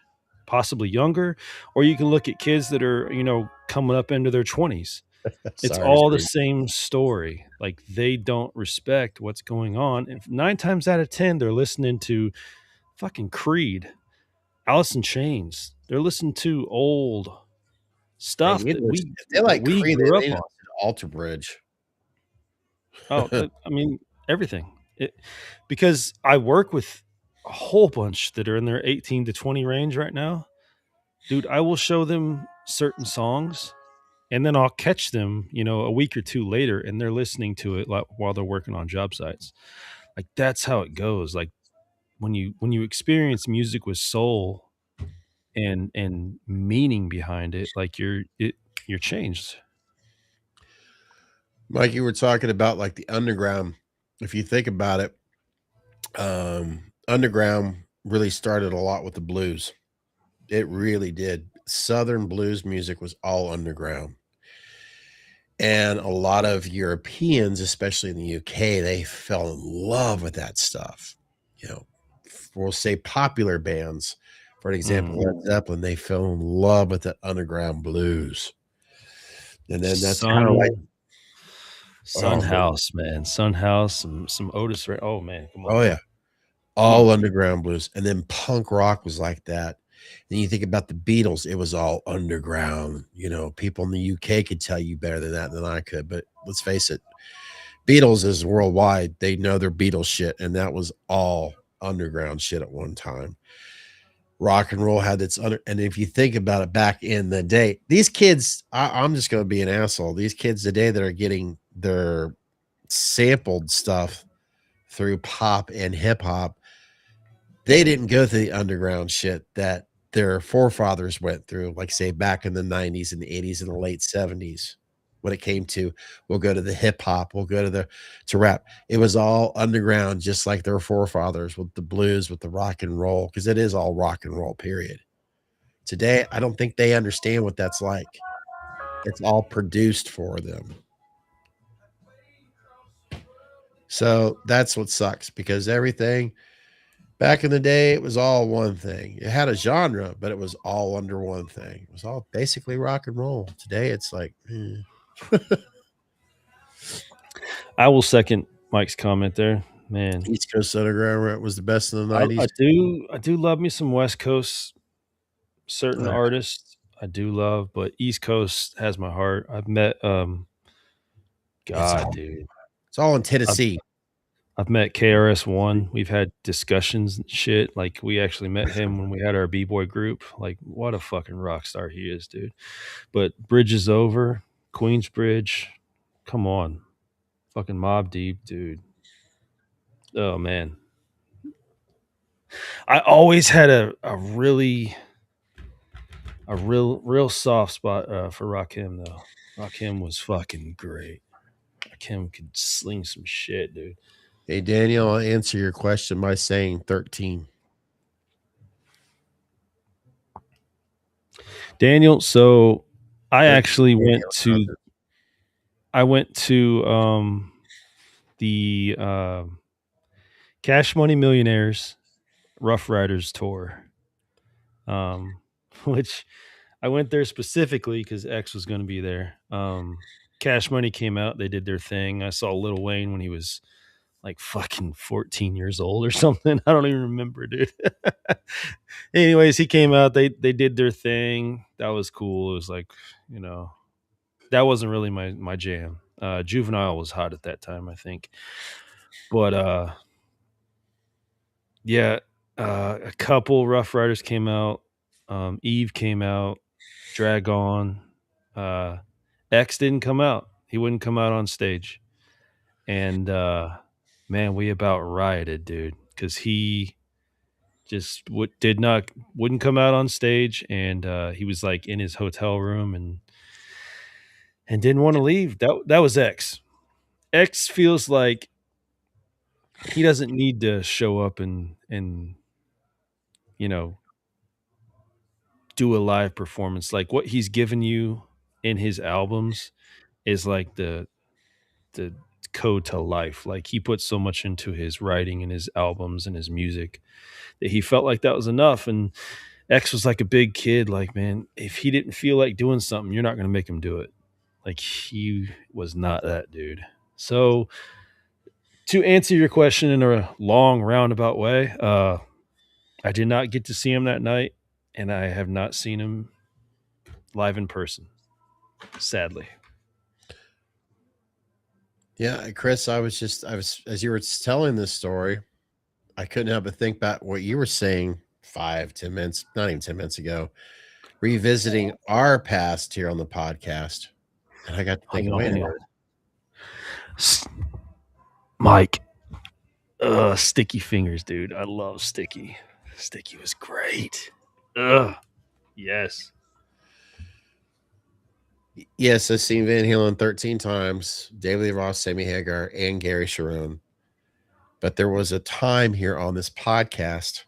possibly younger, or you can look at kids that are, coming up into their 20s. It's all the same story. Like, they don't respect what's going on. And 9 times out of 10, they're listening to fucking Creed, Alice in Chains. They're listening to old stuff Creed, grew up on. Alter Bridge. Oh, everything. Because I work with a whole bunch that are in their 18 to 20 range right now. Dude, I will show them certain songs and then I'll catch them, a week or two later, and they're listening to it while they're working on job sites. Like that's how it goes. Like when you experience music with soul and meaning behind it, like you're changed. Mike, you were talking about like the underground. If you think about it, underground really started a lot with the blues. It really did. Southern blues music was all underground. And a lot of Europeans, especially in the UK, they fell in love with that stuff. We'll say popular bands, for an example, Led Zeppelin, they fell in love with the underground blues. And then that's kind of like Sun House, man. Sun House, some Otis. Oh man, come on. Oh yeah, all underground blues. And then punk rock was like that. Then you think about the Beatles, it was all underground. People in the UK could tell you better than I could. But let's face it, Beatles is worldwide. They know their Beatles shit, and that was all underground shit at one time. Rock and roll had its and if you think about it, back in the day, these kids, I'm just going to be an asshole. These kids today that are getting their sampled stuff through pop and hip hop, they didn't go through the underground shit that their forefathers went through, like say back in the 90s and the 80s and the late 70s. When it came to, we'll go to the hip hop, we'll go to rap. It was all underground, just like their forefathers with the blues, with the rock and roll, because it is all rock and roll, period. Today, I don't think they understand what that's like. It's all produced for them. So that's what sucks, because everything back in the day, it was all one thing. It had a genre, but it was all under one thing. It was all basically rock and roll. Today, it's like, I will second Mike's comment there, man. East Coast Underground was the best in the 90s. I do love me some West Coast certain artists. I do love, but East Coast has my heart. I've met dude. It's all in Tennessee. I've met KRS-One. We've had discussions and shit. Like we actually met him when we had our B-boy group. Like what a fucking rock star he is, dude. But Bridge is Over, Queensbridge, come on. Fucking Mobb Deep, dude. Oh man. I always had a real soft spot for Rakim though. Rakim was fucking great. Rakim could sling some shit, dude. Hey Daniel, I'll answer your question by saying 13. Daniel, so I actually went to the Cash Money Millionaires Rough Riders tour, which I went there specifically because X was going to be there. Cash Money came out, they did their thing. I saw Lil Wayne when he was like fucking 14 years old or something. I don't even remember, dude. Anyways, he came out, they did their thing. That was cool. It was like, that wasn't really my jam. Juvenile was hot at that time, I think. But yeah, a couple Rough Riders came out. Eve came out. Drag On. X didn't come out. He wouldn't come out on stage. And man, we about rioted, dude, because he just wouldn't come out on stage, and he was like in his hotel room and didn't want to leave. That was X. X feels like he doesn't need to show up and do a live performance. Like what he's given you in his albums is like the code to life. Like he put so much into his writing and his albums and his music that he felt like that was enough. And X was like a big kid. Like, man, if he didn't feel like doing something, you're not going to make him do it. Like he was not that dude. So to answer your question in a long roundabout way, I did not get to see him that night, and I have not seen him live in person, sadly. Yeah, Chris, I was as you were telling this story, I couldn't help but think about what you were saying 5-10 minutes, not even 10 minutes ago, revisiting our past here on the podcast. And I got to Hang thinking, on, wait a hang minute. on. Mike, Sticky Fingers, dude. I love Sticky. Sticky was great. Yes. Yes, I've seen Van Halen 13 times, David Lee Roth, Sammy Hagar, and Gary Sharon. But there was a time here on this podcast,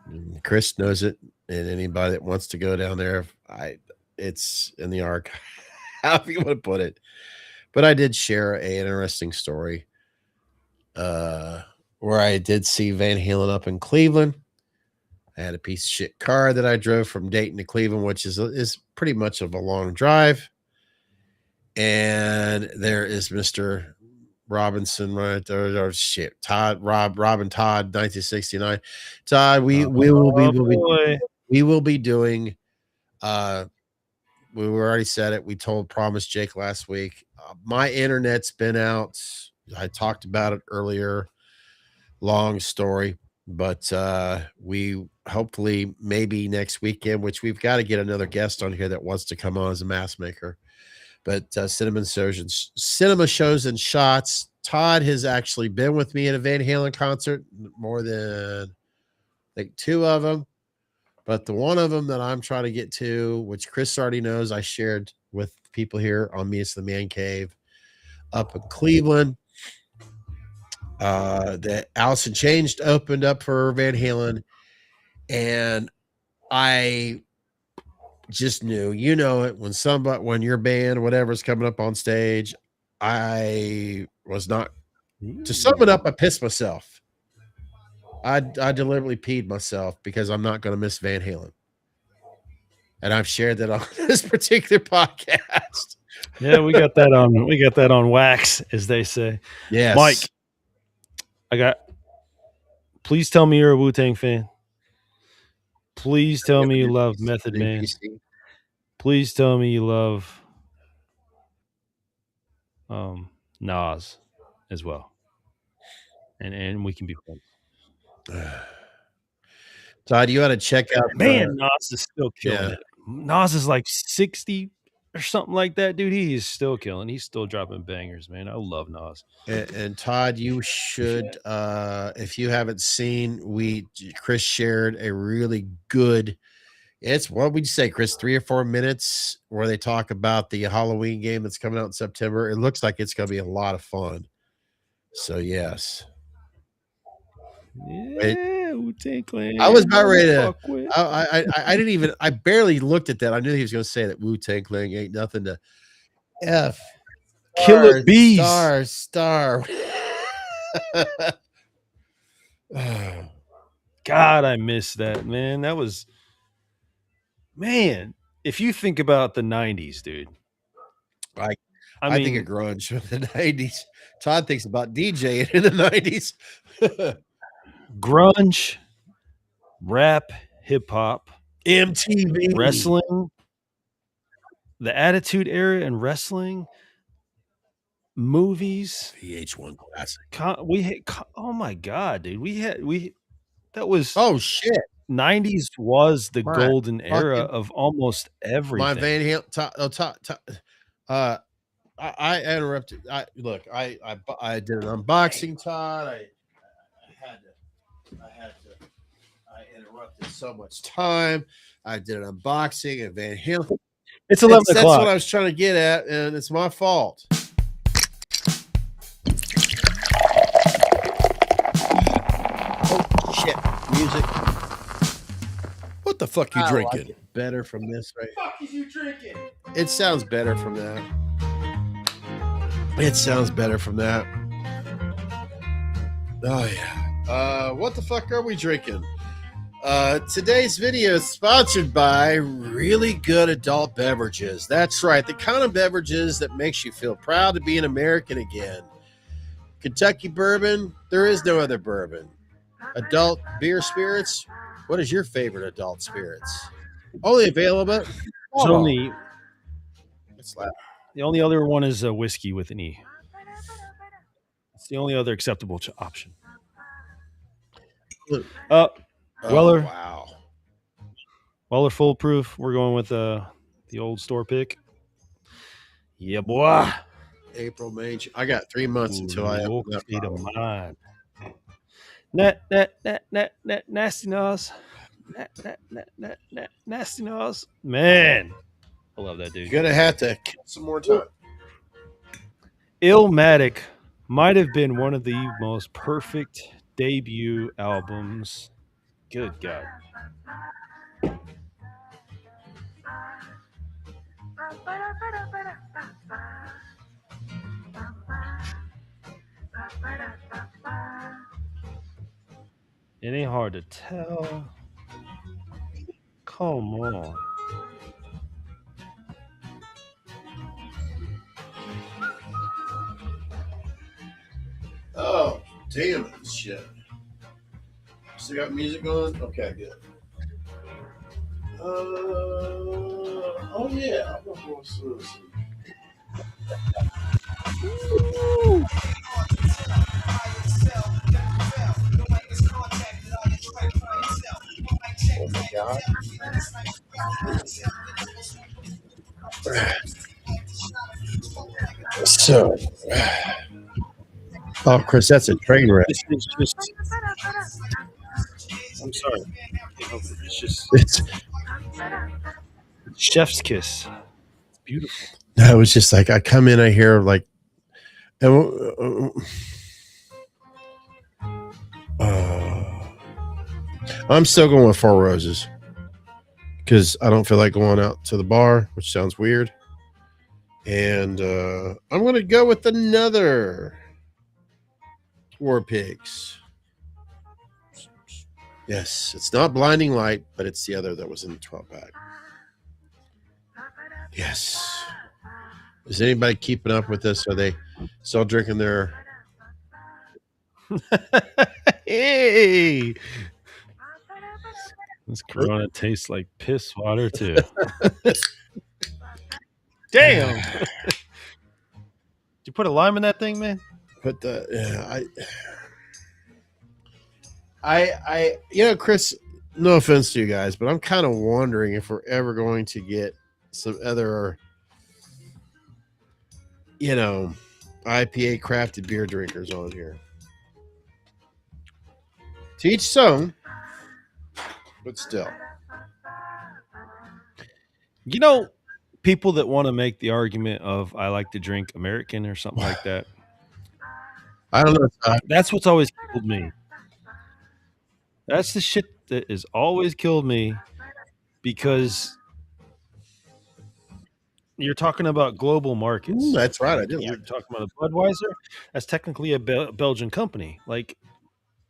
and Chris knows it, and anybody that wants to go down there, it's in the archive, however you want to put it. But I did share an interesting story where I did see Van Halen up in Cleveland. I had a piece of shit car that I drove from Dayton to Cleveland, which is pretty much of a long drive. And there is Mr. Robinson, right there. Or shit, Todd, Robin Todd, 1969. Todd, we will be doing. We already said it. We promised Jake last week. My internet's been out. I talked about it earlier. Long story, but we hopefully maybe next weekend, which we've got to get another guest on here that wants to come on as a mask maker. But cinema shows and shots. Todd has actually been with me at a Van Halen concert, more than I think 2 of them. But the one of them that I'm trying to get to, which Chris already knows, I shared with people here on Me It's the Man Cave up in Cleveland. That Alice in Chains opened up for Van Halen, and I just knew, you know it, when your band, whatever's coming up on stage, I was not, to sum it up, I pissed myself. I deliberately peed myself because I'm not going to miss Van Halen. And I've shared that on this particular podcast. Yeah, we got that on wax, as they say. Yes. Mike, please tell me you're a Wu-Tang fan. Please tell me you love Method Man. Please tell me you love Nas as well. And we can be friends. Todd, you ought to check out. Man, Nas is still killing it. Nas is like 60 or something like that, dude. He is still killing. He's still dropping bangers, man. I love Nas. And Todd, you should, if you haven't seen, Chris shared a really good. It's, what would you say, Chris? 3 or 4 minutes where they talk about the Halloween game that's coming out in September. It looks like it's going to be a lot of fun. So yes. Yeah, Wu-Tang Clan. I was about ready to. I didn't even. I barely looked at that. I knew he was going to say that Wu-Tang Clan ain't nothing to. F. Killer Bees. Star. God, I miss that, man. That was, man. If you think about the 90s, dude. I think of grunge in the 90s. Todd thinks about DJing in the 90s. Grunge, rap, hip hop, MTV, wrestling, the Attitude Era and wrestling, movies, VH1 classic. Oh my god, dude, that was, oh shit. 90s was the golden era of almost everything. My Van Halen. I interrupted. I did an unboxing, Todd. I interrupted so much time. I did an unboxing of Van Halen. It's 11 o'clock. That's what I was trying to get at, and it's my fault. Oh shit! Music. What the fuck you drinking? Like it better from this, right? What the fuck is you drinking? It sounds better from that. It sounds better from that. Oh yeah. What the fuck are we drinking? Today's video is sponsored by Really Good Adult Beverages. That's right, the kind of beverages that makes you feel proud to be an American again. Kentucky bourbon, there is no other bourbon. Adult beer spirits, what is your favorite adult spirits? Only available. The only other one is a whiskey with an E. It's the only other acceptable option. Weller. Wow. Weller Foolproof. We're going with the old store pick. Yeah, boy. April, May. I got 3 months until I open that State of bottle. mind. Nasty nose. Nasty nose. Man. I love that dude. Gonna have to kill some more time. Illmatic might have been one of the most perfect debut albums. Good God. It ain't hard to tell. Come on. Oh, damn it, shit. Still got music on? Okay, good. Oh yeah, I'm gonna watch this. Oh my God. So, oh, Chris, that's a train wreck. This is just. I'm sorry. It's just. It's Chef's kiss. It's beautiful. no, it was just like I come in, I hear like, I'm still going with Four Roses because I don't feel like going out to the bar, which sounds weird. And I'm going to go with another War Pigs. Yes, it's not Blinding Light, but it's the other that was in the 12 pack. Yes. Is anybody keeping up with this? Are they still drinking their? Hey, this Corona tastes like piss water too. Damn. Did you put a lime in that thing, man? Put the I Chris, no offense to you guys, but I'm kind of wondering if we're ever going to get some other IPA crafted beer drinkers on here. To each his own, but still. People that want to make the argument of I like to drink American or something like that. I don't know. That's what's always killed me. That's the shit that has always killed me because you're talking about global markets. That's right. I did. You're talking about a Budweiser. That's technically a Belgian company. Like,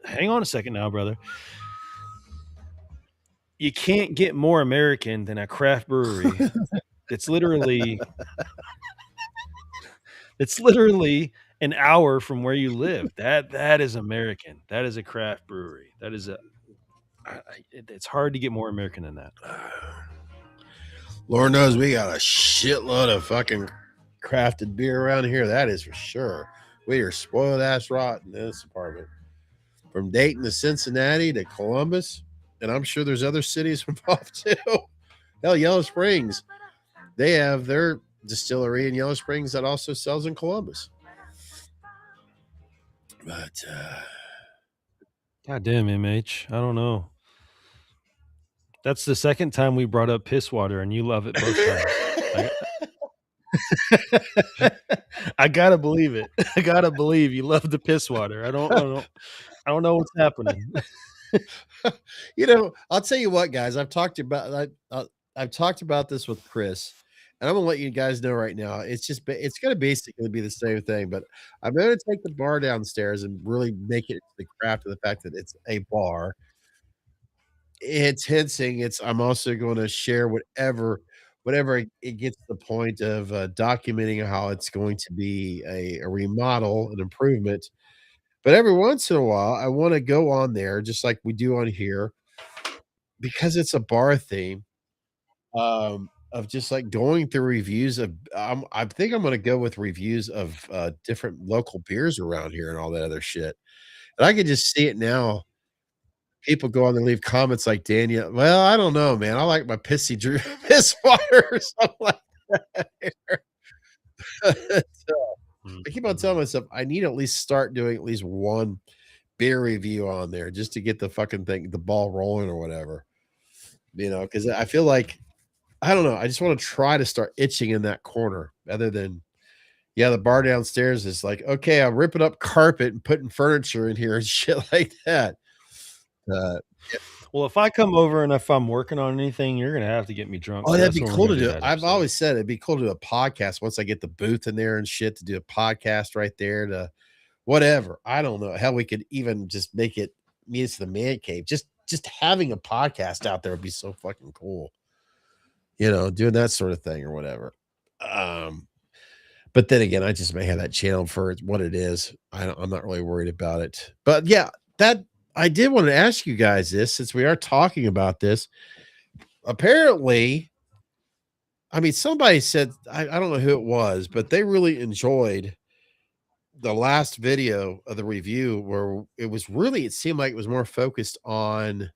hang on a second now, brother. You can't get more American than a craft brewery. It's literally an hour from where you live. That is American. That is a craft brewery. That is it's hard to get more American than that. Lord knows we got a shitload of fucking crafted beer around here. That is for sure. We are spoiled ass rotten in this apartment. From Dayton to Cincinnati to Columbus, and I'm sure there's other cities involved too. Hell, Yellow Springs. They have their distillery in Yellow Springs that also sells in Columbus. But God damn, MH. I don't know. That's the second time we brought up piss water, and you love it both times. I gotta believe it. I gotta believe you love the piss water. I don't know what's happening. I'll tell you what, guys. I've talked about this with Chris, and I'm gonna let you guys know right now. It's gonna basically be the same thing, but I'm gonna take the bar downstairs and really make it the craft of the fact that it's a bar. It's hinting. I'm also going to share whatever it gets to the point of documenting how it's going to be a remodel, an improvement. But every once in a while, I want to go on there, just like we do on here, because it's a bar theme, of just like going through reviews of. I think I'm going to go with reviews of different local beers around here and all that other shit. And I can just see it now. People go on and leave comments like Daniel. Well, I don't know, man. I like my piss water or something like that. I keep on telling myself I need to at least start doing at least one beer review on there just to get the fucking thing, the ball rolling or whatever. Because I feel like, I don't know, I just want to try to start itching in that corner other than, the bar downstairs is like, okay, I'm ripping up carpet and putting furniture in here and shit like that. Well, if I come over and if I'm working on anything, you're gonna have to get me drunk. Oh, so that'd that's be when we're cool gonna to do do. that I've episode. always said it'd be cool to do a podcast once I get the booth in there and shit to do a podcast right there to whatever. I don't know. Hell, we could even just make it meet us in the man cave. Just having a podcast out there would be so fucking cool. Doing that sort of thing or whatever. But then again, I just may have that channel for what it is. I'm not really worried about it. But yeah, that I did want to ask you guys this since we are talking about this. Apparently, I mean, somebody said, I don't know who it was, but they really enjoyed the last video of the review where it seemed like it was more focused on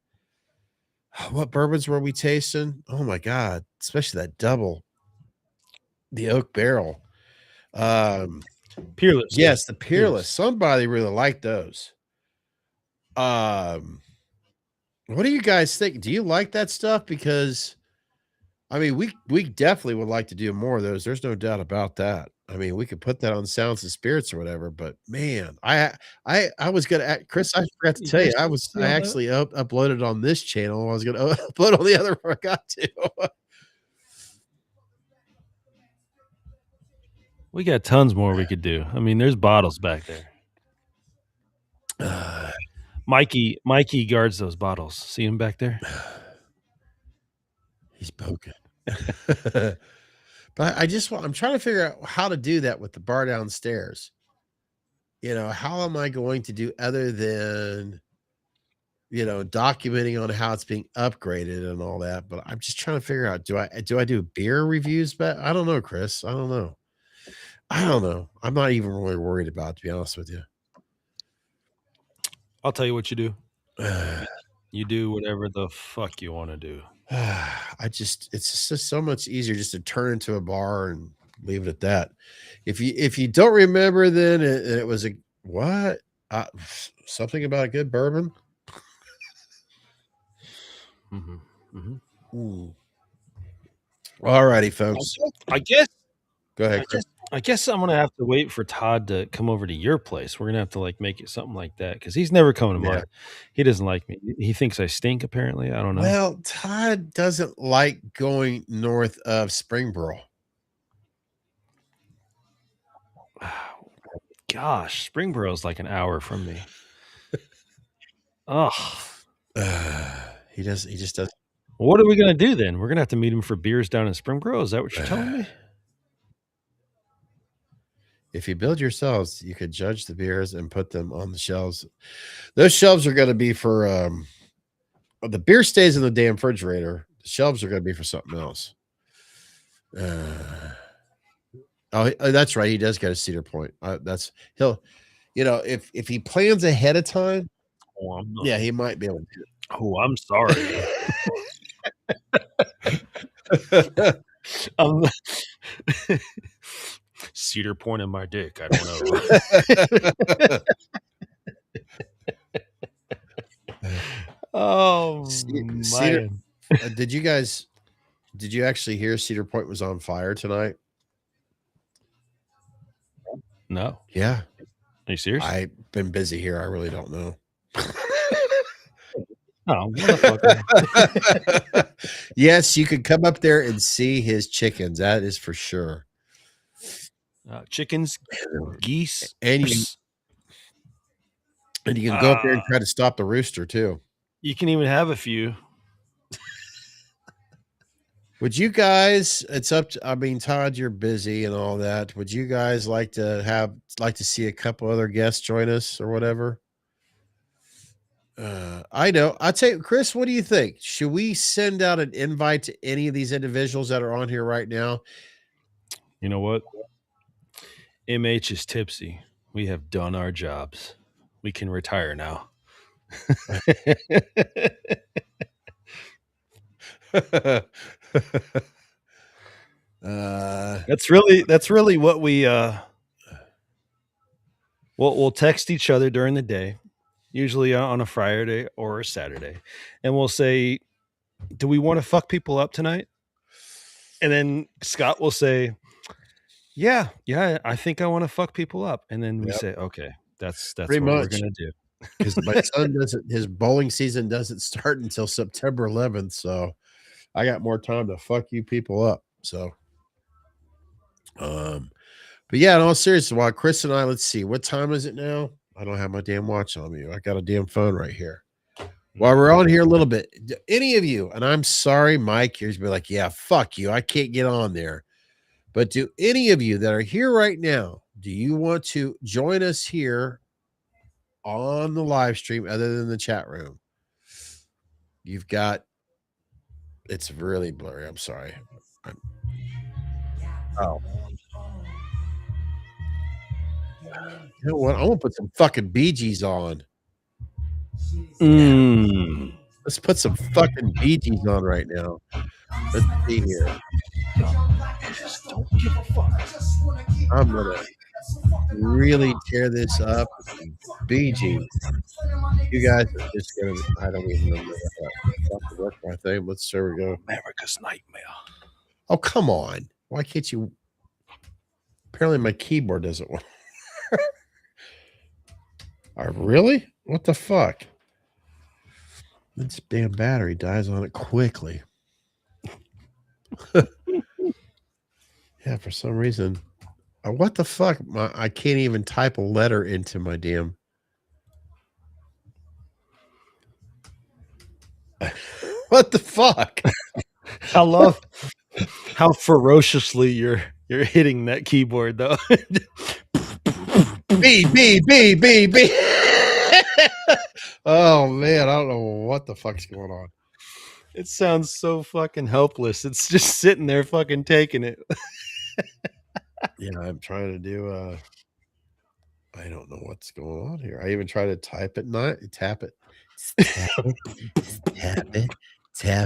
what bourbons were we tasting? Oh my God, especially that double, the oak barrel. Peerless. Yes, the Peerless. Somebody really liked those. What do you guys think? Do you like that stuff? Because I mean, we definitely would like to do more of those. There's no doubt about that. I mean, we could put that on Sounds and Spirits or whatever. But man, I was gonna, Chris. I forgot to tell you, I actually uploaded on this channel. I was gonna upload on the other one. I forgot to. We got tons more we could do. I mean, there's bottles back there. Mikey guards those bottles. See him back there? He's poking. But I'm trying to figure out how to do that with the bar downstairs. How am I going to do other than, documenting on how it's being upgraded and all that? But I'm just trying to figure out, do I do beer reviews? But I don't know, Chris. I don't know. I'm not even really worried about it, to be honest with you. I'll tell you what you do. You do whatever the fuck you want to do. It's just so much easier just to turn into a bar and leave it at that. If you don't remember, then it was a what? Something about a good bourbon. All righty, folks. I guess. Go ahead, Chris. I guess I'm gonna have to wait for Todd to come over to your place. We're gonna have to make it something like that because he's never coming to mine. He doesn't like me. He thinks I stink. Apparently, I don't know. Well, Todd doesn't like going north of Springboro. Gosh, Springboro's like an hour from me. Oh, he just does. What are we gonna do then? We're gonna have to meet him for beers down in Springboro. Is that what you're telling me? If you build yourselves, you could judge the beers and put them on the shelves. Those shelves are going to be for the beer stays in the damn refrigerator. The shelves are going to be for something else. That's right. He does got a Cedar Point. If he plans ahead of time, he might be able to do it. Oh, I'm sorry. Cedar Point in my dick. I don't know. Oh, Cedar, did you actually hear Cedar Point was on fire tonight? No. Yeah. Are you serious? I've been busy here. I really don't know. Oh, yes, you could come up there and see his chickens. That is for sure. Chickens, geese, and you can go up there and try to stop the rooster too. You can even have a few. Would you guys? It's up to. I mean, Todd, you're busy and all that. Would you guys like to see a couple other guests join us or whatever? I know. I'll tell you, Chris. What do you think? Should we send out an invite to any of these individuals that are on here right now? You know what? MH is tipsy. We have done our jobs. We can retire now. That's really what we'll text each other during the day, usually on a Friday or a Saturday, and we'll say, "Do we want to fuck people up tonight?" And then Scott will say, "Yeah, I think I want to fuck people up." And then we say, "Okay, that's Pretty what we're much. gonna do." Because my son his bowling season doesn't start until September 11th, so I got more time to fuck you people up. So, but yeah, in all seriousness, while Chris and I, let's see, what time is it now? I don't have my damn watch on me. I got a damn phone right here. While we're on here a little bit, any of you, and I'm sorry, Mike, you're be like, yeah, fuck you, I can't get on there. But do any of you that are here right now, do you want to join us here on the live stream other than the chat room? You've got, it's really blurry. I'm sorry. Oh, you know what? I'm gonna put some fucking Bee Gees on. Let's put some fucking Bee Gees on right now. Let's see here. I'm gonna really tear this up with some Bee Gees. You guys are just gonna, I don't even remember that. Work my thing. There we go. America's Nightmare. Oh, come on. Why can't you? Apparently my keyboard doesn't work. Really? What the fuck? This damn battery dies on it quickly. Yeah, for some reason. What the fuck? I can't even type a letter into my damn. What the fuck? I love how ferociously you're hitting that keyboard though. B. Oh man, I don't know what the fuck's going on. It sounds so fucking helpless. It's just sitting there fucking taking it. Yeah, I'm trying to do I don't know what's going on here. I even try to tap it. Tap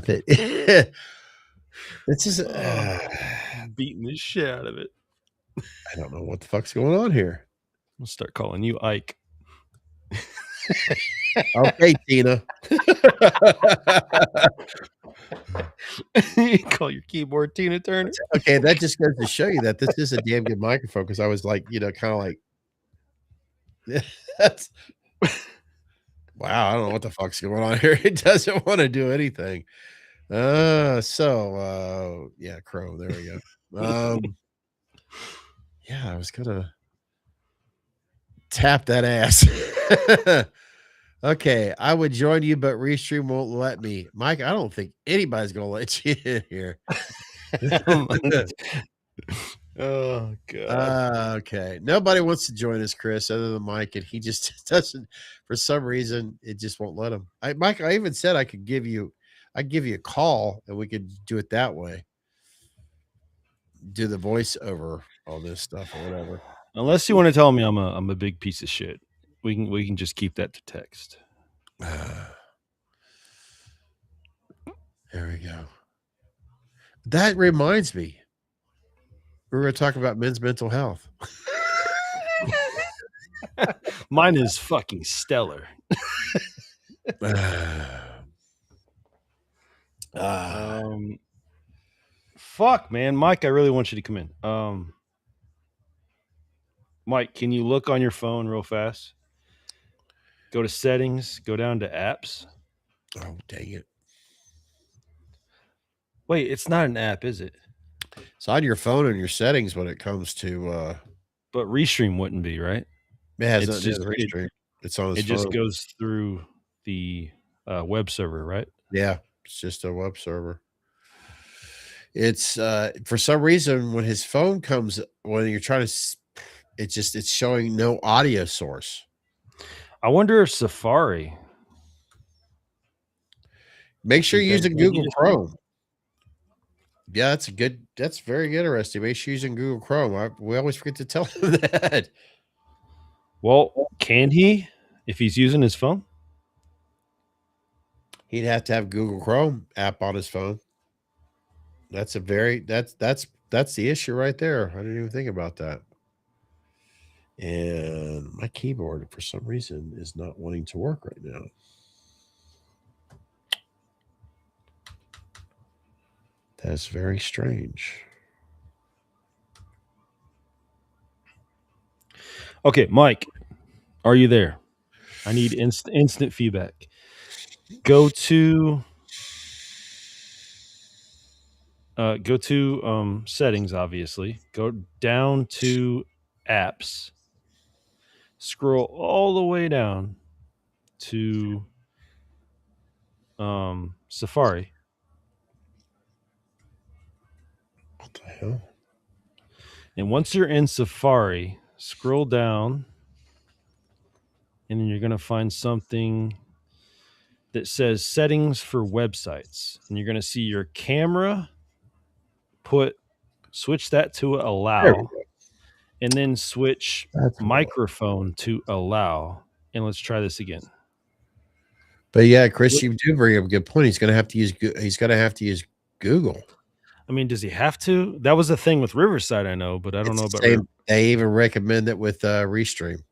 it. This is beating the shit out of it. I don't know what the fuck's going on here. We'll start calling you Ike. Okay, Tina. You call your keyboard Tina Turner. Okay, that just goes to show you that this is a damn good microphone, because I was like, kind of like, that's wow, I don't know what the fuck's going on here. It doesn't want to do anything. Yeah, Crow. There we go. Yeah, I was gonna tap that ass. Okay, I would join you, but Restream won't let me. Mike, I don't think anybody's gonna let you in here. Oh god. Okay, nobody wants to join us, Chris, other than Mike, and he just doesn't. For some reason, it just won't let him. Mike, I even said I could give you a call, and we could do it that way. Do the voiceover on this stuff or whatever. Unless you want to tell me I'm a big piece of shit, we can just keep that to text. There we go. That reminds me, we were talking about men's mental health. Mine is fucking stellar. Fuck, man. Mike, I really want you to come in. Mike, can you look on your phone real fast? Go to settings, go down to apps. Oh, dang it. Wait, it's not an app, is it? It's on your phone and your settings when it comes to but Restream wouldn't be, right? It has it's just Restream. It's on his phone. Just goes through the web server, right? Yeah, it's just a web server. It's for some reason when his phone comes, when you're trying to, it's showing no audio source. I wonder if Safari. Make sure you're using Google Chrome. Yeah, that's very interesting. Make sure you're using Google Chrome. We always forget to tell him that. Well, can he if he's using his phone? He'd have to have Google Chrome app on his phone. That's That's the issue right there. I didn't even think about that. And my keyboard, for some reason, is not wanting to work right now. That's very strange. Okay, Mike, are you there? I need instant feedback. Go to settings, obviously. Go down to apps. Scroll all the way down to Safari. What the hell? And once you're in Safari, scroll down, and then you're going to find something that says settings for websites. And you're going to see your camera. Switch that to allow, and then switch microphone to allow. And let's try this again. But yeah, Chris, you do bring up a good point. He's going to have to use. He's going to have to use Google. I mean, does he have to? That was the thing with Riverside, I know, but I don't know about. They even recommend it with Restream.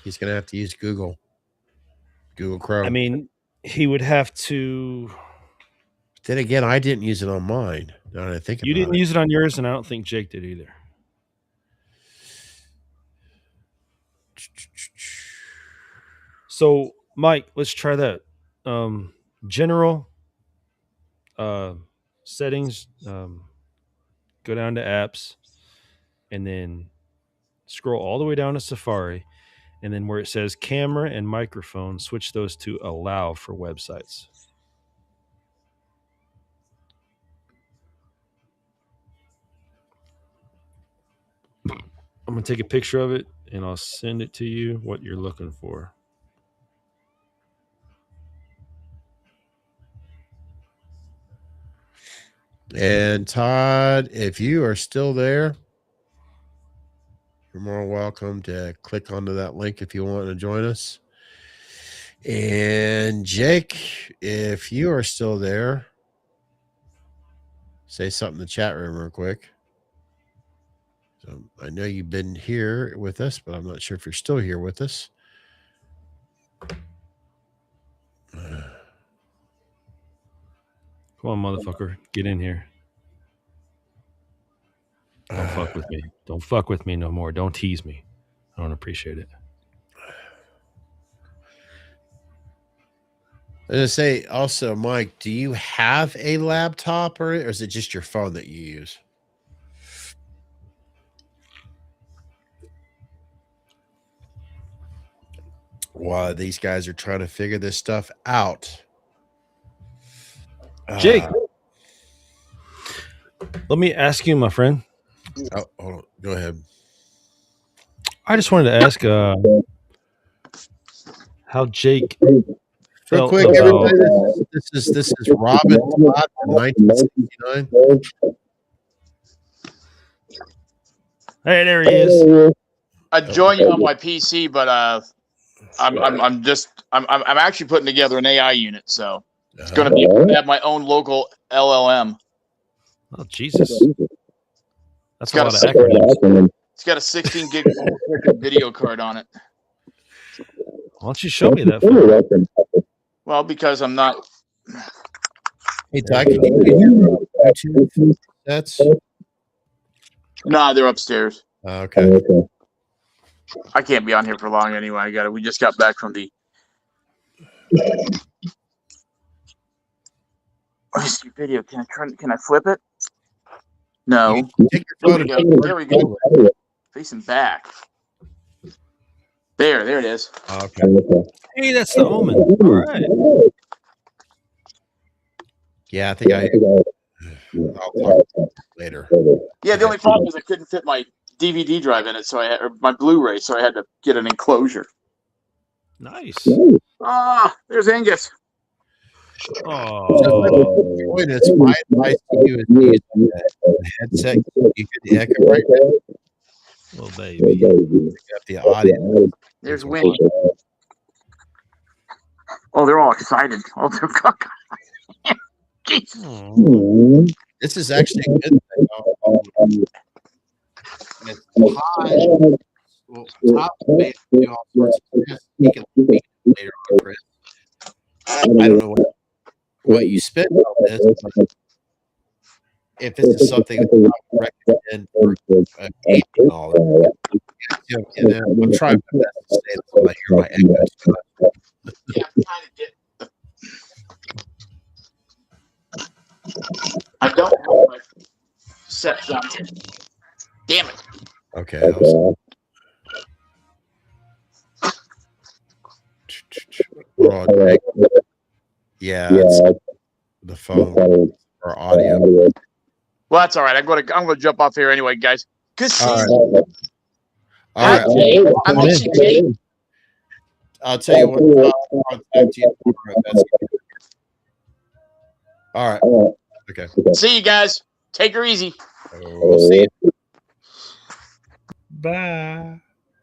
He's going to have to use Google Chrome. I mean, he would have to. Then again, I didn't use it on mine. Now that I think you didn't use it on yours, and I don't think Jake did either. So, Mike, let's try that. General settings. Go down to apps, and then scroll all the way down to Safari, and then where it says camera and microphone, switch those to allow for websites. I'm going to take a picture of it, and I'll send it to you, what you're looking for. And Todd, if you are still there, you're more welcome to click onto that link if you want to join us. And Jake, if you are still there, say something in the chat room real quick. So I know you've been here with us, but I'm not sure if you're still here with us. Come on, motherfucker. Get in here. Don't fuck with me. Don't fuck with me no more. Don't tease me. I don't appreciate it. I was going to say also, Mike, do you have a laptop or is it just your phone that you use? While these guys are trying to figure this stuff out. Jake, let me ask you, my friend. Oh, hold on. Go ahead. I just wanted to ask how Jake real quick, everybody. This is Robin Todd from 1969. Hey, there he is. I joined you on my PC, but I'm actually putting together an AI unit, so it's going to be have my own local LLM. Oh Jesus, that's a lot of acronyms. It's got a 16 gig video card on it. Why don't you show me that phone? Well, because I'm not. Hey, Todd, can you get your Bluetooth sets? Nah, they're upstairs. Okay. I can't be on here for long anyway. We just got back from the. Let me see video. Can I flip it? No. Take your photo. There we go. Facing back. There it is. Okay. Hey, that's the Omen. All right. Yeah, I think I'll talk later. Yeah, the only problem is I couldn't fit my DVD drive in it, or my Blu-ray, so I had to get an enclosure. Nice. There's Angus. Oh, it's my advice to you is use the headset. You get the echo right now. Little baby. You got the audio. There's Winnie. Oh, they're all excited. Oh, they're Jesus. This is actually a good thing. It's Todd. Well, Todd basically all sorts of stuff. He can later on, Chris. I don't know what you spend on this, but if this is something that I would recommend for gaming and all that, I'm trying my best to say this when I hear my echo. Yeah, I'm trying to get I don't have my set down here. Damn it. Okay. Yeah, it's the phone or audio. Well, that's all right. I'm gonna jump off here anyway, guys. Good seeing you. All right. I miss you, Jake. I'll tell you what. All right. Okay. See you guys. Take her easy. We'll see you. Bye.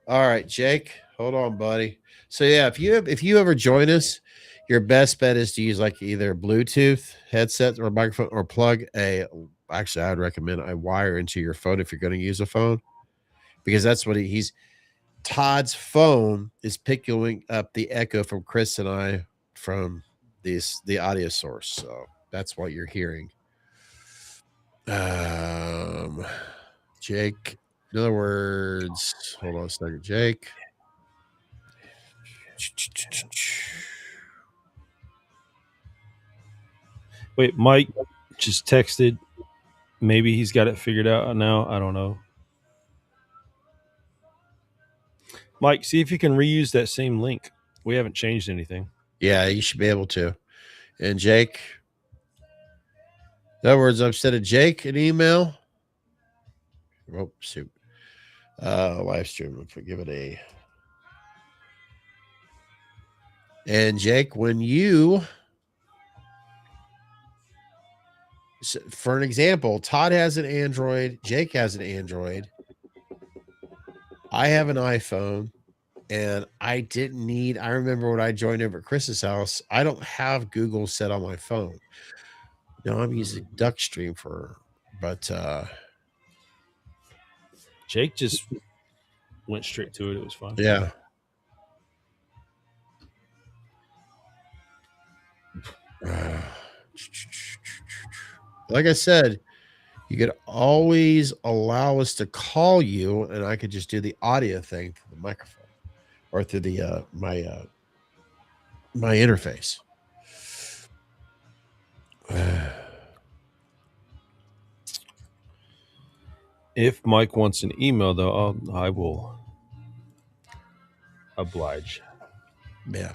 All right, Jake. Hold on, buddy. So yeah, if you ever join us, your best bet is to use like either Bluetooth headset or microphone or plug a. Actually, I'd recommend a wire into your phone if you're going to use a phone, because that's what he's. Todd's phone is picking up the echo from Chris and I from the audio source, so that's what you're hearing. Jake. In other words, hold on a second, Jake. Wait, Mike just texted. Maybe he's got it figured out now. I don't know. Mike, see if you can reuse that same link. We haven't changed anything. Yeah, you should be able to. And Jake. In other words, I've sent a Jake an email. Oh, shoot. Live stream. If we give it a. And Jake, when you. For an example, Todd has an Android. Jake has an Android. I have an iPhone. And I didn't need. I remember when I joined over at Chris's house, I don't have Google set on my phone. No, I'm using Duckstream but Jake just went straight to it. It was fun. Yeah. Like I said, you could always allow us to call you, and I could just do the audio thing through the microphone or through the my interface. If Mike wants an email, though, I will oblige. Yeah.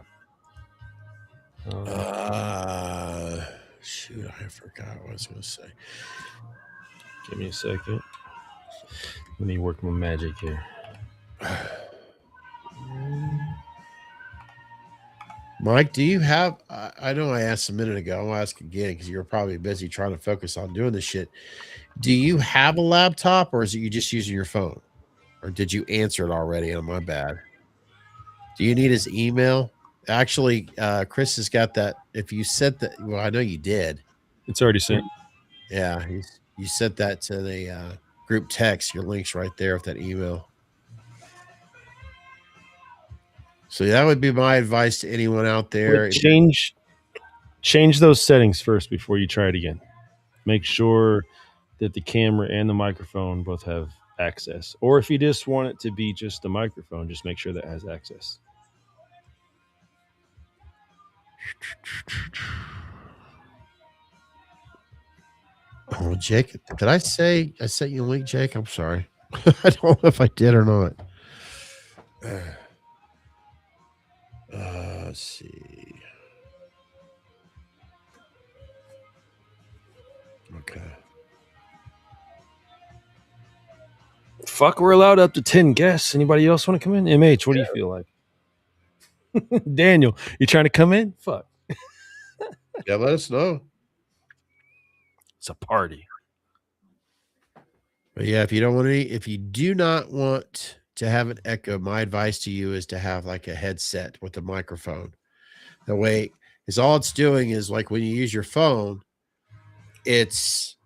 Shoot, I forgot what I was going to say. Give me a second. Let me work my magic here. Mike, do you have? I know I asked a minute ago. I'll ask again because you're probably busy trying to focus on doing this shit. Do you have a laptop, or is it you just using your phone, or did you answer it already? Oh, my bad. Do you need his email? Actually, Chris has got that. If you sent that, well, I know you did. It's already sent. Yeah, you sent that to the group text. Your link's right there with that email. So that would be my advice to anyone out there. Wait, change those settings first before you try it again. Make sure that the camera and the microphone both have access. Or if you just want it to be just the microphone, just make sure that has access. Oh, Jake, did I say I sent you a link, Jake? I'm sorry. I don't know if I did or not. Let's see. Okay. Fuck, we're allowed up to 10 guests. Anybody else want to come in? MH, what do you feel like? Daniel, you trying to come in? Fuck. Yeah, let us know. It's a party. But yeah, if you do not want to have an echo, my advice to you is to have like a headset with a microphone. That way, is all it's doing is like when you use your phone, it's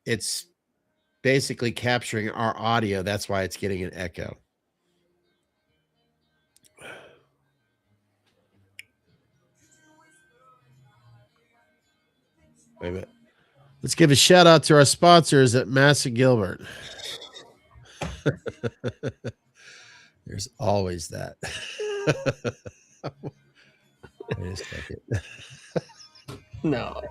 it's basically capturing our audio. That's why it's getting an echo. Wait a minute. Let's give a shout out to our sponsors at Mass and Gilbert. There's always that. Wait a second. No.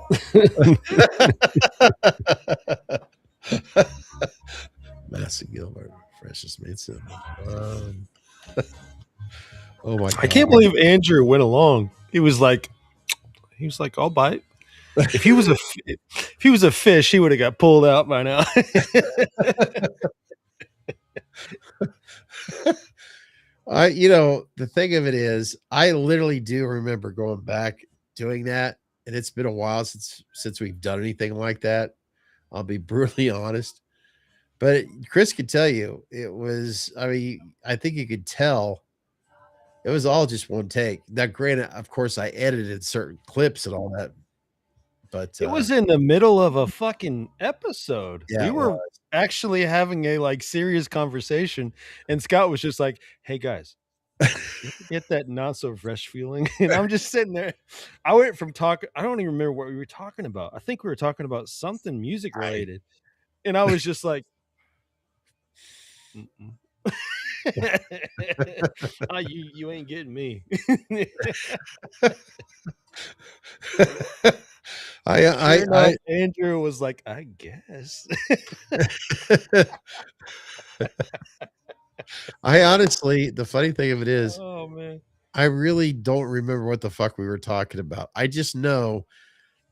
Mass and Gilbert, freshest made simple. Oh my God. I can't believe Andrew went along. He was like, I'll bite. If he was a fish, he would have got pulled out by now. The thing of it is, I literally do remember going back doing that, and it's been a while since we've done anything like that. I'll be brutally honest, but Chris could tell you it was. I mean, I think you could tell it was all just one take. Now, granted, of course, I edited certain clips and all that, but it was in the middle of a fucking episode. Yeah, we were actually having a like serious conversation, and Scott was just like, "Hey guys, get that not so fresh feeling." And I'm just sitting there. I went from talking. I don't even remember what we were talking about. I think we were talking about something music related, and I was just like, you ain't getting me. Andrew was like, I guess. I honestly, the funny thing of it is, oh man, I really don't remember what the fuck we were talking about. I just know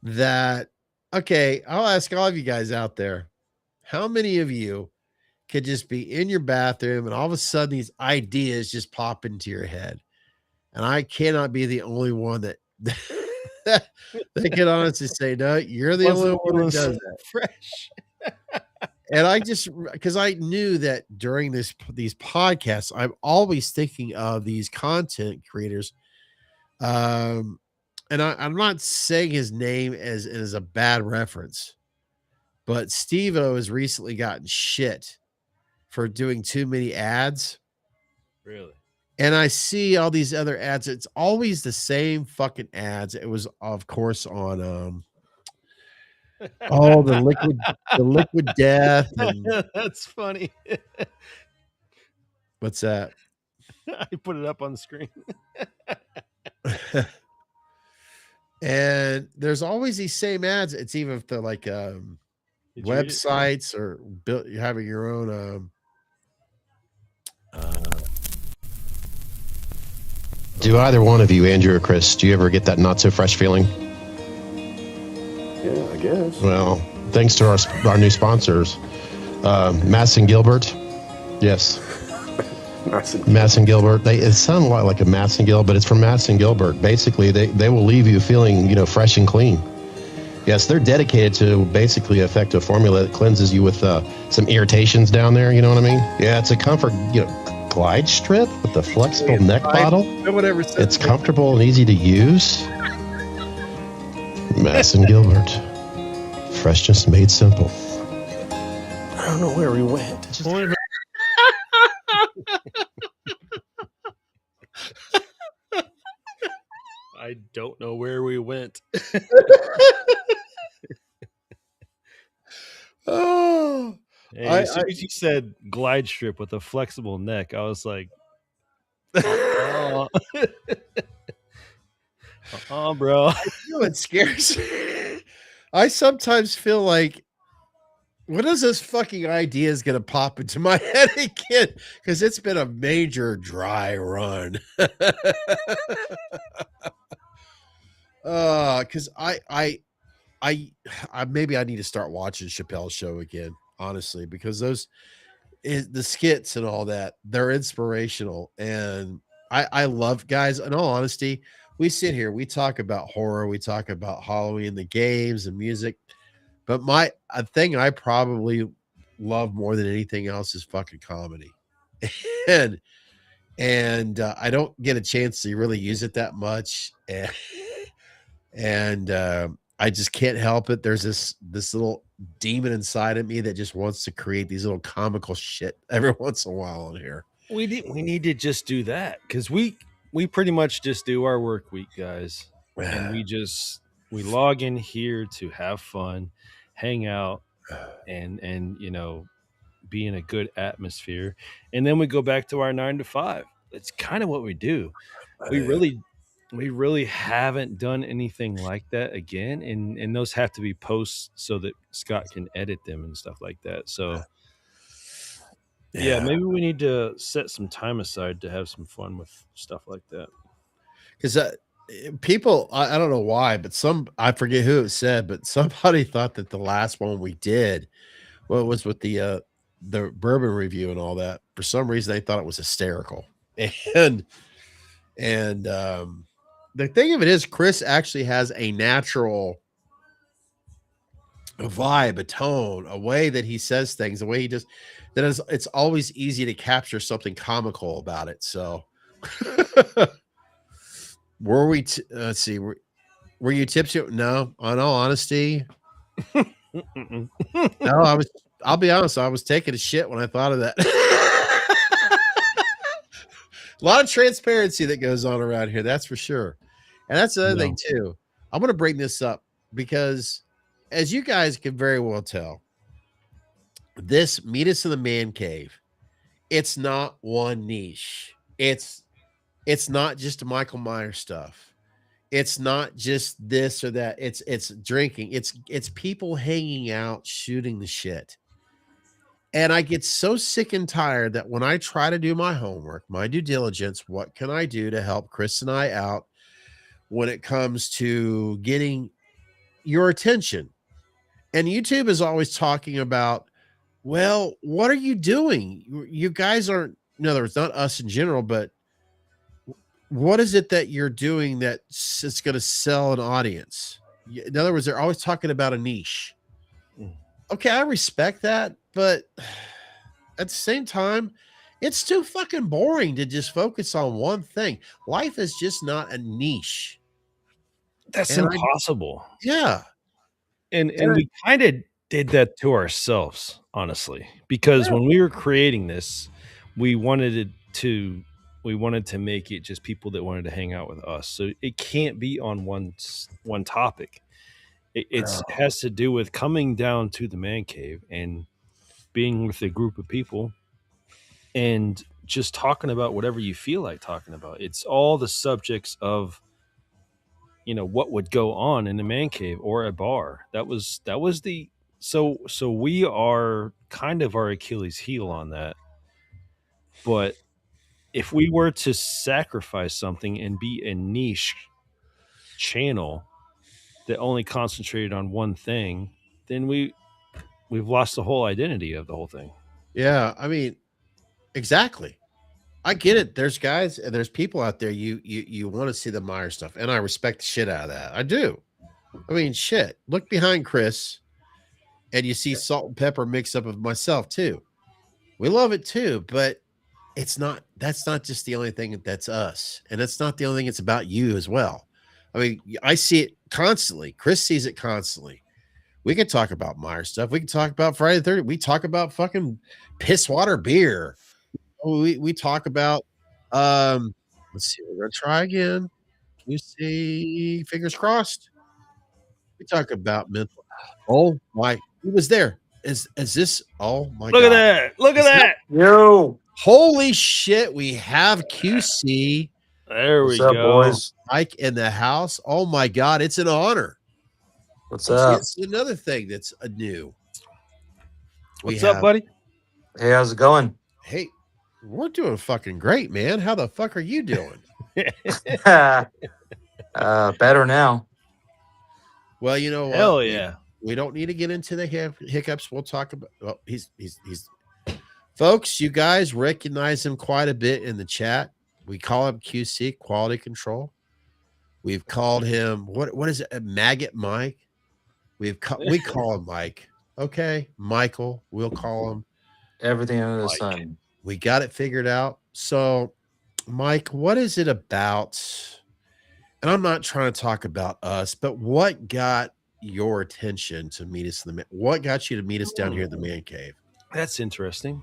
that, okay, I'll ask all of you guys out there, how many of you could just be in your bathroom and all of a sudden these ideas just pop into your head? And I cannot be the only one that they can honestly say, no, you're the only one that does that. Fresh. And I just, because I knew that during these podcasts, I'm always thinking of these content creators. And I'm not saying his name as a bad reference, but Steve-O has recently gotten shit for doing too many ads. Really? And I see all these other ads. It's always the same fucking ads. It was, of course, on the liquid death. And, that's funny. What's that? I put it up on the screen. And there's always these same ads. It's even if they're like websites or having your own. Do either one of you, Andrew or Chris, do you ever get that not so fresh feeling? Yeah, I guess. Well, thanks to our new sponsors, Mass and Gilbert. Yes. Mass and Gilbert. It sounds a lot like a Mass and Gil, but it's from Mass and Gilbert. Basically, they will leave you feeling, fresh and clean. Yes, they're dedicated to basically affect a formula that cleanses you with some irritations down there. You know what I mean? Yeah, it's a comfort, glide strip with the flexible neck bottle. No one ever said it's comfortable and easy to use. Mass and Gilbert. Freshness made simple. I don't know where we went. I don't know where we went. Oh, as soon as you said glide strip with a flexible neck, I was like, oh, bro. I feel it scares me. I sometimes feel like, what is this fucking idea is going to pop into my head again? Because it's been a major dry run. Because I maybe I need to start watching Chappelle's show again, honestly, because the skits and all that, they're inspirational. And I love, guys, in all honesty, we sit here, we talk about horror, we talk about Halloween, the games and music, but a thing I probably love more than anything else is fucking comedy. and I don't get a chance to really use it that much. And I just can't help it. There's this little demon inside of me that just wants to create these little comical shit every once in a while on here. We need to just do that because we pretty much just do our work week, guys, and we log in here to have fun, hang out, and you know, be in a good atmosphere, and then we go back to our 9 to 5. It's kind of what we do. We really haven't done anything like that again, and those have to be posts so that Scott can edit them and stuff like that. So yeah, maybe we need to set some time aside to have some fun with stuff like that. Because people, I don't know why, but I forget who it said, but somebody thought that the last one we did, well, it was with the bourbon review and all that. For some reason, they thought it was hysterical. And the thing of it is, Chris actually has a natural vibe, a tone, a way that he says things, the way he just that is. It's always easy to capture something comical about it. So, were we? Let's see. Were you tipsy? No. On all honesty, no. I'll be honest. I was taking a shit when I thought of that. A lot of transparency that goes on around here. That's for sure. And that's the other thing too. I'm going to bring this up because, as you guys can very well tell, this Meet Us in the Man Cave, it's not one niche. It's not just Michael Myers stuff. It's not just this or that. It's drinking. It's people hanging out, shooting the shit. And I get so sick and tired that when I try to do my homework, my due diligence, what can I do to help Chris and I out when it comes to getting your attention? And YouTube is always talking about, well, what are you doing? You guys aren't, in other words, not us in general, but what is it that you're doing that's going to sell an audience? In other words, they're always talking about a niche. Okay, I respect that, but at the same time, it's too fucking boring to just focus on one thing. Life is just not a niche. That's impossible. Yeah. And we kind of did that to ourselves, honestly, because when we were creating this, we wanted to make it just people that wanted to hang out with us. So it can't be on one topic. It has to do with coming down to the man cave and being with a group of people and just talking about whatever you feel like talking about. It's all the subjects of, you know, what would go on in the man cave or a bar. That was the so we are kind of our Achilles heel on that. But if we were to sacrifice something and be a niche channel that only concentrated on one thing, then we've lost the whole identity of the whole thing. Yeah, I mean, exactly. I get it. There's guys and there's people out there you want to see the Myers stuff, and I respect the shit out of that. I do. I mean, shit. Look behind Chris, and you see salt and pepper mix up of myself too. We love it too, but that's not just the only thing that's us, and it's not the only thing. It's about you as well. I mean, I see it constantly. Chris sees it constantly. We can talk about Myers stuff. We can talk about Friday the 13th. We talk about fucking piss water beer. We talk about let's see, we're gonna try again. You see, fingers crossed. We talk about mental. Oh my, he was there. Is this? Oh my Look God. at that. Look at that. Yo. Holy shit, we have QC. There we What's up, go. boys? Mike in the house. Oh my God, it's an honor. What's up? It's another thing that's new. What's up, buddy? Hey, how's it going? Hey, we're doing fucking great, man. How the fuck are you doing? Better now. Well, you know what? Hell yeah. We don't need to get into the hiccups. We'll talk about. Well, he's. Folks, you guys recognize him quite a bit in the chat. We call him QC, quality control. We've called him what is it? Maggot Mike. We call him Mike. Okay, Michael. We'll call him Everything under the Mike. sun. We got it figured out. So, Mike, what is it about? And I'm not trying to talk about us, but what got your attention to meet us in the what got you to meet us down here in the man cave? That's interesting.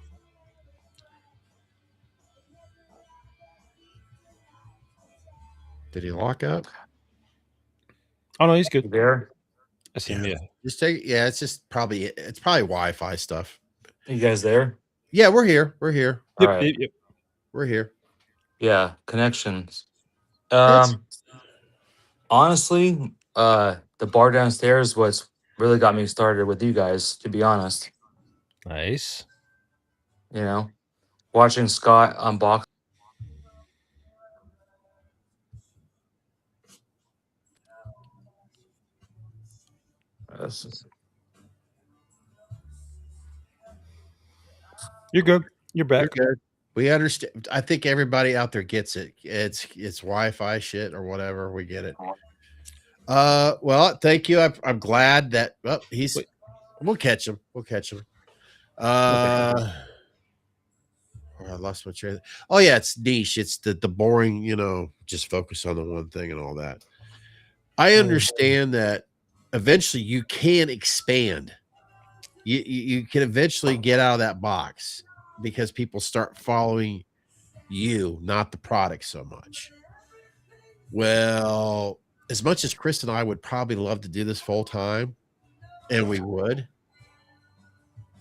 Did he lock up? Oh no, he's good. There. I see him. Yeah. Just take. Yeah, it's probably Wi-Fi stuff. You guys there? Yeah, we're here. We're here. All right. Yep. We're here. Yeah, connections. That's- Honestly, the bar downstairs was really got me started with you guys, to be honest. Nice. You know, watching Scott unbox. You're good. You're back. You're good. We understand. I think everybody out there gets it. It's Wi-Fi shit or whatever. We get it. Well, thank you. I'm glad that he's. We'll catch him. We'll catch him. I lost my train. Oh yeah, it's niche. It's the boring. Just focus on the one thing and all that. I understand that eventually you can expand. You can eventually get out of that box because people start following you, not the product so much. Well, as much as Chris and I would probably love to do this full time, and we would.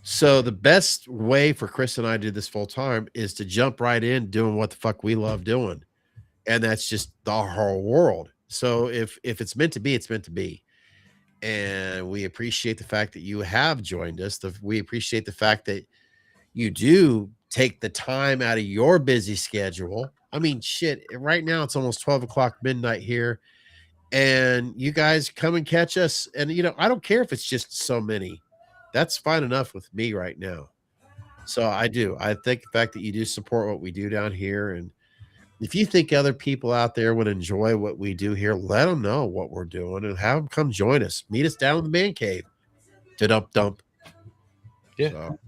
So the best way for Chris and I to do this full time is to jump right in doing what the fuck we love doing. And that's just the whole world. So if it's meant to be, it's meant to be. And we appreciate the fact that you have joined us. We appreciate the fact that you do take the time out of your busy schedule. I mean, shit, right now it's almost 12 o'clock midnight here. And you guys come and catch us. And, I don't care if it's just so many. That's fine enough with me right now. So I do. I think the fact that you do support what we do down here. And if you think other people out there would enjoy what we do here, let them know what we're doing and have them come join us. Meet us down in the man cave. Dump. Yeah. So.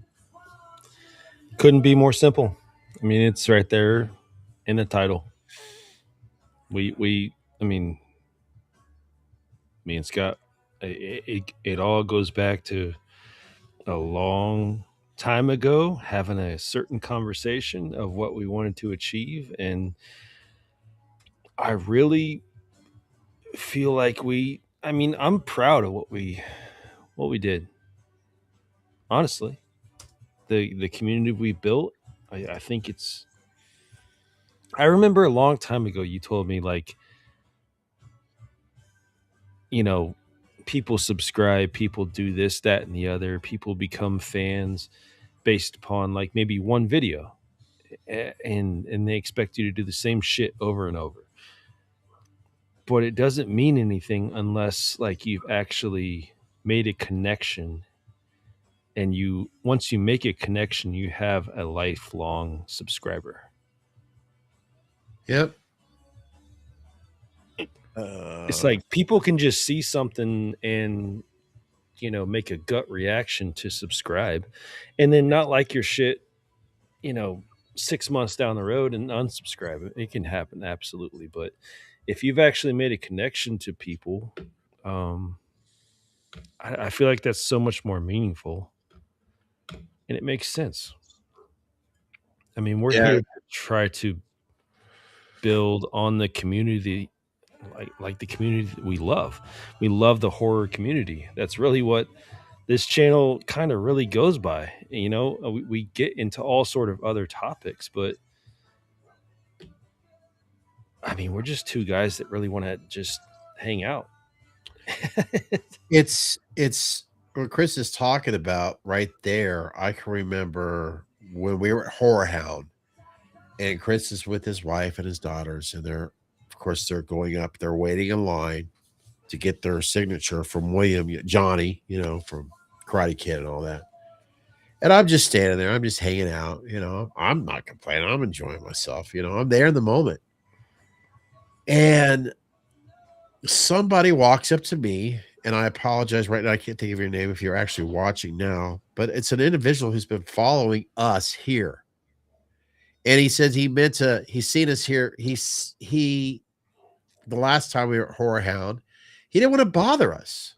Couldn't be more simple. I mean, it's right there in the title. Me and Scott, it all goes back to a long time ago, having a certain conversation of what we wanted to achieve. And I really feel like I'm proud of what we did. Honestly, the community we built, I think I remember a long time ago, you told me people subscribe, people do this, that, and the other. People become fans based upon maybe one video, and they expect you to do the same shit over and over. But it doesn't mean anything unless you've actually made a connection, and once you make a connection, you have a lifelong subscriber. Yep. It's like people can just see something and make a gut reaction to subscribe, and then not like your shit 6 months down the road and unsubscribe. It can happen, absolutely. But if you've actually made a connection to people, I feel like that's so much more meaningful, and it makes sense. I mean, we're here to try to build on the community, like the community that we love. We love the horror community. That's really what this channel kind of really goes by. We get into all sort of other topics, but I mean, we're just two guys that really want to just hang out. It's what Chris is talking about right there. I can remember when we were at HorrorHound, and Chris is with his wife and his daughters, and they're going up. They're waiting in line to get their signature from Johnny, from Karate Kid and all that. And I'm just standing there. I'm just hanging out. I'm not complaining. I'm enjoying myself. I'm there in the moment. And somebody walks up to me, and I apologize right now. I can't think of your name if you're actually watching now, but it's an individual who's been following us here. And he says he's seen us here. The last time we were at HorrorHound, he didn't want to bother us.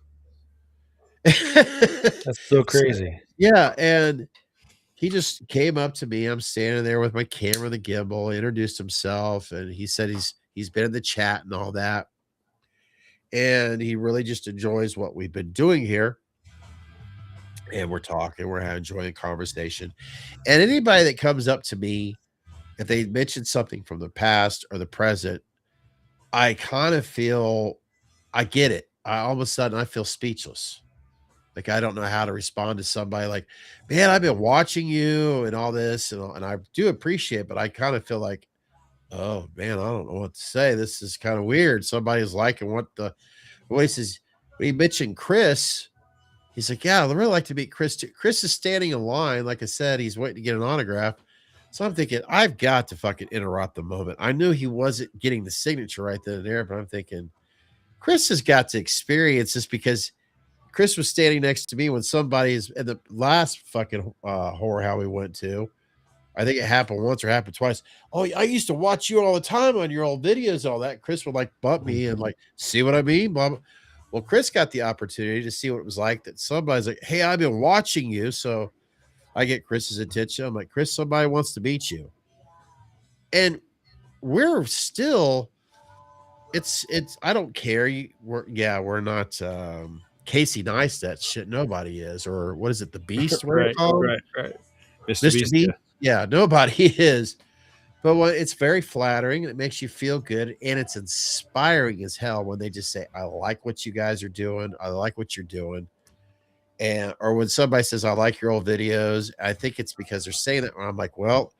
That's so crazy. Yeah, and he just came up to me. I'm standing there with my camera, the gimbal, introduced himself, and he said he's been in the chat and all that. And he really just enjoys what we've been doing here. And we're talking, we're enjoying the conversation. And anybody that comes up to me, if they mention something from the past or the present, I kind of feel I get it. All of a sudden I feel speechless. Like I don't know how to respond to somebody like, man, I've been watching you and all this, and I do appreciate it, but I kind of feel like, oh man, I don't know what to say. This is kind of weird. Somebody's liking what he says. When he mentioned Chris, he's like, yeah, I'd really like to meet Chris too. Chris is standing in line. Like I said, he's waiting to get an autograph. So I'm thinking, I've got to fucking interrupt the moment. I knew he wasn't getting the signature right then and there, but I'm thinking, Chris has got to experience this because Chris was standing next to me when somebody is in the last fucking horror how we went to. I think it happened once or happened twice. Oh, I used to watch you all the time on your old videos, all that. Chris would like bump me and like, see what I mean? Blah, blah. Well, Chris got the opportunity to see what it was like that somebody's like, hey, I've been watching you. So I get Chris's attention. I'm like, Chris, somebody wants to meet you. And we're still, I don't care. We're not Casey Neistat shit. Nobody is, or what is it? The Beast? Right. Mr. Beast. Yeah, nobody is. But it's very flattering and it makes you feel good. And it's inspiring as hell when they just say, I like what you guys are doing. I like what you're doing. Or when somebody says, I like your old videos, I think it's because they're saying that. I'm like, well,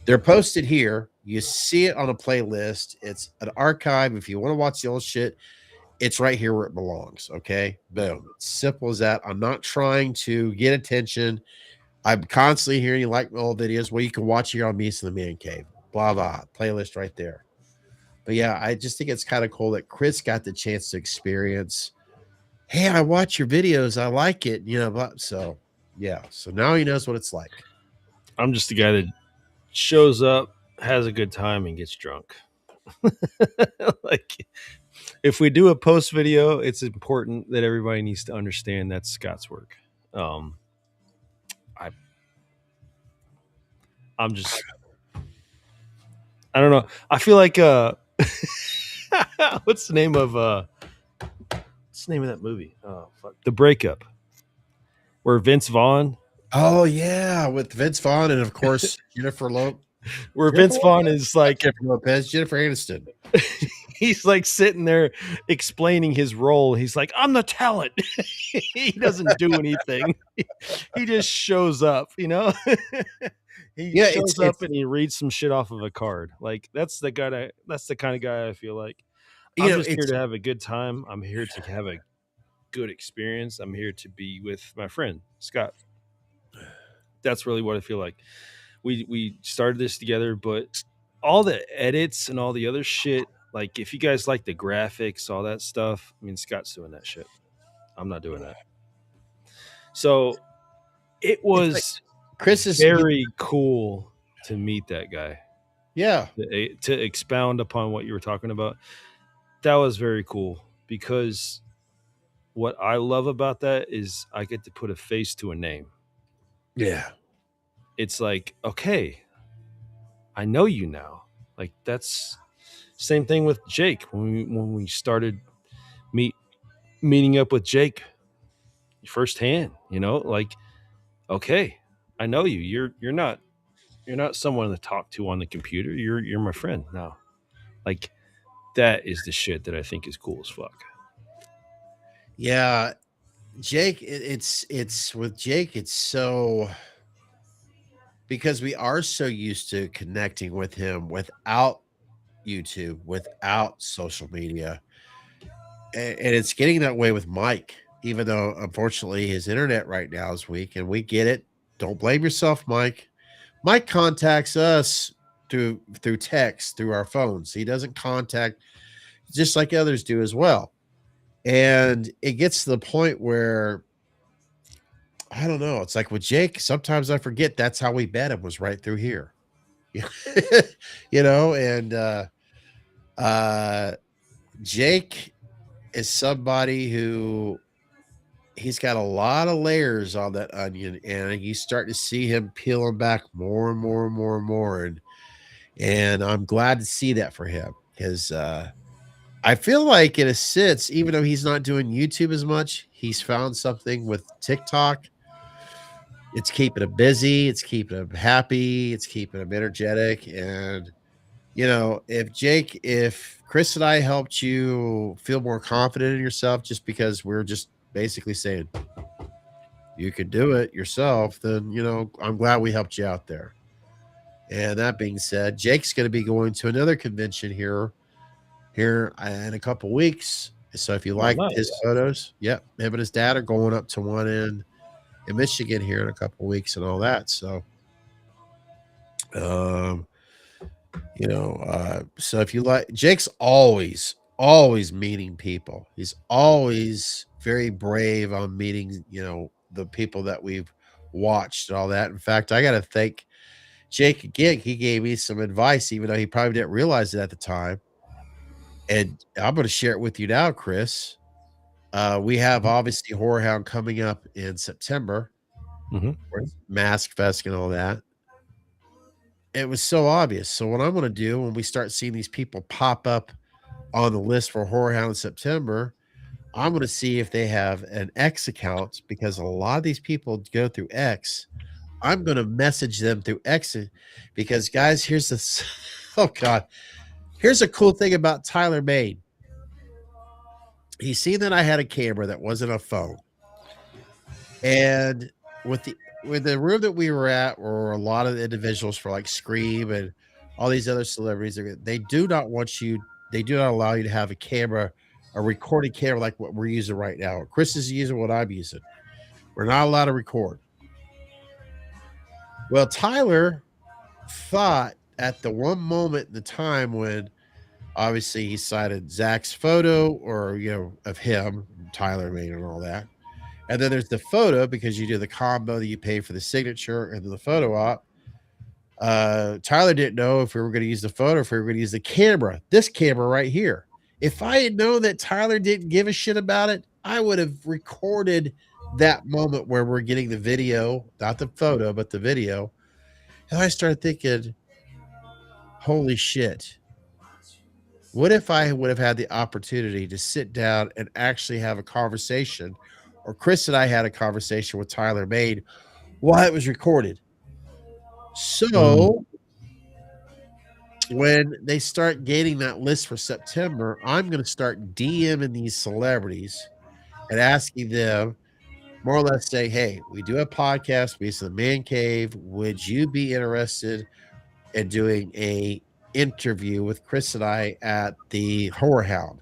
they're posted here. You see it on a playlist. It's an archive. If you want to watch the old shit, it's right here where it belongs. Okay. Boom. It's simple as that. I'm not trying to get attention. I'm constantly hearing you like my old videos. Well, you can watch here on Meets in the Man Cave. Blah, blah. Playlist right there. But yeah, I just think it's kind of cool that Chris got the chance to experience, hey, I watch your videos. I like it. So yeah. So now he knows what it's like. I'm just the guy that shows up, has a good time, and gets drunk. Like, if we do a post video, it's important that everybody needs to understand that's Scott's work. I'm just, I don't know. I feel like what's the name of that movie? Oh fuck, The Breakup, where Vince Vaughn. Oh yeah, with Vince Vaughn and of course Jennifer Lopez. Where Vince Vaughn is like Jennifer Lopez, Jennifer Aniston. He's like sitting there explaining his role. He's like, I'm the talent. He doesn't do anything. He just shows up, He shows up and he reads some shit off of a card. Like that's the kind of guy I feel like. I'm just here to have a good time. I'm here to have a good experience. I'm here to be with my friend Scott. That's really what I feel like. We started this together, but all the edits and all the other shit, like if you guys like the graphics, all that stuff, I mean, Scott's doing that shit. I'm not doing that. So it was Chris is very cool to meet that guy. Yeah. To expound upon what you were talking about. That was very cool because what I love about that is I get to put a face to a name. Yeah. It's like, okay, I know you now. Like that's same thing with Jake when we started meeting up with Jake firsthand, like, okay, I know you. You're not someone to talk to on the computer. You're my friend now. Like that is the shit that I think is cool as fuck. Yeah. Jake, it's with Jake, it's so because we are so used to connecting with him without YouTube, without social media. And it's getting that way with Mike, even though unfortunately his internet right now is weak, and we get it. Don't blame yourself, Mike. Mike contacts us through text, through our phones. He doesn't contact just like others do as well. And it gets to the point where I don't know. It's like with Jake, sometimes I forget that's how we met him was right through here. And Jake is somebody who he's got a lot of layers on that onion, and you start to see him peeling back more and more and more and more. And I'm glad to see that for him, because I feel like in a sense, even though he's not doing YouTube as much, he's found something with TikTok. It's keeping him busy, it's keeping him happy, it's keeping him energetic. And if Chris and I helped you feel more confident in yourself just because we're just basically saying you could do it yourself, then I'm glad we helped you out there. And that being said, Jake's going to be going to another convention here in a couple weeks. So if you like his photos, him and his dad are going up to one in Michigan here in a couple weeks and all that. So so if you like, Jake's always meeting people. He's always very brave on meeting, the people that we've watched and all that. In fact, I got to thank Jake again. He gave me some advice, even though he probably didn't realize it at the time. And I'm going to share it with you now, Chris. We have obviously HorrorHound coming up in September, Mask Fest and all that. It was so obvious. So what I'm going to do when we start seeing these people pop up on the list for HorrorHound in September, I'm going to see if they have an X account, because a lot of these people go through X. I'm going to message them through X, because guys, here's this. Oh God, here's a cool thing about Tyler Main. He seen that I had a camera that wasn't a phone, and with the room that we were at were a lot of individuals for like Scream and all these other celebrities. They do not allow you to have a camera, a recording camera like what we're using right now. Chris is using what I'm using. We're not allowed to record. Well, Tyler thought at the one moment in the time when obviously he cited Zach's photo of him, Tyler Main and all that. And then there's the photo, because you do the combo that you pay for the signature and then the photo op. Tyler didn't know if we were going to use the photo, if we were going to use the camera, this camera right here. If I had known that Tyler didn't give a shit about it, I would have recorded that moment where we're getting the video, not the photo, but the video. And I started thinking, holy shit. What if I would have had the opportunity to sit down and actually have a conversation, or Chris and I had a conversation with Tyler Main while it was recorded? So when they start gaining that list for September, I'm going to start DMing these celebrities and asking them, more or less say, hey, we do a podcast based on the Man Cave. Would you be interested in doing a interview with Chris and I at the HorrorHound?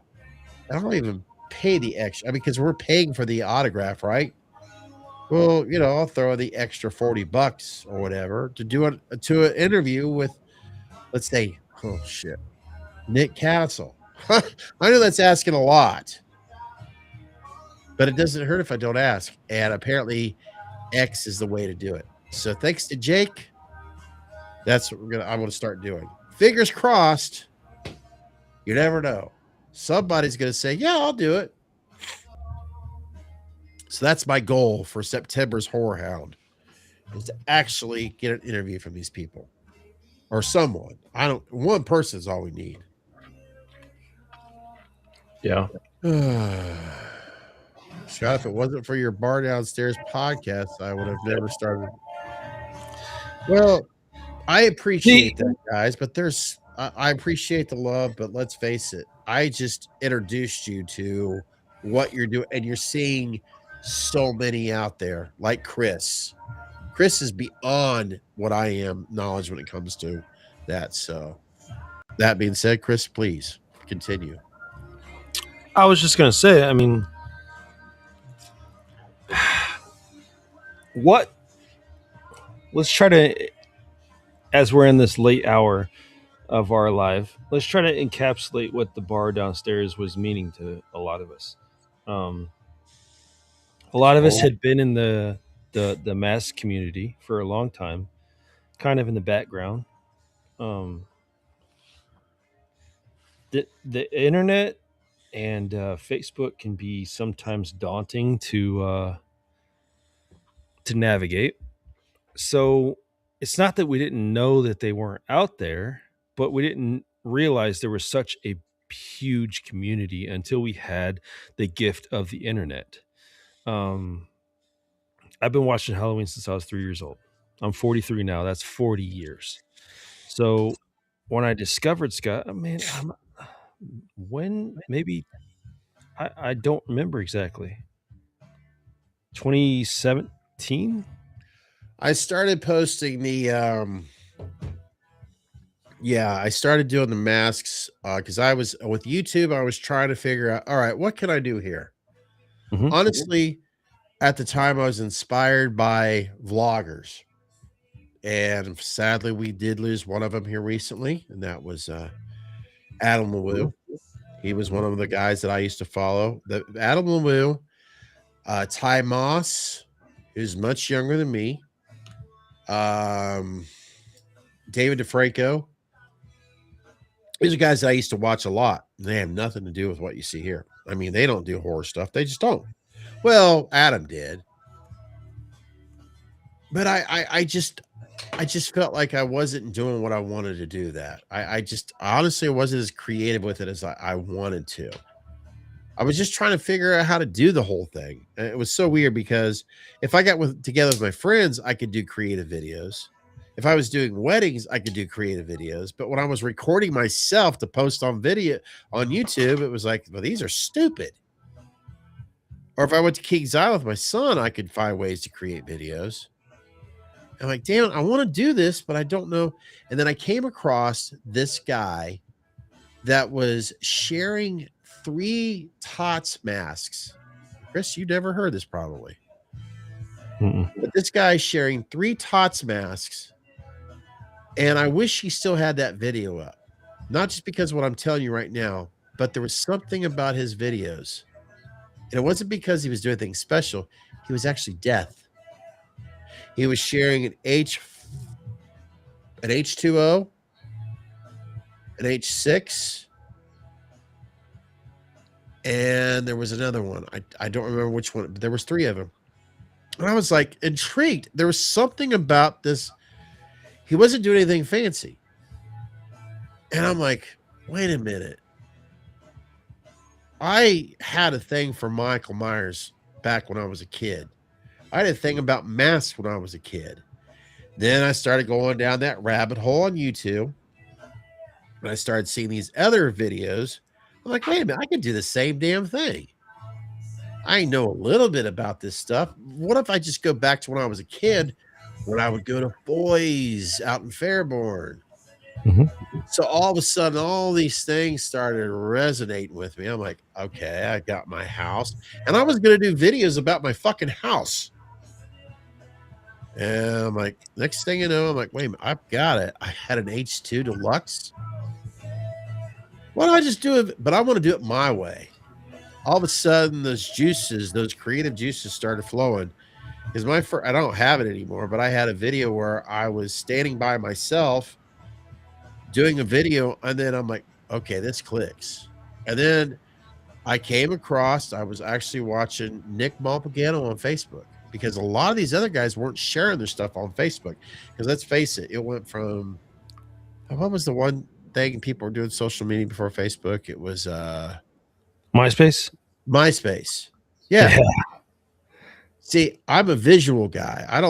I don't even pay the extra, because we're paying for the autograph, right? Well, I'll throw the extra $40 or whatever to do an interview with, let's say, oh shit, Nick Castle. I know that's asking a lot, but it doesn't hurt if I don't ask. And apparently X is the way to do it. So thanks to Jake, that's what I'm going to start doing. Fingers crossed. You never know. Somebody's going to say, yeah, I'll do it. So that's my goal for September's HorrorHound, is to actually get an interview from these people or someone. One person is all we need. Yeah. Scott, if it wasn't for your Bar Downstairs podcast, I would have never started. Well, I appreciate that, guys, but I appreciate the love, but let's face it, I just introduced you to what you're doing, and you're seeing so many out there like Chris. Chris is beyond what I am knowledge when it comes to that. So that being said, Chris, please continue. I was just going to say, I mean, let's try to, as we're in this late hour of our live, let's try to encapsulate what the bar downstairs was meaning to a lot of us. A lot of us had been in the mask community for a long time, kind of in the background. The internet and Facebook can be sometimes daunting to navigate. So it's not that we didn't know that they weren't out there, but we didn't realize there was such a huge community until we had the gift of the internet. I've been watching Halloween since I was 3 years old. I'm 43 now. That's 40 years. So when I discovered Scott, when maybe I don't remember exactly. 2017. I started posting the I started doing the masks because I was with YouTube. I was trying to figure out, all right, what can I do here? Mhm. Honestly, at the time, I was inspired by vloggers, and sadly, we did lose one of them here recently, and that was Adam Lawoo. He was one of the guys that I used to follow. The Adam Lawoo, Ty Moss, who's much younger than me, David DeFranco. These are guys that I used to watch a lot. They have nothing to do with what you see here. I mean, they don't do horror stuff. They just don't. Well, Adam did. But I just felt like I wasn't doing what I wanted to do that. I honestly wasn't as creative with it as I wanted to. I was just trying to figure out how to do the whole thing. And it was so weird because if I got together with my friends, I could do creative videos. If I was doing weddings, I could do creative videos. But when I was recording myself to post on video on YouTube, it was like, well, these are stupid. Or if I went to King's Island with my son, I could find ways to create videos. I'm like, damn it, I want to do this, but I don't know. And then I came across this guy that was sharing 3 TOTS masks. Chris, you never heard this probably. But this guy's sharing 3 TOTS masks. And I wish he still had that video up. Not just because of what I'm telling you right now, but there was something about his videos. And it wasn't because he was doing things special. He was actually deaf. He was sharing an H2O, an H6, and there was another one. I don't remember which one, but there was 3 of them. And I was like intrigued. There was something about this. He wasn't doing anything fancy. And I'm like, wait a minute. I had a thing for Michael Myers back when I was a kid. I had a thing about masks when I was a kid. Then I started going down that rabbit hole on YouTube. And I started seeing these other videos. I'm like, wait a minute, I can do the same damn thing. I know a little bit about this stuff. What if I just go back to when I was a kid, when I would go to Boys out in Fairborn? So all of a sudden, all these things started resonating with me. I'm like, okay, I got my house. And I was going to do videos about my fucking house. And I'm like, next thing you know, I'm like, wait a minute, I've got it. I had an H2 Deluxe. Why don't I just do it? But I want to do it my way. All of a sudden, those juices, those creative juices started flowing. Because I don't have it anymore, but I had a video where I was standing by myself doing a video, and then I'm like, okay, this clicks. And then I came across, I was actually watching Nick Malpagano on Facebook, because a lot of these other guys weren't sharing their stuff on Facebook. Because let's face it, it went from, what was the one thing people were doing social media before Facebook? It was MySpace. Yeah. See, I'm a visual guy. I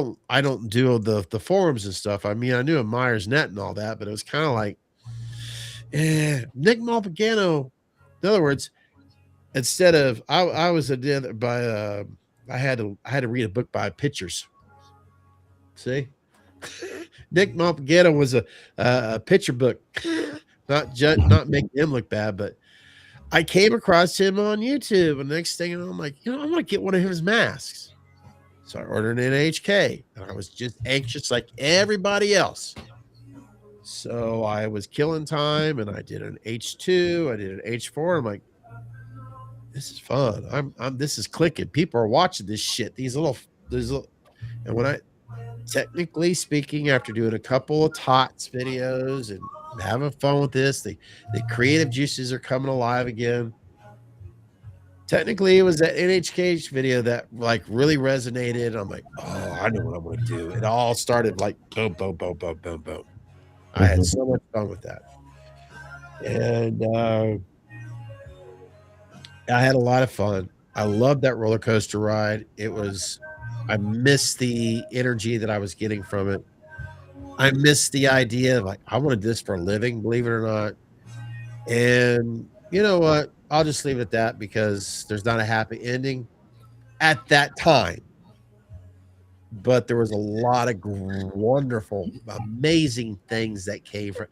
don't do the forums and stuff. I mean, I knew a Myers Net and all that, but it was kind of like, Nick Malpagano. In other words, instead of I was by I had to read a book by pictures. See, Nick Malpagano was a picture book, not making him look bad, but I came across him on YouTube, and the next thing you know, I'm like, I'm gonna get one of his masks. So I ordered an HK, and I was just anxious like everybody else. So I was killing time, and I did an H2, I did an H4. I'm like, this is fun. This is clicking. People are watching this shit. These little, and when I, technically speaking, after doing a couple of TOTS videos and having fun with this, the creative juices are coming alive again. Technically, it was that NHK video that like really resonated. I'm like, oh, I know what I'm going to do. It all started like boom, boom, boom, boom, boom, boom. I had so much fun with that, and I had a lot of fun. I loved that roller coaster ride. I missed the energy that I was getting from it. I missed the idea of like, I wanted this for a living, believe it or not. And you know what? I'll just leave it at that because there's not a happy ending at that time. But there was a lot of wonderful, amazing things that came from.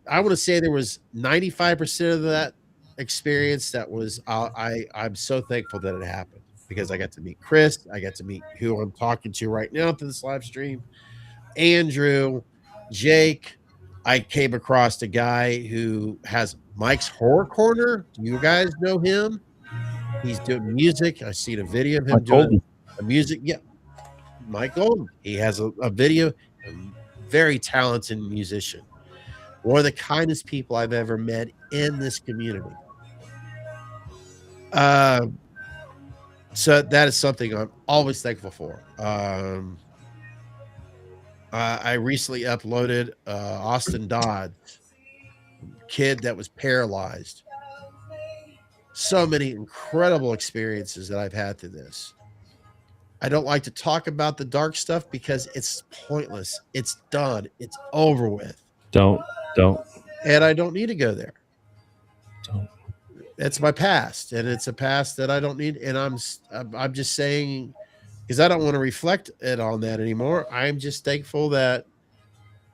I want to say there was 95% of that experience that was. I'm so thankful that it happened because I got to meet Chris. I got to meet who I'm talking to right now through this live stream. Andrew, Jake. I came across a guy who has Mike's Horror Corner. Do you guys know him? He's doing music. I seen a video of him doing a music. Yeah, Mike Golden. He has a video. A very talented musician. One of the kindest people I've ever met in this community. So that is something I'm always thankful for. I recently uploaded Austin Dodd, kid that was paralyzed. So many incredible experiences that I've had through this. I don't like to talk about the dark stuff because it's pointless. It's done. It's over with. Don't. And I don't need to go there. Don't. It's my past, and it's a past that I don't need. And I'm just saying, because I don't want to reflect it on that anymore. I'm just thankful that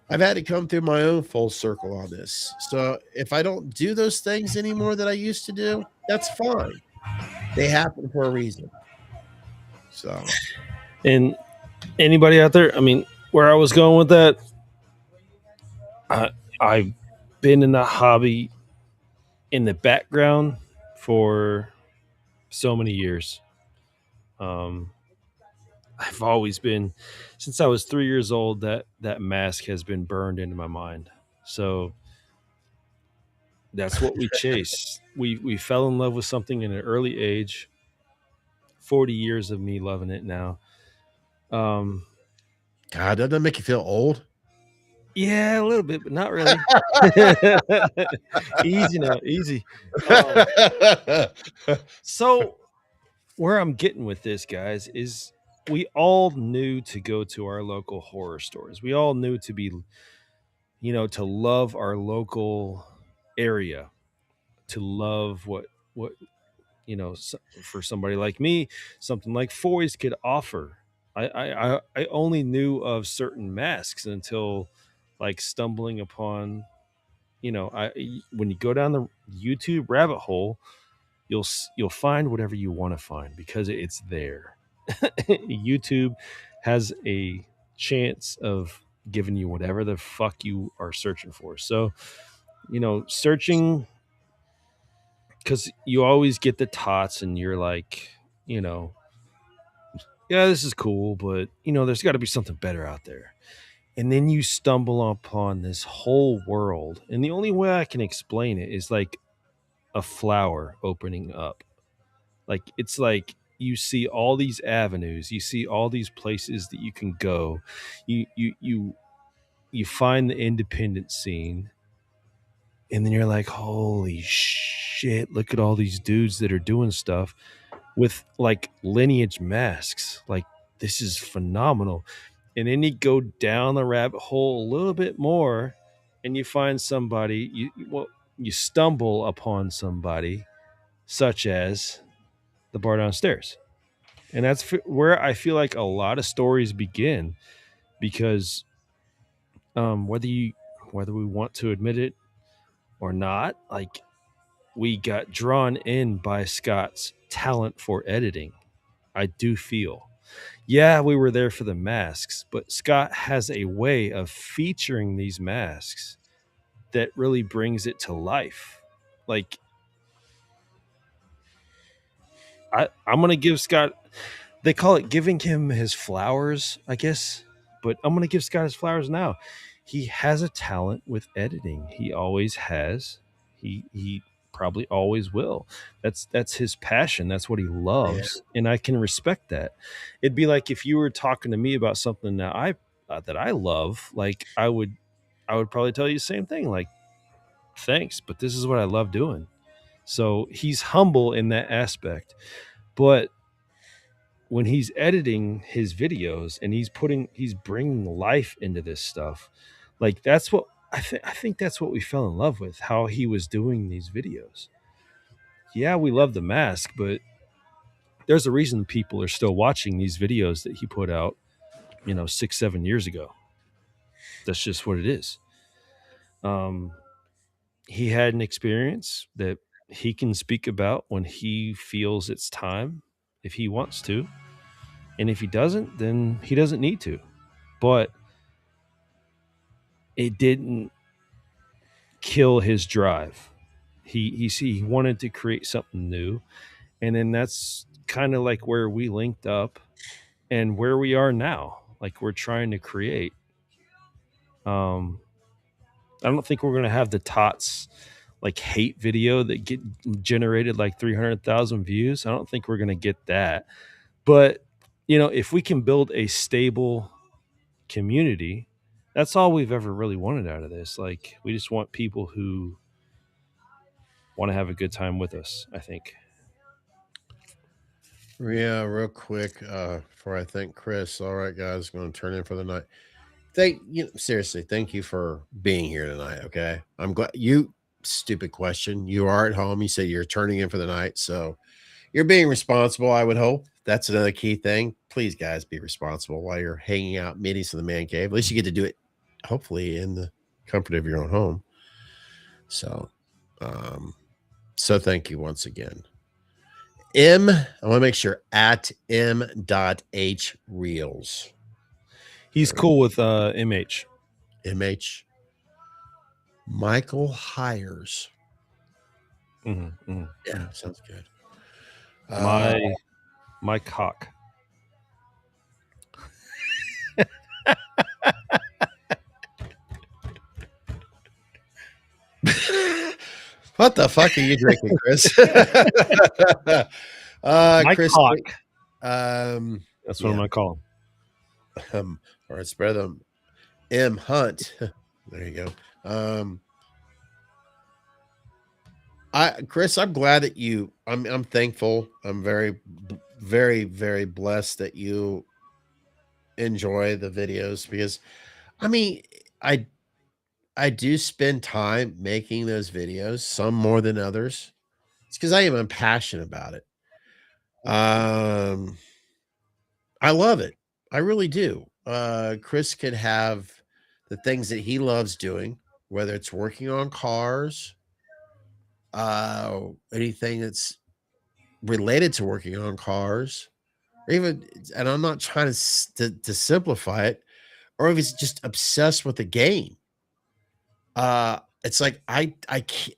I've had to come through my own full circle on this. So if I don't do those things anymore that I used to do, that's fine. They happen for a reason. So, and anybody out there, I mean, where I was going with that, I've been in the hobby in the background for so many years. I've always been, since I was 3 years old, that mask has been burned into my mind. So that's what we chase. We fell in love with something in an early age. 40 years of me loving it now. God, doesn't that make you feel old? Yeah, a little bit, but not really. Easy now, easy. So where I'm getting with this, guys, is we all knew to go to our local horror stores. We all knew to be, to love our local area, to love what for somebody like me, something like Foy's could offer. I only knew of certain masks until like stumbling upon, when you go down the YouTube rabbit hole, you'll find whatever you want to find because it's there. YouTube has a chance of giving you whatever the fuck you are searching for. So, searching, because you always get the tots and you're like, yeah, this is cool, but there's got to be something better out there. And then you stumble upon this whole world. And the only way I can explain it is like a flower opening up. Like, it's like you see all these avenues, you see all these places that you can go. You find the independent scene, and then you're like, holy shit, look at all these dudes that are doing stuff with like lineage masks. Like, this is phenomenal. And then you go down the rabbit hole a little bit more and you find somebody, you stumble upon somebody such as the bar downstairs. And that's where I feel like a lot of stories begin, because whether we want to admit it or not, like, we got drawn in by Scott's talent for editing. I do feel. Yeah, we were there for the masks, but Scott has a way of featuring these masks that really brings it to life. Like, I'm going to give Scott, they call it giving him his flowers, I guess, but I'm going to give Scott his flowers now. He has a talent with editing. He always has. He probably always will. That's his passion. That's what he loves, and I can respect that. It'd be like if you were talking to me about something that I love, like I would probably tell you the same thing, like, thanks, but this is what I love doing. So he's humble in that aspect. But when he's editing his videos and he's bringing life into this stuff, like that's what I think that's what we fell in love with, how he was doing these videos. Yeah, we love the mask, but there's a reason people are still watching these videos that he put out, 6-7 years ago. That's just what it is. He had an experience that he can speak about when he feels it's time, if he wants to. And if he doesn't, then he doesn't need to. But it didn't kill his drive. He wanted to create something new. And then that's kind of like where we linked up and where we are now. Like we're trying to create. I don't think we're going to have the Tots like hate video that get generated like 300,000 views. I don't think we're going to get that. But, if we can build a stable community, that's all we've ever really wanted out of this. Like, we just want people who want to have a good time with us, I think. Yeah, real quick, before I thank Chris. All right, guys, going to turn in for the night. Seriously, thank you for being here tonight. Okay. I'm glad stupid question. You are at home. You say you're turning in for the night. So you're being responsible, I would hope. That's another key thing. Please, guys, be responsible while you're hanging out, meetings in the man cave. At least you get to do it, hopefully, in the comfort of your own home. So, thank you once again. I want to make sure at m.h reels. He's cool with MH. MH. Michael Hires. Mm-hmm. Yeah, sounds good. My cock. What the fuck are you drinking, Chris? My Chris, cock. That's what I'm gonna call him. Or it's better than M Hunt. There you go. Chris, I'm glad that I'm thankful. I'm very, very, very blessed that you enjoy the videos, because I do spend time making those videos, some more than others. It's because I'm passionate about it. I love it. I really do. Chris could have the things that he loves doing, whether it's working on cars, anything that's related to working on cars, or even, and I'm not trying to simplify it, or if he's just obsessed with the game. It's like I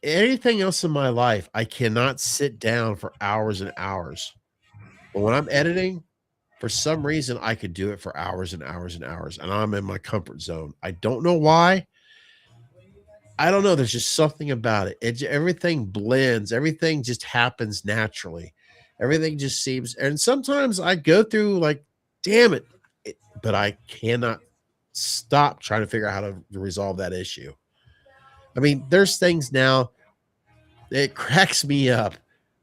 anything else in my life, I cannot sit down for hours and hours. But when I'm editing, for some reason, I could do it for hours and hours and hours, and I'm in my comfort zone. I don't know why. I don't know. There's just something about it. Everything blends. Everything just happens naturally. Everything just seems. And sometimes I go through like, damn it, but I cannot stop trying to figure out how to resolve that issue. I mean, there's things now that cracks me up.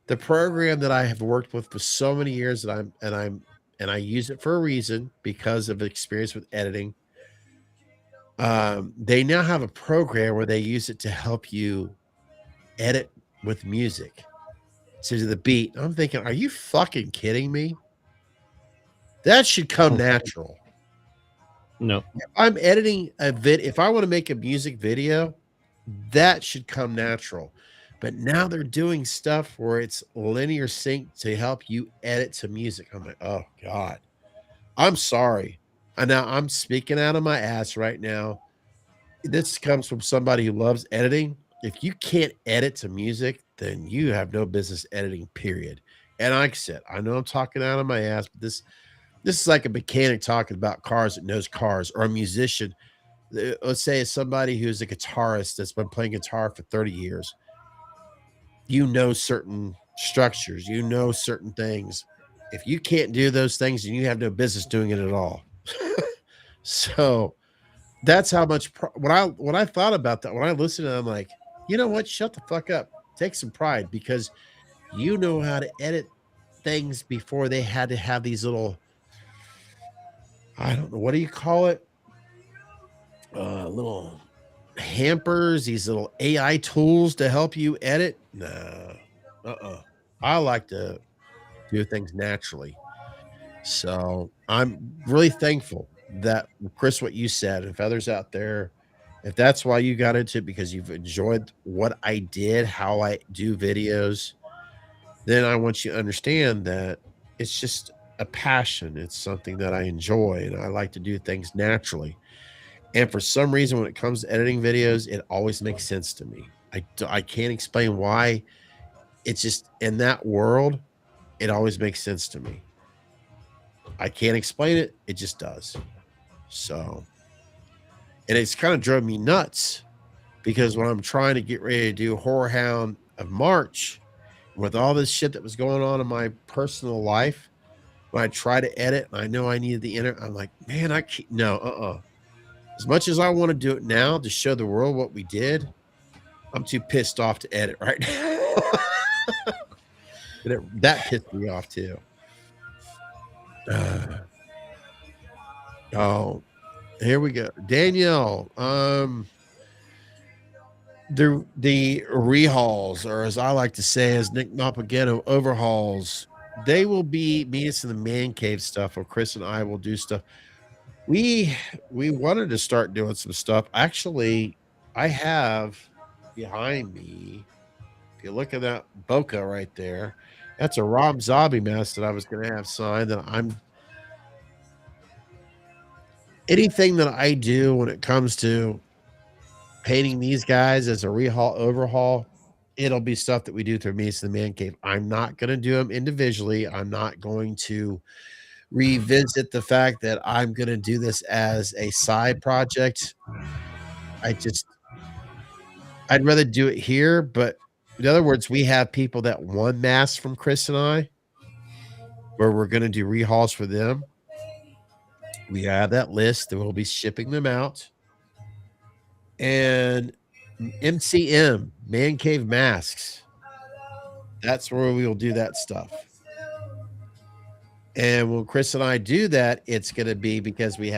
The program that I have worked with for so many years that I use it for a reason, because of experience with editing. They now have a program where they use it to help you edit with music to the beat. I'm thinking, are you fucking kidding me? That should come natural. No. If I'm editing if I want to make a music video, that should come natural. But now they're doing stuff where it's linear sync to help you edit to music. I'm like, oh God, I'm sorry. And now I'm speaking out of my ass right now. This comes from somebody who loves editing. If you can't edit to music, then you have no business editing, period. And like I said, I know I'm talking out of my ass, but this is like a mechanic talking about cars that knows cars, or a musician. Let's say it's somebody who's a guitarist that's been playing guitar for 30 years. you know certain structures, you know certain things. If you can't do those things, then you have no business doing it at all. So that's how much when I thought about that, when I listened to it, I'm like, you know what? Shut the fuck up. Take some pride, because you know how to edit things before they had to have these little, I don't know, what do you call it? Little hampers, these little AI tools to help you edit. No. I like to do things naturally. So I'm really thankful that, Chris, what you said, if others out there, if that's why you got into it because you've enjoyed what I did, how I do videos, then I want you to understand that it's just a passion. It's something that I enjoy, and I like to do things naturally. And for some reason, when it comes to editing videos, it always makes sense to me. I can't explain why. It's just in that world, it always makes sense to me. I can't explain it. It just does. So, and it's kind of drove me nuts because when I'm trying to get ready to do HorrorHound of March, with all this shit that was going on in my personal life, when I try to edit and I know I needed the internet, I'm like, man, I can't. No. As much as I want to do it now to show the world what we did, I'm too pissed off to edit right now. That pissed me off too. Oh, here we go. Danielle, the rehauls, or as I like to say, as Nick Mapaghetto, overhauls, they will be meet us in the man cave stuff, or Chris and I will do stuff. We wanted to start doing some stuff. Actually, I have behind me, if you look at that bokeh right there, that's a Rob Zombie mask that I was going to have signed. That anything that I do when it comes to painting these guys as a rehaul overhaul, it'll be stuff that we do through Meets the Man Cave. I'm not going to do them individually. I'm not going to revisit the fact that I'm going to do this as a side project. I'd rather do it here. But in other words, we have people that want masks from Chris and I, where we're going to do rehauls for them. We have that list that we'll be shipping them out. And MCM, Man Cave Masks, that's where we will do that stuff. And when Chris and I do that, it's going to be because we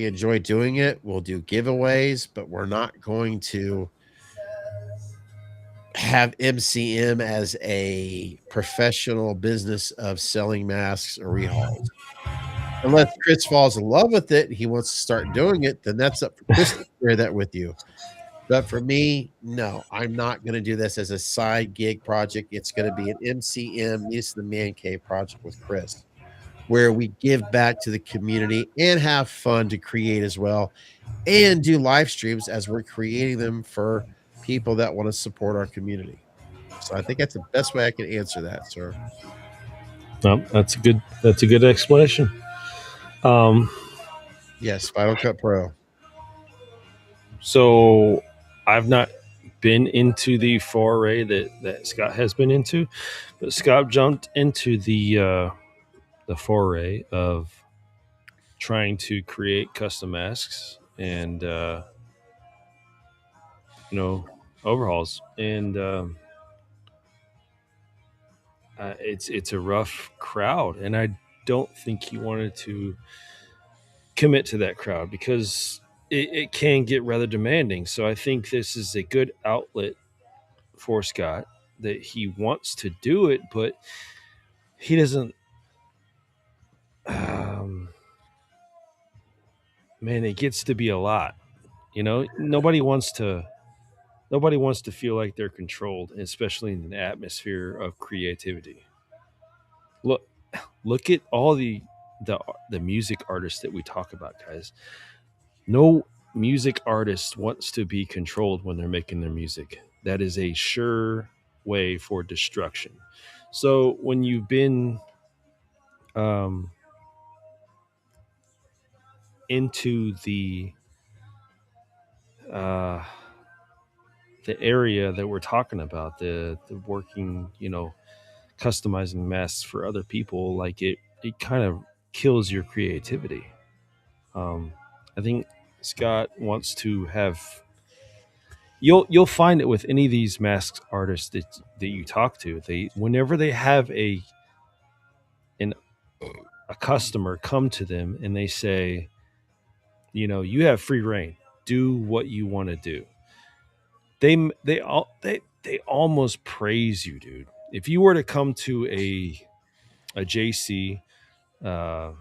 enjoy doing it. We'll do giveaways, but we're not going to have MCM as a professional business of selling masks or rehauls. Unless Chris falls in love with it, he wants to start doing it, then that's up for Chris to share that with you. But for me, no, I'm not going to do this as a side gig project. It's going to be an MCM, Meets the Man Cave project with Chris, where we give back to the community and have fun to create as well, and do live streams as we're creating them for people that want to support our community. So I think that's the best way I can answer that, sir. That's a good explanation. Yes, Final Cut Pro. So I've not been into the foray that Scott has been into, but Scott jumped into the foray of trying to create custom masks and overhauls, and it's a rough crowd, and I don't think he wanted to commit to that crowd because it can get rather demanding. So I think this is a good outlet for Scott, that he wants to do it, but he doesn't. Man, it gets to be a lot. Nobody wants to feel like they're controlled, especially in an atmosphere of creativity. Look at all the music artists that we talk about, guys. No music artist wants to be controlled when they're making their music. That is a sure way for destruction. So when you've been into the the area that we're talking about, the working, customizing masks for other people, like it kind of kills your creativity. I think Scott wants to have. You'll find it with any of these mask artists that you talk to. Whenever they have a customer come to them and they say, you have free reign, do what you want to do. They almost praise you, dude. If you were to come to a JC, a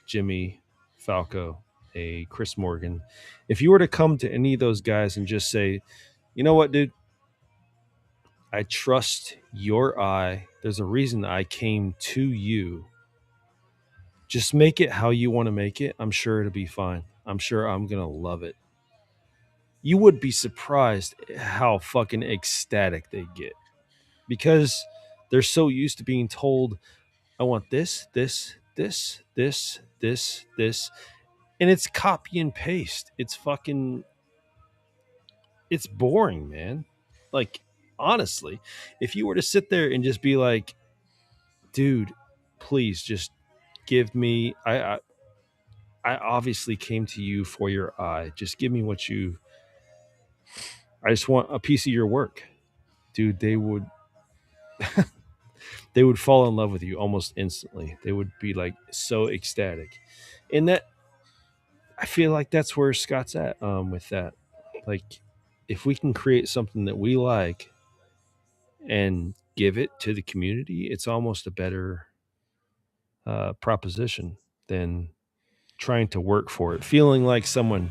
Jimmy Falco, a Chris Morgan, if you were to come to any of those guys and just say, you know what, dude, I trust your eye. There's a reason I came to you. Just make it how you want to make it. I'm sure it'll be fine. I'm sure I'm going to love it. You would be surprised how fucking ecstatic they get, because they're so used to being told, I want this, this, this, this, this, this. And it's copy and paste. It's boring, man. Like, honestly, if you were to sit there and just be like, dude, please just give me, I obviously came to you for your eye. Just give me I just want a piece of your work. Dude, they would fall in love with you almost instantly. They would be like so ecstatic. And that, I feel like that's where Scott's at with that. Like, if we can create something that we like and give it to the community, it's almost a better proposition than trying to work for it, feeling like someone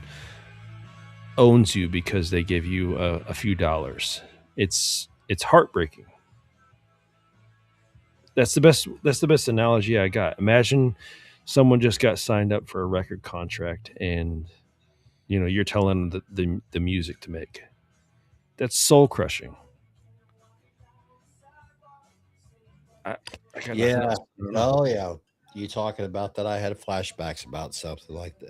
owns you because they give you a few dollars. It's heartbreaking. That's the best analogy I got. Imagine someone just got signed up for a record contract and you're telling them the music to make. That's soul crushing. I got Yeah. Oh yeah. You talking about that? I had flashbacks about something like that.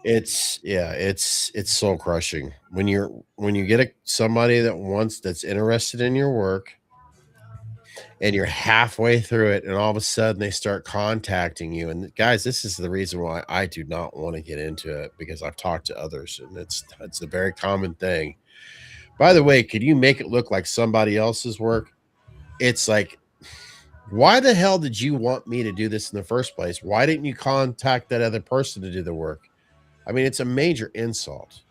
It's soul crushing when you get somebody that's interested in your work, and you're halfway through it, and all of a sudden they start contacting you. And guys, this is the reason why I do not want to get into it, because I've talked to others, and it's a very common thing. By the way, could you make it look like somebody else's work? It's like, why the hell did you want me to do this in the first place? Why didn't you contact that other person to do the work? I mean, it's a major insult.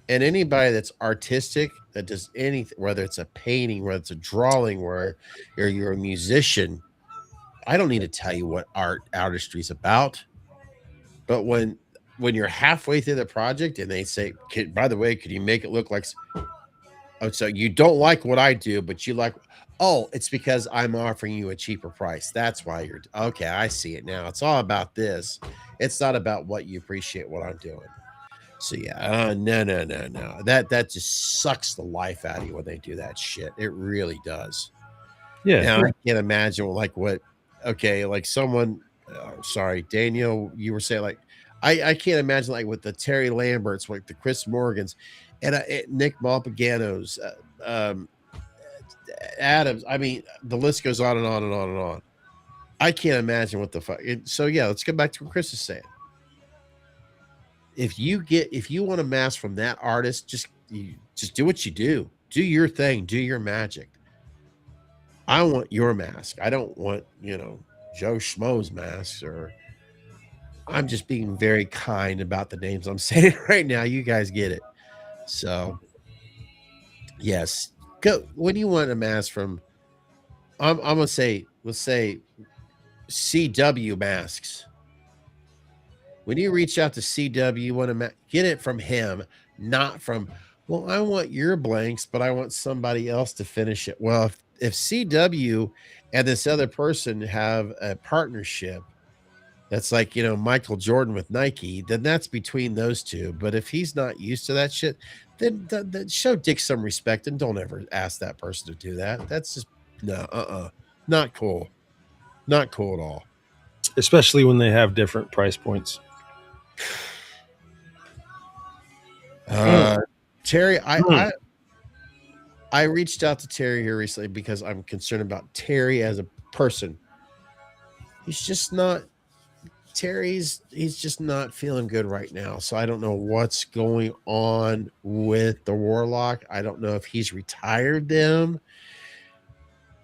And anybody that's artistic, that does anything, whether it's a painting, whether it's a drawing, where you're a musician, I don't need to tell you what artistry is about. But when you're halfway through the project and they say, by the way, could you make it look like, oh, so you don't like what I do, but you like, oh, it's because I'm offering you a cheaper price. That's why you're okay. I see it now. It's all about this. It's not about what you appreciate what I'm doing. So yeah, no. That just sucks the life out of you when they do that shit. It really does. Yeah. Now, I can't imagine like someone. Sorry, Daniel, you were saying like, I can't imagine like with the Terry Lamberts, like the Chris Morgans, and Nick Malpaganos, Adams. I mean, the list goes on and on and on and on. I can't imagine what the fuck. So yeah, let's get back to what Chris is saying. If you want a mask from that artist, just do what you do. Do your thing. Do your magic. I want your mask. I don't want, Joe Schmo's masks. Or I'm just being very kind about the names I'm saying right now. You guys get it. So yes, go when you want a mask from. I'm gonna say, let's say CW masks. When you reach out to CW, you want to get it from him, not from, well, I want your blanks, but I want somebody else to finish it. Well, if CW and this other person have a partnership, that's like, Michael Jordan with Nike, then that's between those two. But if he's not used to that shit, then show Dick some respect and don't ever ask that person to do that. That's just, not cool. Not cool at all. Especially when they have different price points. Terry, I reached out to Terry here recently because I'm concerned about Terry as a person. He's just not he's just not feeling good right now. So I don't know what's going on with the Warlock. I don't know if he's retired them.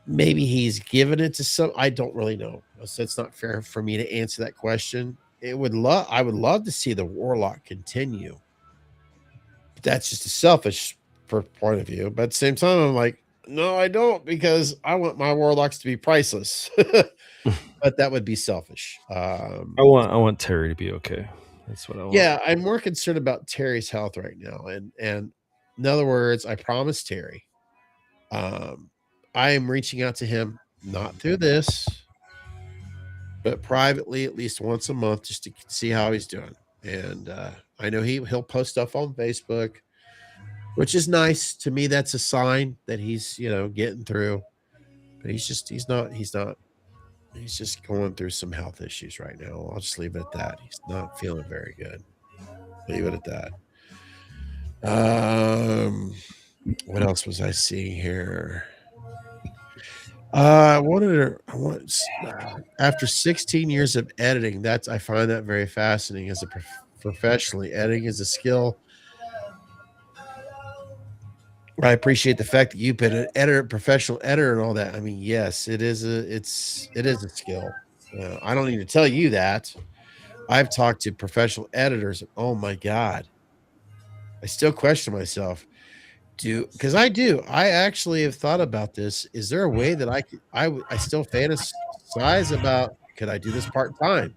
Maybe he's given it to some. I don't really know. So it's not fair for me to answer that question. I would love to see the Warlock continue. But that's just a selfish point of view. But at the same time, I'm like, no, I don't, because I want my Warlocks to be priceless. But that would be selfish. I want Terry to be okay. That's what I want. Yeah, I'm more concerned about Terry's health right now. And in other words, I promised Terry. I am reaching out to him, not through this, but privately at least once a month, just to see how he's doing. And I know he'll post stuff on Facebook, which is nice. To me, that's a sign that he's, getting through. But he's just going through some health issues right now. I'll just leave it at that. He's not feeling very good. Leave it at that. What else was I seeing here? After 16 years of editing, I find that very fascinating. As a professionally, editing is a skill. I appreciate the fact that you've been an professional editor and all that. I mean, yes, it is a skill. I don't need to tell you that. I've talked to professional editors, and oh my God, I still question myself. Because I do. I actually have thought about this. Is there a way that I still fantasize about, could I do this part-time?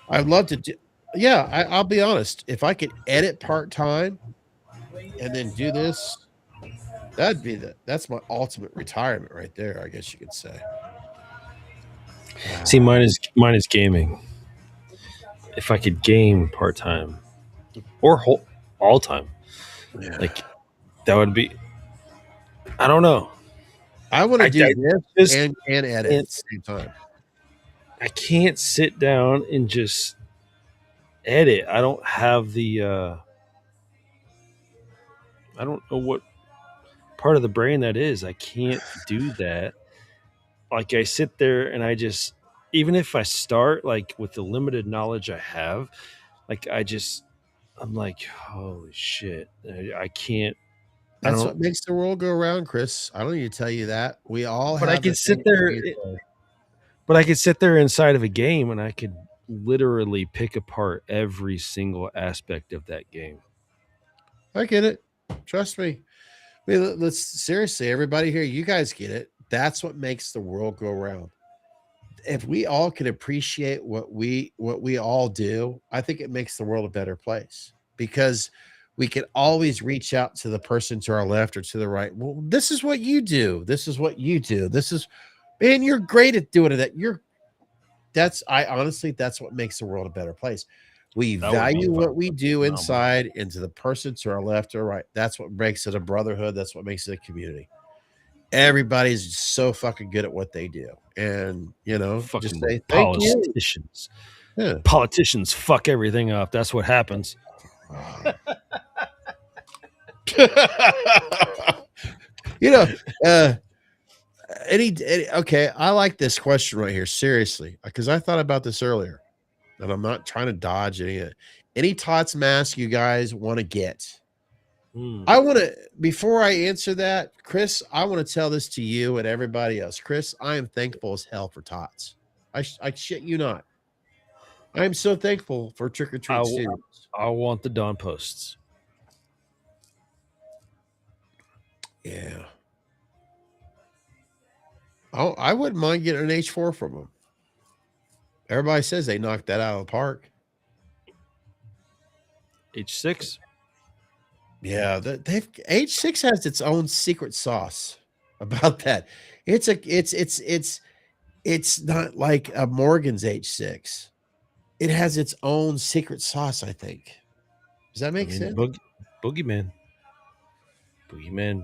I'd love to do. Yeah, I'll be honest. If I could edit part-time and then do this, that's my ultimate retirement right there, I guess you could say. See, mine is gaming. If I could game part-time or all time, like that would be, I don't know. I want to do this and edit at the same time. I can't sit down and just edit. I don't have the I don't know what part of the brain that is. I can't do that. Like, I sit there and I just, even if I start like with the limited knowledge I have, like I'm like, holy shit, I can't. That's what makes the world go around, Chris. I don't need to tell you that. We all but have. I can sit there. But I could sit there inside of a game and I could literally pick apart every single aspect of that game. I get it. Trust me. I mean, let's seriously, everybody here, you guys get it. That's what makes the world go around. If we all can appreciate what we all do, I think it makes the world a better place, because we can always reach out to the person to our left or to the right. Well, this is what you do. This is what you do. This is, man, you're great at doing that. That's what makes the world a better place. We value what we do inside, and to the person to our left or right. That's what makes it a brotherhood. That's what makes it a community. Everybody's so fucking good at what they do. And, fucking just say politicians. Yeah. Politicians fuck everything up. That's what happens. Okay, I like this question right here, seriously, because I thought about this earlier, and I'm not trying to dodge any Tots mask you guys want to get. I want to, before I answer that, Chris, I want to tell this to you and everybody else. Chris, I am thankful as hell for Tots. I shit you not. I am so thankful for Trick or Treat Studios. I want the Dawn Posts. Yeah. Oh, I wouldn't mind getting an H4 from them. Everybody says they knocked that out of the park. H6? Yeah, H6 has its own secret sauce about that. It's not like a Morgan's H6. It has its own secret sauce, I think. Does that make sense? Boogeyman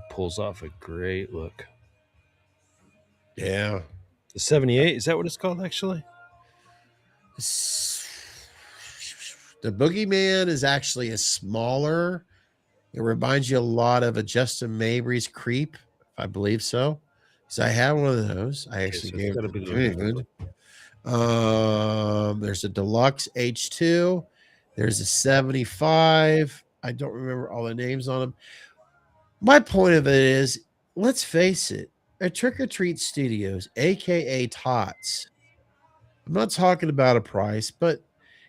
pulls off a great look. Yeah. The 78, is that what it's called, actually? The Boogeyman is actually a smaller. It reminds you a lot of a Justin Mabry's Creep, if I believe so. So I have one of those. I actually so gave it's it gotta be to the- David. There's a deluxe H2. There's a 75. I don't remember all the names on them. My point of it is, let's face it, at Trick or Treat Studios, aka Tots. I'm not talking about a price, but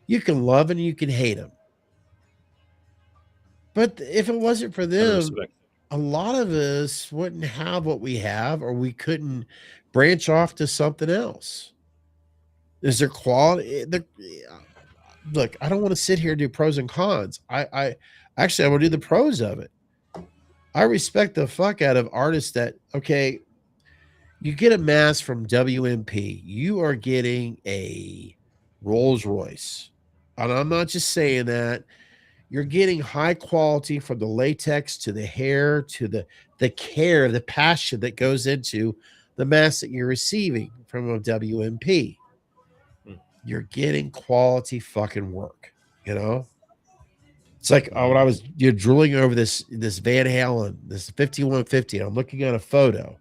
you can love and you can hate them. But if it wasn't for them, a lot of us wouldn't have what we have, or we couldn't branch off to something else. Is there quality? Look, I don't want to sit here and do pros and cons. I actually I want to do the pros of it. I respect the fuck out of artists that, okay, you get a mask from WMP, you are getting a Rolls Royce. And I'm not just saying that. You're getting high quality from the latex to the hair to the care, the passion that goes into the mask that you're receiving from a WMP. You're getting quality fucking work, you know? It's like when I was drooling over this Van Halen, this 5150, I'm looking at a photo.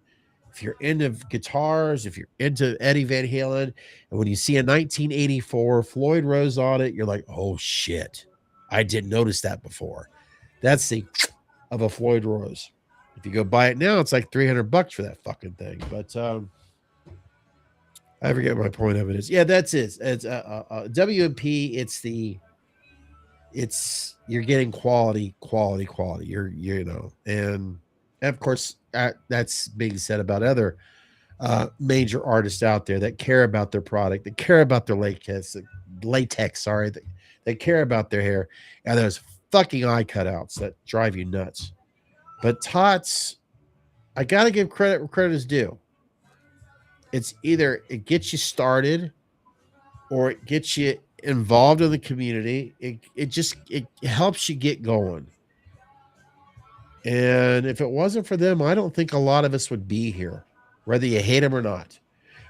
If you're into guitars, if you're into Eddie Van Halen, and when you see a 1984 Floyd Rose on it, you're like, oh shit, I didn't notice that before. That's the of a Floyd Rose. If you go buy it now, it's like $300 for that fucking thing. But I forget what my point of it is. Yeah, that's it. It's WMP. You're getting quality. You're and of course that's being said about other major artists out there that care about their product, that care about their latex, that care about their hair, and those fucking eye cutouts that drive you nuts. But Tots, I gotta give credit where credit is due. It's either it gets you started or it gets you involved in the community. It helps you get going. And if it wasn't for them, I don't think a lot of us would be here, whether you hate them or not,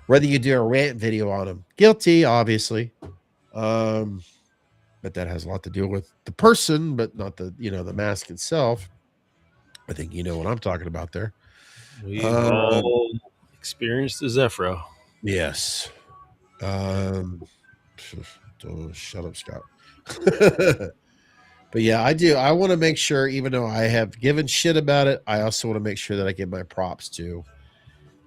whether you do a rant video on them. Guilty, obviously. But that has a lot to do with the person, but not the mask itself. I think you know what I'm talking about there. We've all experienced the Zephyro. Yes. Shut up, Scott. But yeah, I do. I want to make sure, even though I have given shit about it, I also want to make sure that I give my props to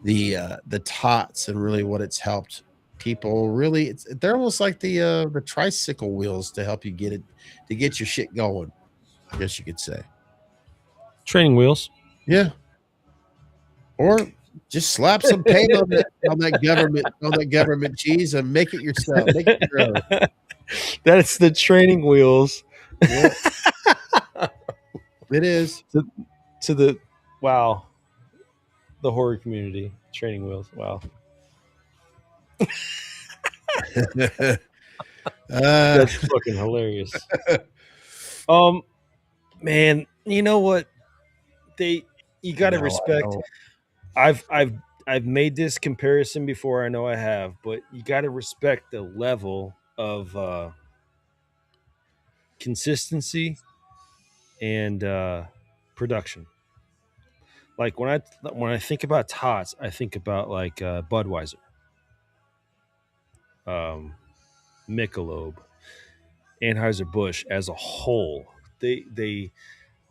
the Tots and really what it's helped people. Really, they're almost like the tricycle wheels to help you get your shit going, I guess you could say. Training wheels. Yeah. Or just slap some paint on that government cheese and make it yourself. Make it your own. That's the training wheels. Yeah. It is. To the wow. The horror community. Training wheels. Wow. That's fucking hilarious. Man, you know what? You gotta respect. I've made this comparison before. I know I have, but you gotta respect the level of consistency and production. Like when I think about Tots, I think about like Budweiser, Michelob, Anheuser-Busch as a whole.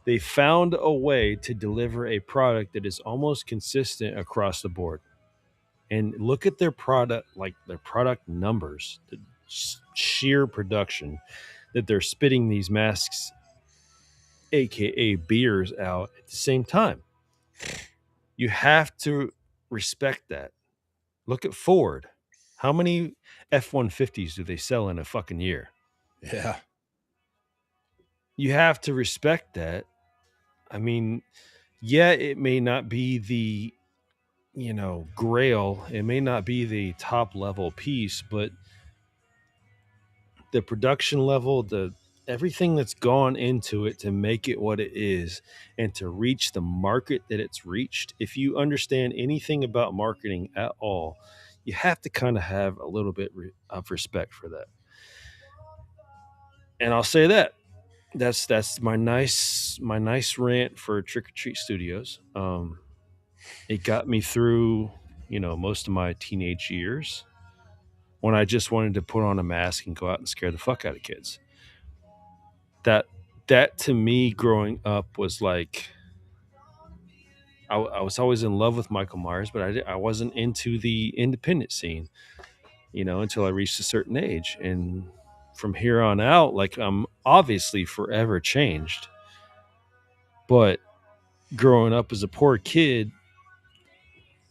They found a way to deliver a product that is almost consistent across the board. And look at their product numbers, the sheer production that they're spitting these masks, aka beers, out at the same time. You have to respect that. Look at Ford. How many F-150s do they sell in a fucking year? Yeah. You have to respect that. I mean, yeah, it may not be the, grail. It may not be the top level piece, but the production level, everything that's gone into it to make it what it is and to reach the market that it's reached. If you understand anything about marketing at all, you have to kind of have a little bit of respect for that. And I'll say that's my nice rant for Trick or Treat Studios. It got me through, most of my teenage years when I just wanted to put on a mask and go out and scare the fuck out of kids. That to me growing up was like I was always in love with Michael Myers, but I wasn't into the independent scene, until I reached a certain age. And from here on out, like I'm obviously forever changed. But growing up as a poor kid,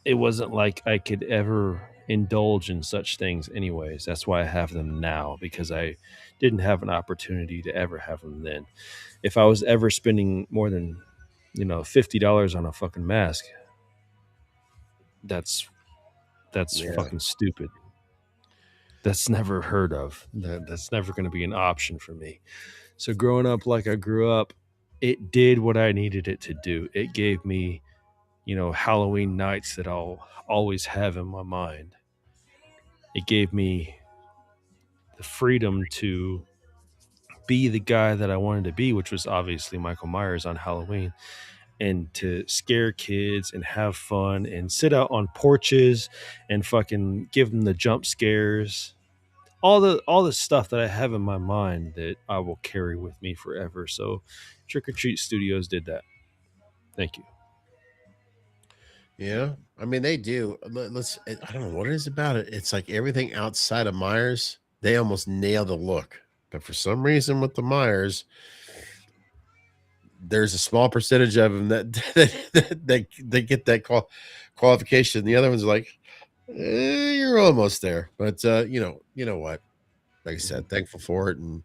it wasn't like I could ever indulge in such things anyways. That's why I have them now, because I didn't have an opportunity to ever have them then. If I was ever spending more than, $50 on a fucking mask, that's fucking stupid. That's never heard of. That's never going to be an option for me. So growing up like I grew up, it did what I needed it to do. It gave me, Halloween nights that I'll always have in my mind. It gave me the freedom to be the guy that I wanted to be, which was obviously Michael Myers on Halloween, and to scare kids and have fun and sit out on porches and fucking give them the jump scares. All the stuff that I have in my mind that I will carry with me forever. So Trick or Treat Studios did that. Thank you. Yeah, I mean they do. Let's. I don't know what it is about it. It's like everything outside of Myers, they almost nail the look. But for some reason, with the Myers, there's a small percentage of them that they get that qualification. The other ones are like, you're almost there. But you know what? Like I said, thankful for it. And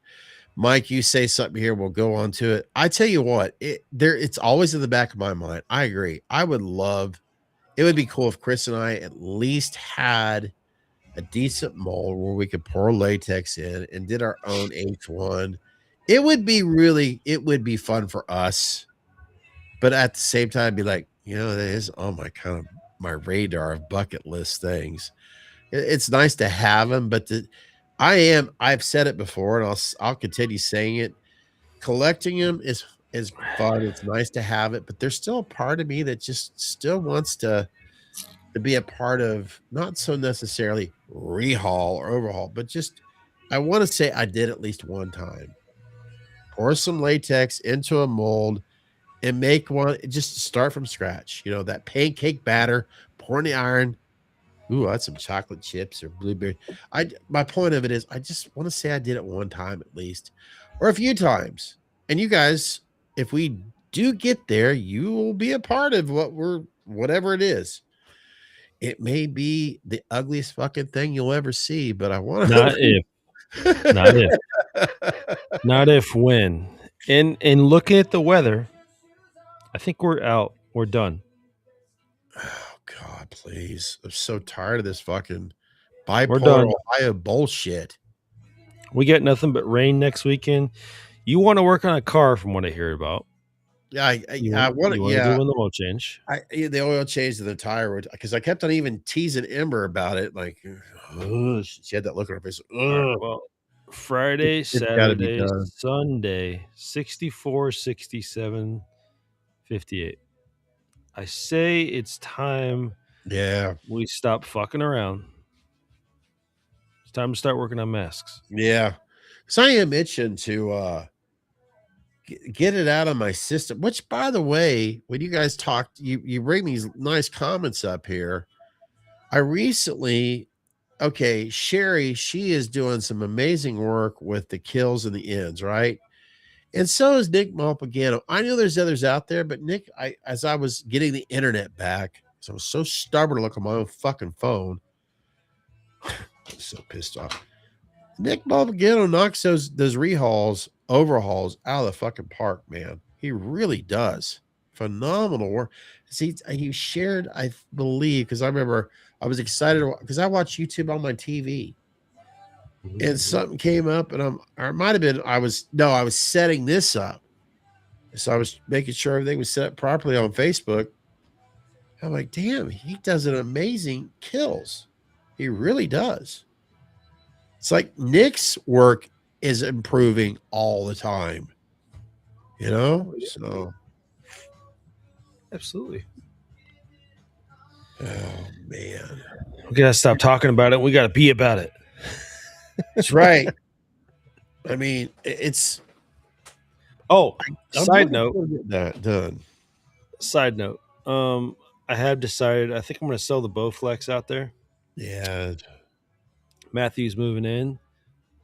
Mike, you say something here, we'll go on to it. I tell you what, it's always in the back of my mind. I agree. It would be cool if Chris and I at least had a decent mold where we could pour latex in and did our own H1. It would be fun for us. But at the same time, be like, that is on my radar of bucket list things. It's nice to have them, but I've said it before and I'll continue saying it. Collecting them is fun. It's nice to have it, but there's still a part of me that just still wants to be a part of, not so necessarily rehaul or overhaul, but just I want to say I did at least one time. Pour some latex into a mold and make one, just start from scratch. That pancake batter, pour in the iron. Ooh, that's some chocolate chips or blueberry. My point of it is I just want to say I did it one time at least, or a few times. And you guys, if we do get there, you will be a part of whatever it is. It may be the ugliest fucking thing you'll ever see, but I want to. Not if, when. And looking at the weather, I think we're out. We're done. Oh God, please! I'm so tired of this fucking bipolar Ohio bullshit. We get nothing but rain next weekend. You want to work on a car, from what I hear about. Yeah, I want to do an oil change. The oil change to the tire, because I kept on even teasing Ember about it. Like, she had that look on her face. Right, well, Friday, Saturday, Sunday, 64, 67, 58. I say it's time. Yeah, we stop fucking around. It's time to start working on masks. Yeah, because I am itching to get it out of my system. Which, by the way, when you guys talked, you bring these nice comments up here. I recently, Sherry, she is doing some amazing work with the kills and the ends, right? And so is Nick Malpagano. I know there's others out there, but Nick, as I was getting the internet back, so I was so stubborn to look on my own fucking phone. I'm so pissed off. Nick Malpagano knocks those overhauls out of the fucking park, man. He really does. Phenomenal work. See, he shared, I believe, because I remember I was excited because I watch YouTube on my TV. And something came up, and I was setting this up. So I was making sure everything was set up properly on Facebook. I'm like, damn, he does an amazing kills. He really does. It's like Nick's work is improving all the time. You know? So Absolutely. oh man. We gotta stop talking about it. We gotta be about it. That's right. I mean, it's side note. Get that done. Side note. I have decided I think I'm gonna sell the Bowflex out there. Yeah. Matthew's moving in.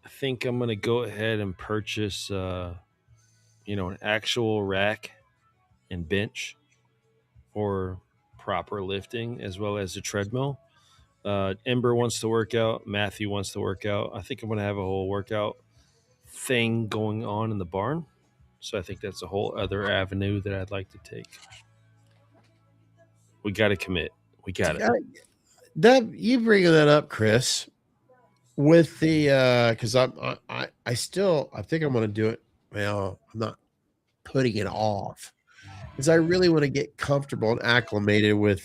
I think I'm gonna go ahead and purchase an actual rack and bench for proper lifting as well as a treadmill. Ember wants to work out. Matthew wants to work out. I think I'm going to have a whole workout thing going on in the barn. So I think that's a whole other avenue that I'd like to take. We got to commit. We got it. That you bringing that up, Chris, with the because I think I'm going to do it. Well, I'm not putting it off because I really want to get comfortable and acclimated with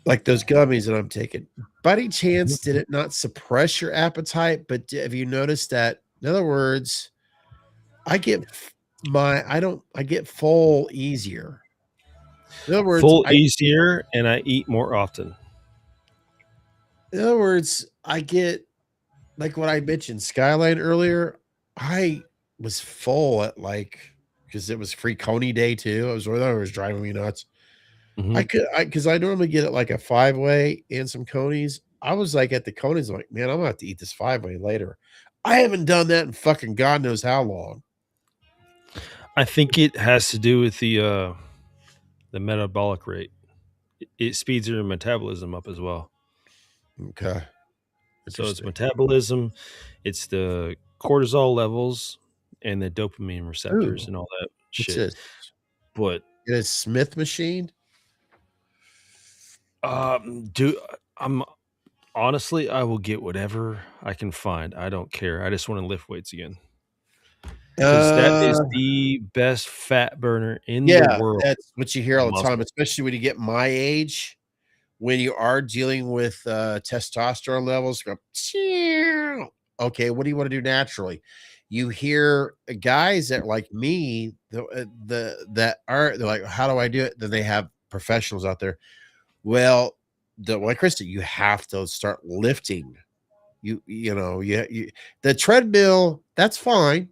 like those gummies that I'm taking. By any chance, did it not suppress your appetite? But have you noticed that? In other words, I get full easier. In other words, easier, and I eat more often. In other words, I get like what I mentioned Skyline earlier. I was full at because it was free Coney day too. It was driving me nuts. Because I normally get it like a 5-way and some Conies. I was like at the Conies, I'm like, man, I'm gonna have to eat this 5-way later. I haven't done that in fucking God knows how long. I think it has to do with the metabolic rate. It speeds your metabolism up as well. Okay. So it's metabolism, it's the cortisol levels, and the dopamine receptors and all that shit. But it is Smith machine. I'm honestly, I will get whatever I can find. I don't care. I just want to lift weights again. Because that is the best fat burner in the world. That's what you hear all the time, especially when you get my age. When you are dealing with testosterone levels, go, okay, what do you want to do naturally? You hear guys that like me, they're like, how do I do it? Then they have professionals out there. Well, like Krista, you have to start lifting. You the treadmill, that's fine,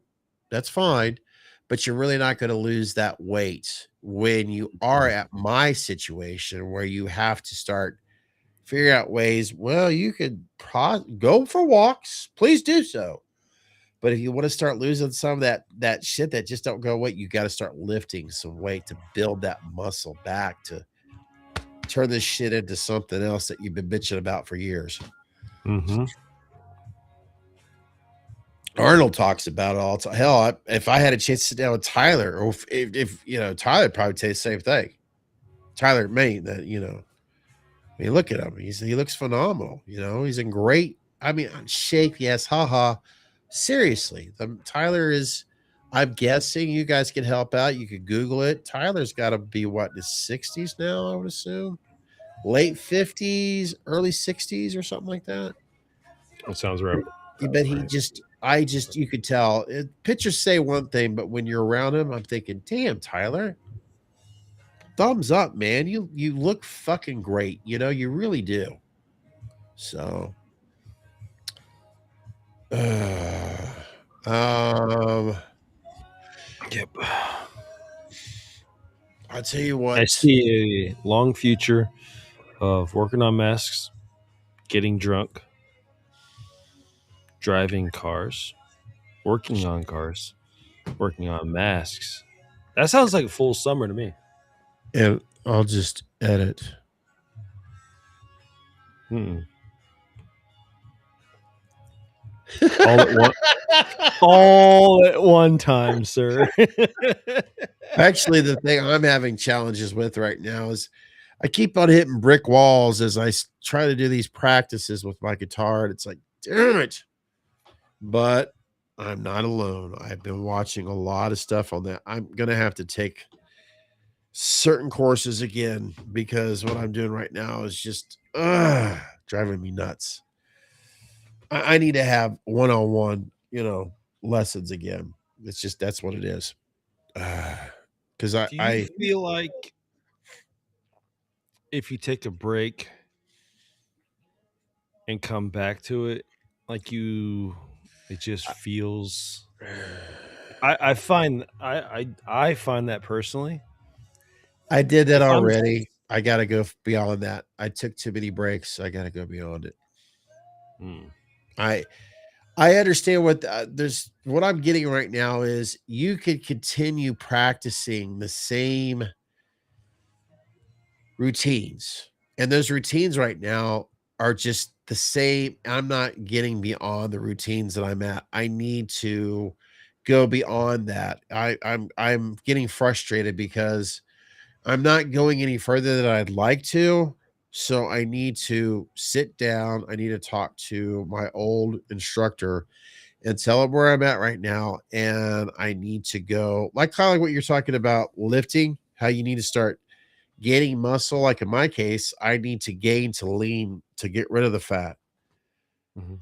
but you're really not going to lose that weight when you are at my situation where you have to start figure out ways. Well, you could go for walks, please do so. But if you want to start losing some of that shit that just don't go away, you got to start lifting some weight to build that muscle back to turn this shit into something else that you've been bitching about for years. Arnold talks about it all the time. Hell, if I had a chance to sit down with Tyler, or if Tyler probably say the same thing. Tyler Maine, that I mean, look at him. He looks phenomenal. He's in great. I mean, shape, yes, haha. Seriously, Tyler is. I'm guessing you guys can help out. You could Google it. Tyler's got to be what, in his 60s now, I would assume. Late 50s, early 60s or something like that. That sounds right. But you could tell. Pictures say one thing, but when you're around him, I'm thinking, damn, Tyler. Thumbs up, man. You look fucking great. You really do. So, yep. I'll tell you what. I see a long future of working on masks, getting drunk, driving cars, working on cars, working on masks. That sounds like a full summer to me. And I'll just edit. All at one time, sir. Actually, the thing I'm having challenges with right now is I keep on hitting brick walls as I try to do these practices with my guitar. And it's like, damn it. But I'm not alone. I've been watching a lot of stuff on that. I'm going to have to take certain courses again because what I'm doing right now is just driving me nuts. I need to have one-on-one lessons again. It's just that's what it is. Because Do you feel like if you take a break and come back to it, like it just feels. I find that personally. I did that If I'm already. I got to go beyond that. I took too many breaks. I got to go beyond it. I understand what what I'm getting right now is you could continue practicing the same routines, and those routines right now are just the same. I'm not getting beyond the routines that I'm at. I need to go beyond that. I'm getting frustrated because I'm not going any further than I'd like to. So I need to sit down. I need to talk to my old instructor and tell him where I'm at right now. And I need to go, like kind of like what you're talking about, lifting, how you need to start gaining muscle. Like in my case, I need to gain to lean to get rid of the fat.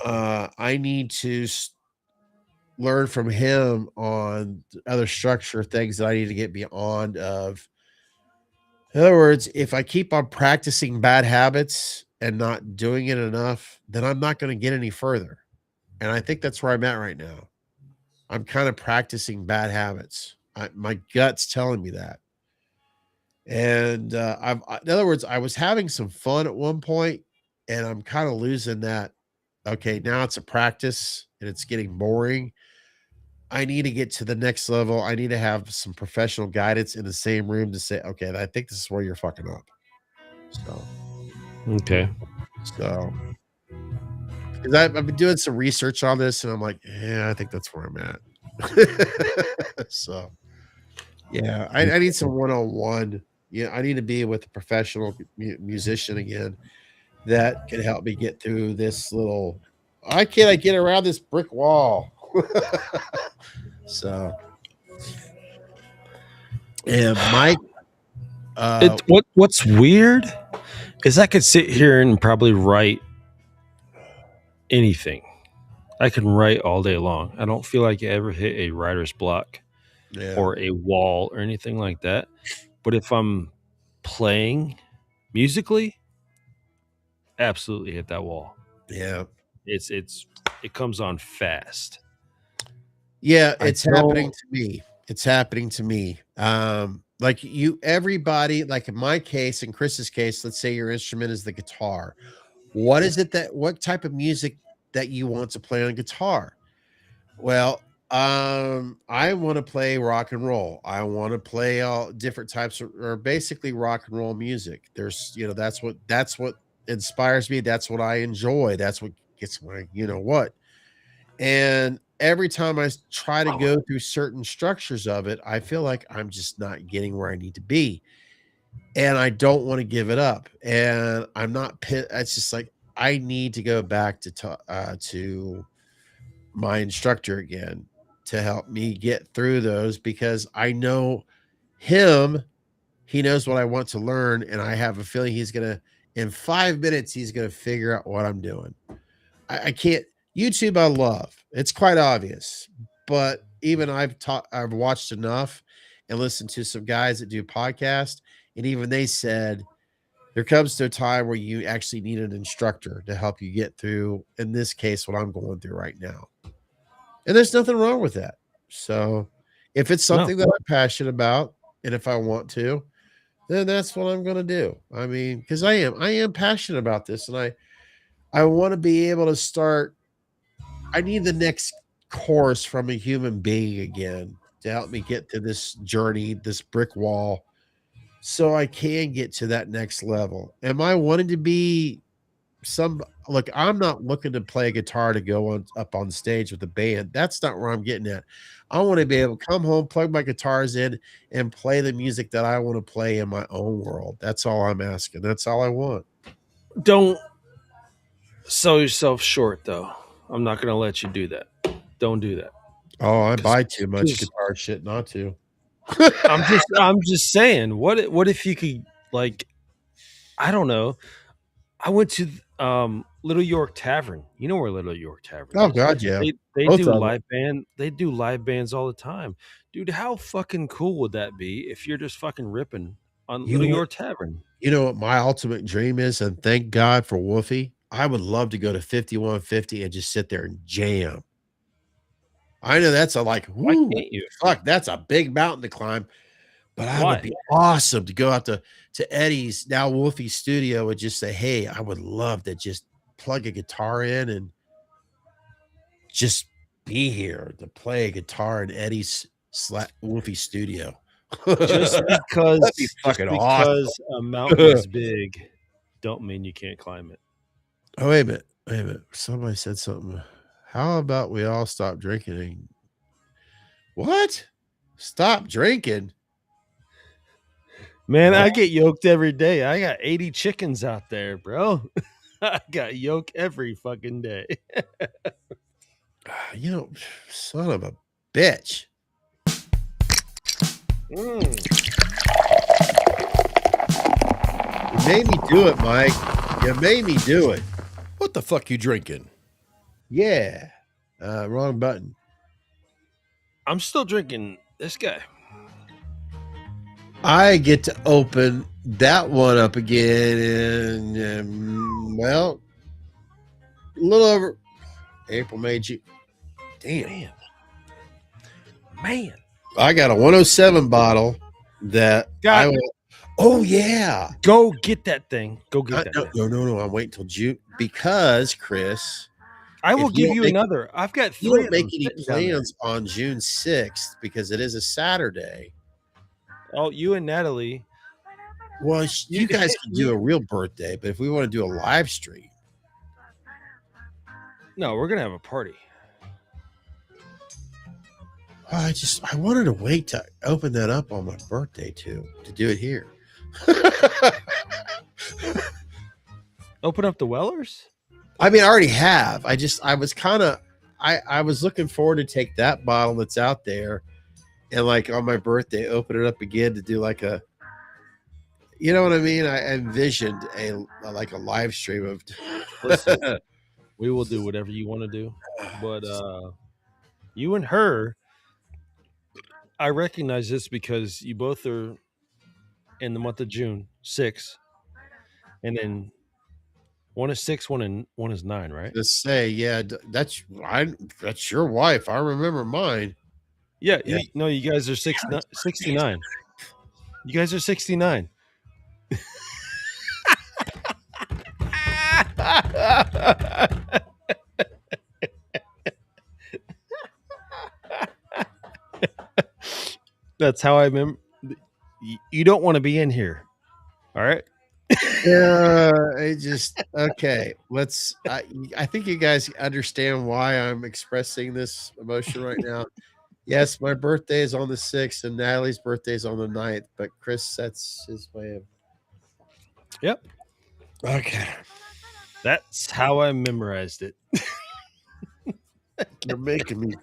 I need to learn from him on other structure things that I need to get beyond of. In other words, if I keep on practicing bad habits and not doing it enough, then I'm not going to get any further. And I think that's where I'm at right now. I'm kind of practicing bad habits. My gut's telling me that. And in other words, I was having some fun at one point, and I'm kind of losing that. Okay, now it's a practice and it's getting boring. I need to get to the next level. I need to have some professional guidance in the same room to say, okay, I think this is where you're fucking up. So, okay. So, because I've been doing some research on this, and I'm like, yeah, I think that's where I'm at. So, yeah, I need some one-on-one. Yeah, I need to be with a professional musician again that can help me get through this little. Why can't I get around this brick wall? So, and Mike, what's weird is I could sit here and probably write anything. I can write all day long. I don't feel like I ever hit a writer's block or a wall or anything like that. But if I'm playing musically, absolutely hit that wall. Yeah. It comes on fast. Yeah, it's happening to me. It's happening to me. Like everybody, like in my case, in Chris's case, let's say your instrument is the guitar. What type of music that you want to play on guitar? Well, I want to play rock and roll. I want to play all different types or basically rock and roll music. There's, that's what inspires me. That's what I enjoy. That's what gets my, what. And every time I try to go through certain structures of it, I feel like I'm just not getting where I need to be. And I don't want to give it up. And I'm not it's just like I need to go back to my instructor again to help me get through those, because I know him. He knows what I want to learn, and I have a feeling he's gonna, in 5 minutes, he's gonna figure out what I'm doing. I can't. YouTube I love. It's quite obvious. But even I've watched enough and listened to some guys that do podcasts, and even they said there comes to a time where you actually need an instructor to help you get through, in this case, what I'm going through right now. And there's nothing wrong with that. So if it's something that I'm passionate about, and if I want to, then that's what I'm going to do. I mean, because I am passionate about this, and I want to be able to start. I need the next course from a human being again to help me get to this journey, this brick wall, so I can get to that next level. Am I wanting to be look, I'm not looking to play a guitar to go up on stage with a band. That's not where I'm getting at. I want to be able to come home, plug my guitars in, and play the music that I want to play in my own world. That's all I'm asking. That's all I want. Don't sell yourself short, though. I'm not going to let you do that. Don't do that. Oh, I buy too much guitar shit not to. I'm just saying, what if you could, like, I don't know. I went to Little York Tavern. You know where Little York Tavern Oh is. God, yeah. They Both do of them. live band. They do live bands all the time. Dude, how fucking cool would that be if you're just fucking ripping on You Little know what? York Tavern? You know what my ultimate dream is, and thank God for Wolfie. I would love to go to 5150 and just sit there and jam. I know that's Why can't you? fuck, that's a big mountain to climb, but I would Why? be awesome to go out to Eddie's, now Wolfie's studio, and just say, hey, I would love to just plug a guitar in and just be here to play a guitar in Eddie's Wolfie studio. Just That'd be fucking awesome. a mountain is big, don't mean you can't climb it. Oh, wait a minute. Wait a minute. Somebody said something. How about we all stop drinking? What? Stop drinking? Man, I get yoked every day. I got 80 chickens out there, bro. I got yoke every fucking day. You know, son of a bitch. You made me do it, Mike. You made me do it. What the fuck you drinking? Yeah. Wrong button. I'm still drinking this guy. I get to open that one up again in, well, a little over April, May, June. Damn. Man. I got a 107 bottle that I will. Oh, yeah. Go get that thing. Go get that thing. No. I'm waiting till June because, Chris, I will give you another. I've got 3. You don't make any plans on June 6th because it is a Saturday. Oh, you and Natalie. Well, you guys can do a real birthday, but if we want to do a live stream. No, we're going to have a party. I wanted to wait to open that up on my birthday to do it here. Open up the Wellers? I mean, I already have. I was looking forward to take that bottle that's out there and like on my birthday, open it up again to do like a, you know what I mean? I envisioned a live stream of. Listen, we will do whatever you want to do, but you and her, I recognize this because you both are in the month of June, 6, and then one is 6, one is 9, right? Just say, yeah, that's your wife. I remember mine. Yeah. You guys are 69. You guys are 69. That's how I remember. You don't want to be in here. All right. Yeah, okay. I think you guys understand why I'm expressing this emotion right now. Yes, my birthday is on the 6th and Natalie's birthday is on the 9th, but Chris, that's his way of. Yep. Okay. That's how I memorized it. You're making me.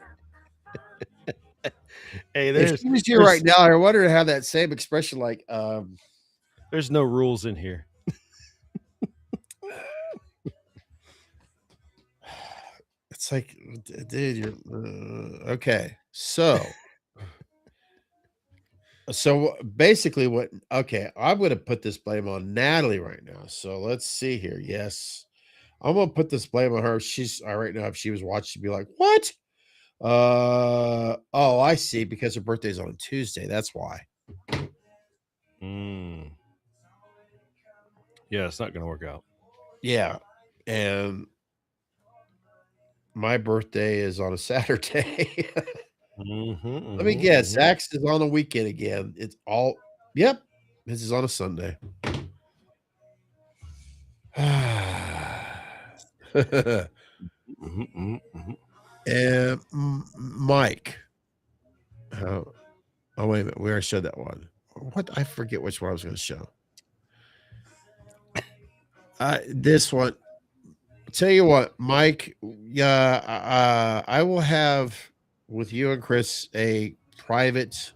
Hey, if she was here right now, I wonder how that same expression like there's no rules in here. It's like, dude, you're okay. So basically I'm going to put this blame on Natalie right now. So let's see here. Yes, I'm going to put this blame on her. She's right now. If she was watching, she'd be like, what? Oh, I see. Because her birthday's on a Tuesday. That's why. Yeah, it's not going to work out. Yeah. And my birthday is on a Saturday. Let me guess. Zach's is on a weekend again. It's all. Yep. This is on a Sunday. And Mike. Oh, wait a minute. We already showed that one. What? I forget which one I was going to show. This one. Tell you what, Mike. I will have with you and Chris a private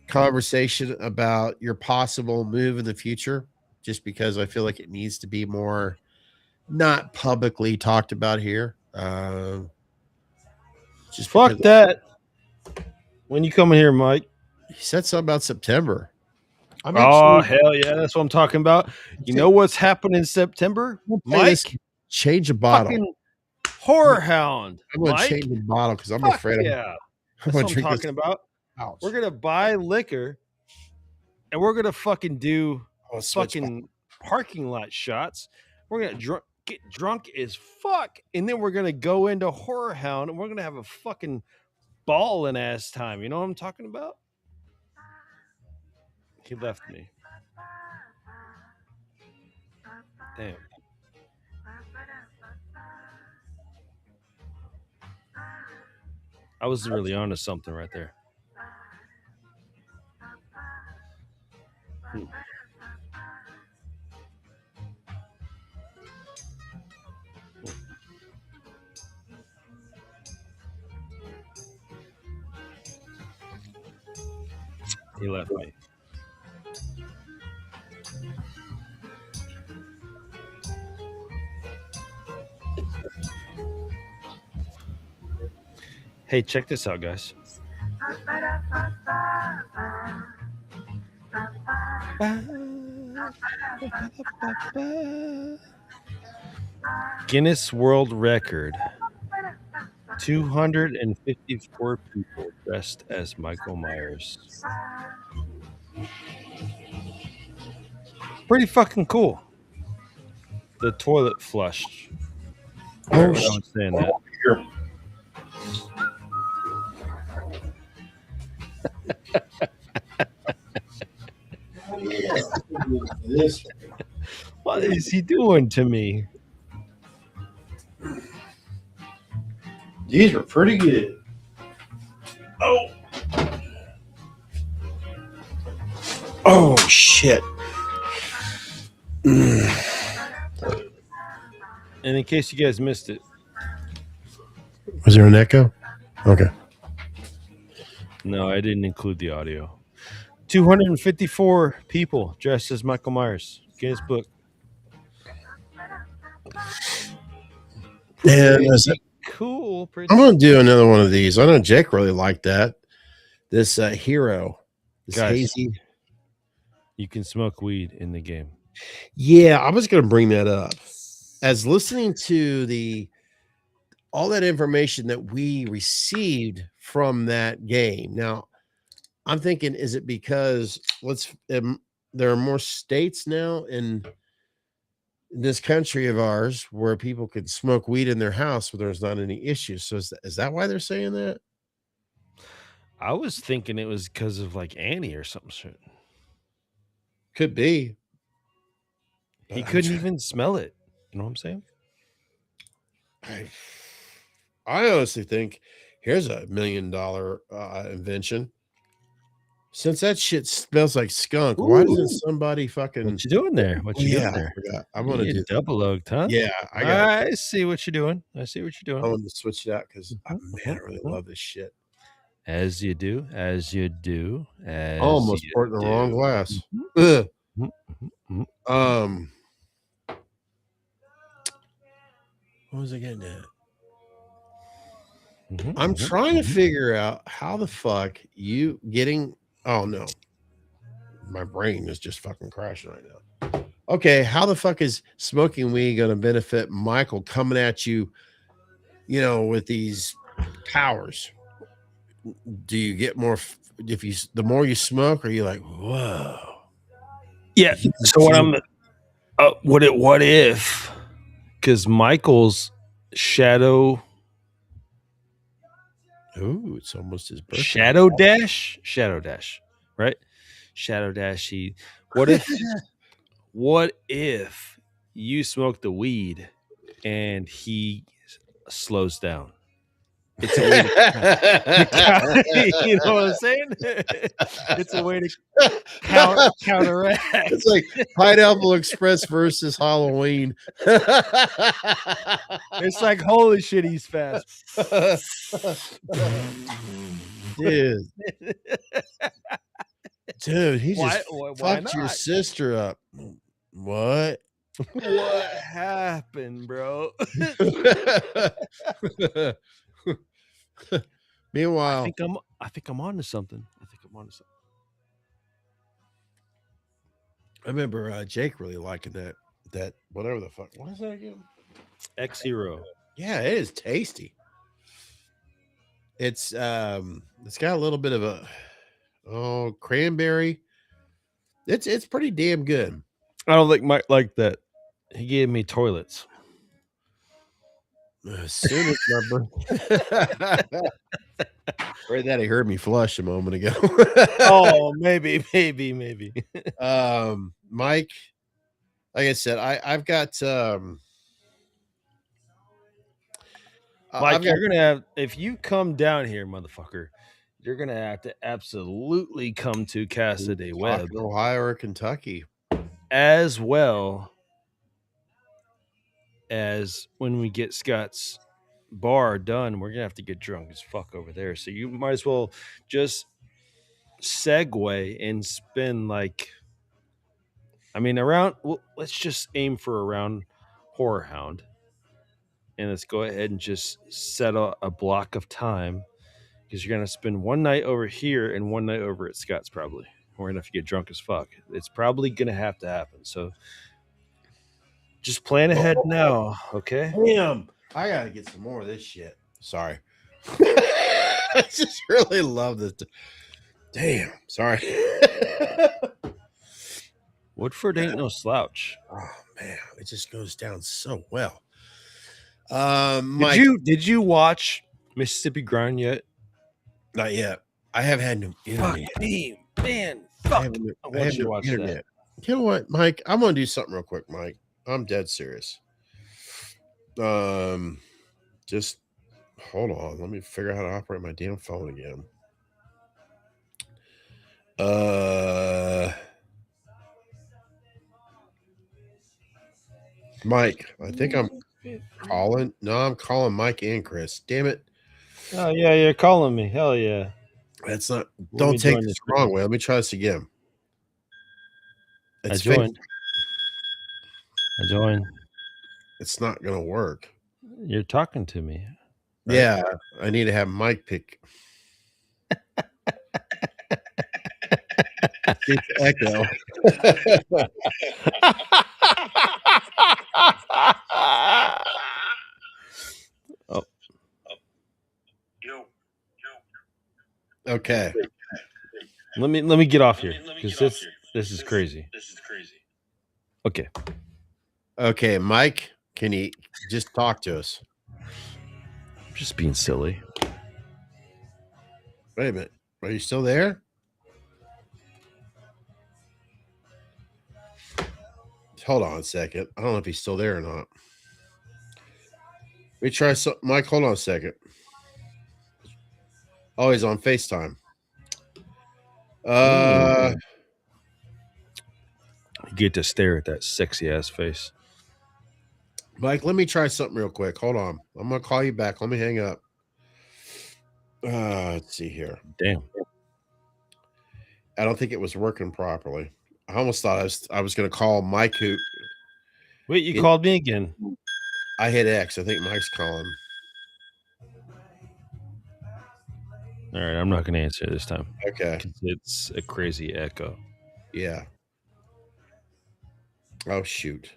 conversation about your possible move in the future, just because I feel like it needs to be more not publicly talked about here. Just fuck that. When you coming here, Mike? He said something about September. Oh hell yeah, that's what I'm talking about. You know what's happening in September, Mike? Change a bottle. Fucking HorrorHound. I'm gonna Mike? change the bottle because I'm Fuck afraid. Yeah, I'm that's gonna what I'm drink talking this. about. Ouch. We're gonna buy liquor, and we're gonna fucking do fucking parking lot shots. We're gonna get drunk as fuck, and then we're gonna go into HorrorHound, and we're gonna have a fucking balling ass time. You know what I'm talking about? He left me. Damn. I was really onto something right there. He left me. Hey, check this out, guys. Guinness World Record. 254 people dressed as Michael Myers. Pretty fucking cool. The toilet flushed. Oh, I was saying that. What is he doing to me? These were pretty good. Oh shit. And in case you guys missed it, Was there an echo? Okay. no, I didn't include the audio. 254 people dressed as Michael Myers. Guinness Book. And Cool. I'm gonna do another one of these. I know Jake really liked that. This hero, this Guys, hazy. You can smoke weed in the game. Yeah, I was gonna bring that up. As listening to all that information that we received from that game. Now, I'm thinking, is it because there are more states now in this country of ours where people could smoke weed in their house where there's not any issues? So is that why they're saying that? I was thinking it was because of like Annie or something shit. Could be. He couldn't even smell it. You know what I'm saying? I honestly think here's $1 million invention. Since that shit smells like skunk, why doesn't somebody fucking? What you doing there? What you doing there? I forgot. I'm gonna do double oaked, huh? Yeah, I see what you're doing. I see what you're I doing. wanted to switch it out because I really love this shit. As you do, as you do. As Almost you poured in the do. wrong glass. What was I getting at? I'm trying to figure out how the fuck you getting. Oh no, my brain is just fucking crashing right now. Okay, how the fuck is smoking weed going to benefit Michael coming at you? You know, with these powers. Do you get more the more you smoke? Are you like, whoa? Yeah. So what if? Because Michael's shadow. Ooh, it's almost his birthday. Shadow Dash, right? Shadow Dash. What if you smoke the weed and he slows down? It's a way to, you know what I'm saying? It's a way to counteract. It's like Pineapple Express versus Halloween. It's like, holy shit, he's fast. Dude, he just why fucked your not? sister up. What? What happened, bro? Meanwhile, I think I'm on to something. I remember Jake really liking that whatever the fuck. What is that again? X-Zero. Yeah, it is tasty. It's got a little bit of a cranberry. It's pretty damn good. I don't think Mike liked that. He gave me toilets. As soon as my right that he heard me flush a moment ago. Oh, maybe. Mike, like I said, I've got Mike, you're gonna have, if you come down here, motherfucker, you're gonna have to absolutely come to Casa de Webb, Ohio or Kentucky, as well as when we get Scott's bar done. We're gonna have to get drunk as fuck over there. So you might as well just segue and spend around. Well, let's just aim for around HorrorHound, and let's go ahead and just set a block of time, because you're gonna spend one night over here and one night over at Scott's. Probably we're gonna have to get drunk as fuck. It's probably gonna have to happen. So just plan ahead now, okay? Damn, I gotta get some more of this shit. Sorry. I just really love this. Damn, sorry. Woodford ain't no slouch. Oh man, it just goes down so well. Did you watch Mississippi Grind yet? Not yet. I have had no Fuck me, man. Fuck. I want you to watch that. You know what, Mike? I'm gonna do something real quick, Mike. I'm dead serious. Just hold on. Let me figure out how to operate my damn phone again. Mike, I think I'm calling. No, I'm calling Mike and Chris. Damn it. Oh yeah, you're calling me. Hell yeah. That's not. Don't take this the wrong way. Let me try this again. I joined. It's not gonna work. You're talking to me. Right? Yeah, I need to have Mike pick. It's echo. Oh. Okay. Let me get off here, because this is crazy. Okay. Okay, Mike, can you just talk to us? I'm just being silly. Wait a minute. Are you still there? Hold on a second. I don't know if he's still there or not. Let me try Mike, hold on a second. Oh, he's on FaceTime. You get to stare at that sexy ass face. Mike, let me try something real quick. Hold on. I'm gonna call you back. Let me hang up. Let's see here. Damn. I don't think it was working properly. I almost thought I was gonna call Mike. Wait, you called me again. I hit X. I think Mike's calling. All right, I'm not going to answer this time. Okay. It's a crazy echo. Yeah. Oh, shoot.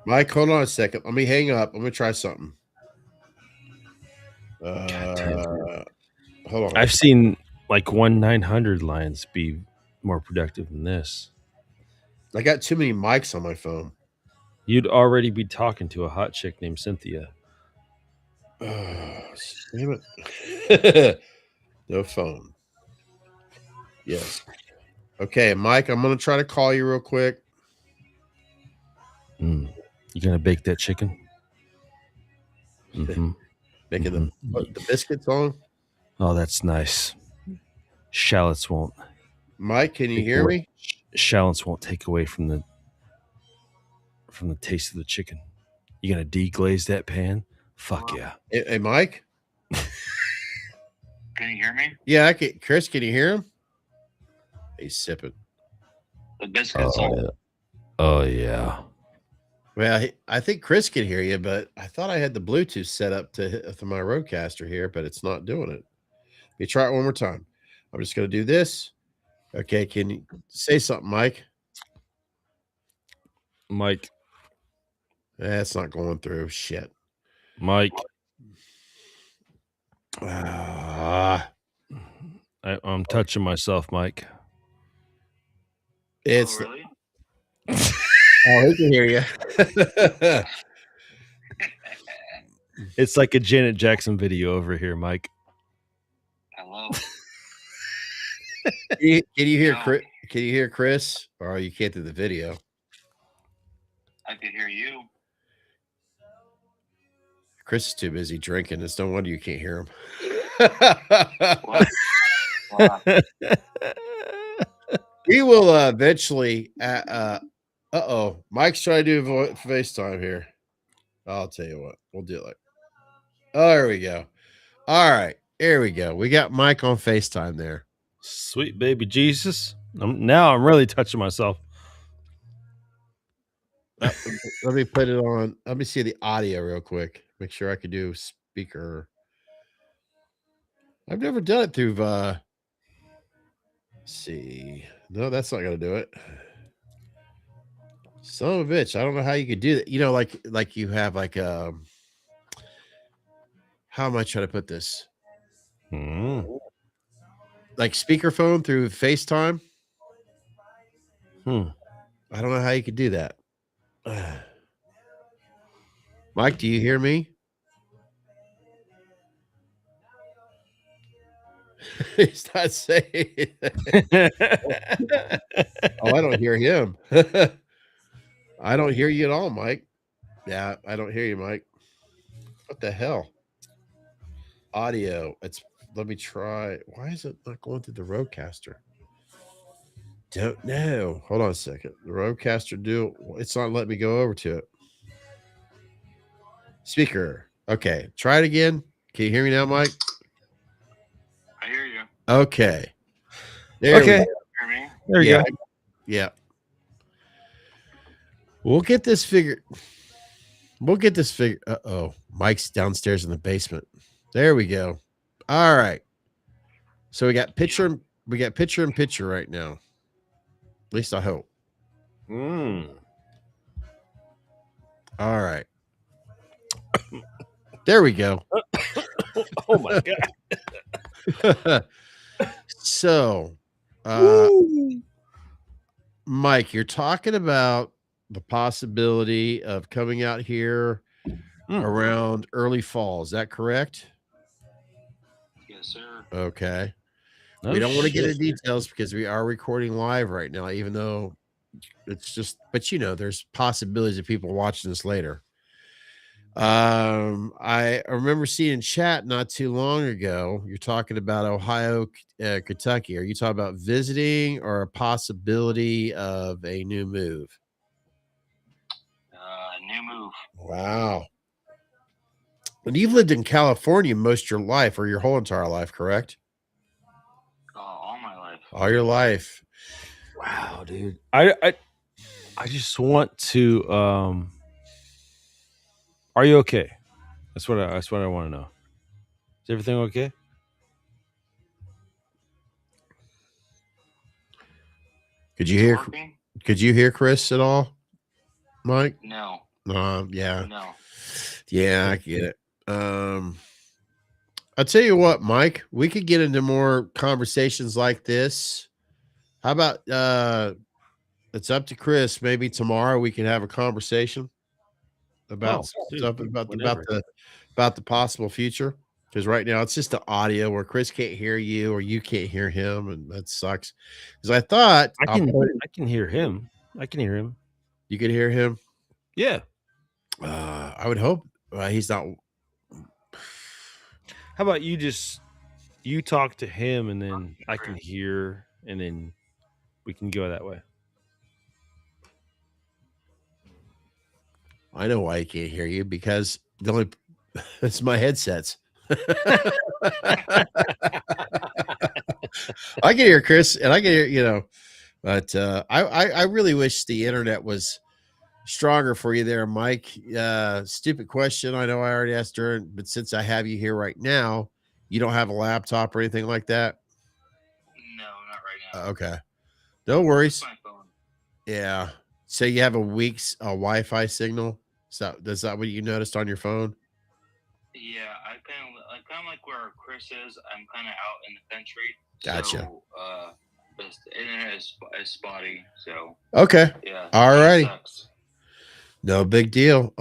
Mike, hold on a second. Let me hang up. I'm going to try something. Hold on. I've seen like 1-900 lines be more productive than this. I got too many mics on my phone. You'd already be talking to a hot chick named Cynthia. Damn it. No phone. Yes. Okay, Mike, I'm going to try to call you real quick. You going to bake that chicken? Mm-hmm. Making the biscuits on? Oh, that's nice. Shallots won't. Mike, can you hear me? Shallots won't take away from the taste of the chicken. You gonna deglaze that pan? Fuck yeah. Hey, Mike? Can you hear me? Yeah, I can. Chris, can you hear him? He's sipping. The biscuits on. Oh yeah. Well, I think Chris can hear you, but I thought I had the Bluetooth set up to my Rodecaster here, but it's not doing it. Let me try it one more time. I'm just going to do this. Okay, can you say something, Mike? Mike. That's not going through. Shit. Mike. I'm touching myself, Mike. It's really? Oh, he can hear you. It's like a Janet Jackson video over here, Mike. Hello. Can you hear Chris? Can you hear Chris? Or you can't do the video? I can hear you. Chris is too busy drinking. It's no wonder you can't hear him. We will eventually. Mike's trying to do FaceTime here. I'll tell you what. We'll do it like. Oh, there we go. All right. There we go. We got Mike on FaceTime there. Sweet baby Jesus. Now I'm really touching myself. Let me put it on. Let me see the audio real quick. Make sure I can do speaker. I've never done it through. Let's see. No, that's not going to do it. Son of a bitch. I don't know how you could do that. You know, like you have like how am I trying to put this? Like speakerphone through FaceTime. I don't know how you could do that. Mike, do you hear me? He's not saying. Oh, I don't hear him. I don't hear you at all, Mike. Yeah, I don't hear you, Mike. What the hell? Audio. Let me try. Why is it not going through the Rodecaster? Don't know. Hold on a second. The Rodecaster it's not letting me go over to it. Speaker. Okay. Try it again. Can you hear me now, Mike? I hear you. Okay. There we go. Hear me? There you go. Yeah. We'll get this figured. Uh-oh. Mike's downstairs in the basement. There we go. All right. So we got picture in picture right now. At least I hope. All right. There we go. Oh my God. So, Mike, you're talking about the possibility of coming out here around early fall. Is that correct? Yes, sir. Okay. We don't want to get into details because we are recording live right now, even though it's just, but you know, there's possibilities of people watching this later. I remember seeing in chat not too long ago, you're talking about Ohio, Kentucky. Are you talking about visiting or a possibility of a new move? New move. Wow. And you've lived in California most of your life, or your whole entire life, correct? All my life. All your life. Wow, dude. I just want to are you okay? That's what I want to know. Is everything okay? Could you hear Chris at all, Mike? No. Yeah. No. Yeah, I get it. I'll tell you what, Mike, we could get into more conversations like this. How about it's up to Chris. Maybe tomorrow we can have a conversation about stuff about the possible future. Because right now it's just the audio where Chris can't hear you or you can't hear him, and that sucks. Because I thought I can hear him. I can hear him. You can hear him? Yeah. I would hope he's not. How about you talk to him and then I can hear and then we can go that way. I know why he can't hear you, because it's my headsets. I can hear Chris and I can hear, But I really wish the internet was stronger for you there, Mike. Stupid question. I know I already asked her, but since I have you here right now, you don't have a laptop or anything like that? No, not right now. Okay. No worries. My phone. Yeah. So you have a weak Wi-Fi signal? So is that what you noticed on your phone? Yeah, I kind of like where Chris is. I'm kind of out in the country. Gotcha. So, the internet is spotty. So. Okay. Yeah. All righty. Sucks. No big deal.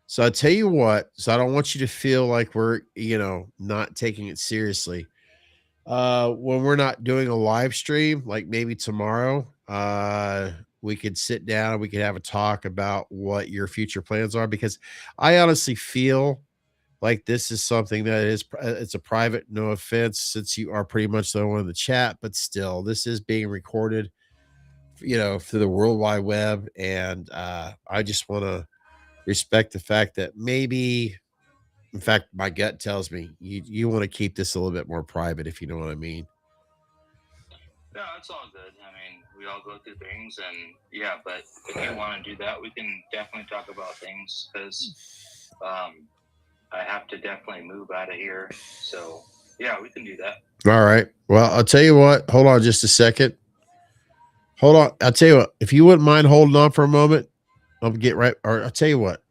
So I tell you what. So I don't want you to feel like we're, not taking it seriously. When we're not doing a live stream, like maybe tomorrow, we could sit down and we could have a talk about what your future plans are, because I honestly feel like this is something that it's a private, no offense, since you are pretty much the one in the chat, but still this is being recorded, through the World Wide Web. And, I just want to respect the fact that maybe, in fact, my gut tells me you want to keep this a little bit more private, if you know what I mean. No, it's all good. I mean, we all go through things, and yeah, but if you want to do that, we can definitely talk about things, because I have to definitely move out of here. So yeah, we can do that. All right. Well, I'll tell you what. Hold on just a second. Hold on. I'll tell you what. If you wouldn't mind holding on for a moment, I'll get right. Or I'll tell you what.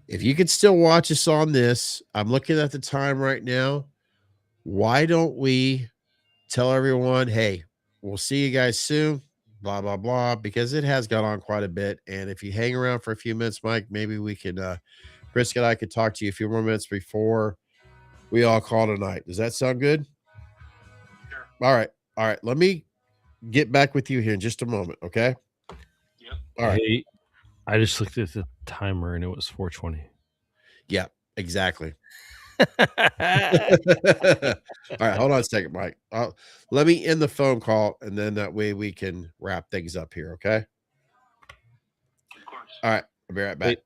If you could still watch us on this, I'm looking at the time right now. Why don't we tell everyone, hey, we'll see you guys soon, blah, blah, blah, because it has gone on quite a bit. And if you hang around for a few minutes, Mike, maybe we can, Chris and I could talk to you a few more minutes before we all call tonight. Does that sound good? Sure. All right. All right. Let me get back with you here in just a moment. Okay. Yep. All right. Hey, I just looked at the timer and it was 4:20. Yeah, exactly. All right, hold on a second, Mike. Let me end the phone call, and then that way we can wrap things up here. Okay. Of course. All right. I'll be right back.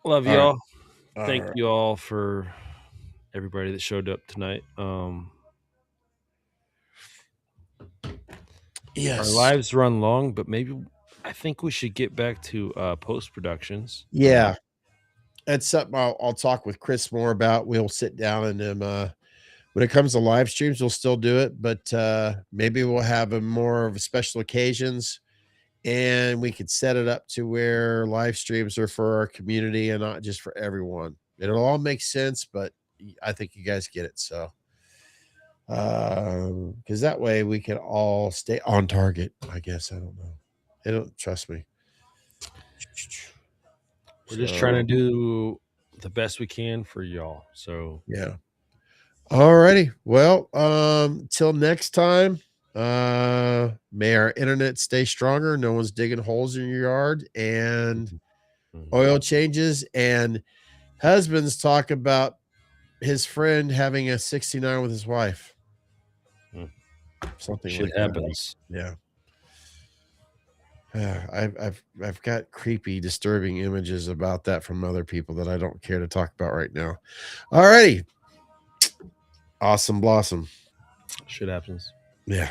Love All y'all. right. Thank All right. you all for everybody that showed up tonight. Yes. Our lives run long, but maybe I think we should get back to post productions. Yeah. That's something I'll talk with Chris more about. We'll sit down and when it comes to live streams, we'll still do it, but maybe we'll have a more of a special occasions, and we could set it up to where live streams are for our community and not just for everyone. It'll all make sense, but I think you guys get it. So, because that way we can all stay on target, I guess. I don't know. They don't trust me. We're just trying to do the best we can for y'all. So yeah. All righty. Well, till next time, may our internet stay stronger. No one's digging holes in your yard, and oil changes, and husbands talk about his friend having a 69 with his wife. Something shit like happens. That. Yeah. I've got creepy, disturbing images about that from other people that I don't care to talk about right now. All righty. Awesome blossom. Shit happens. Yeah.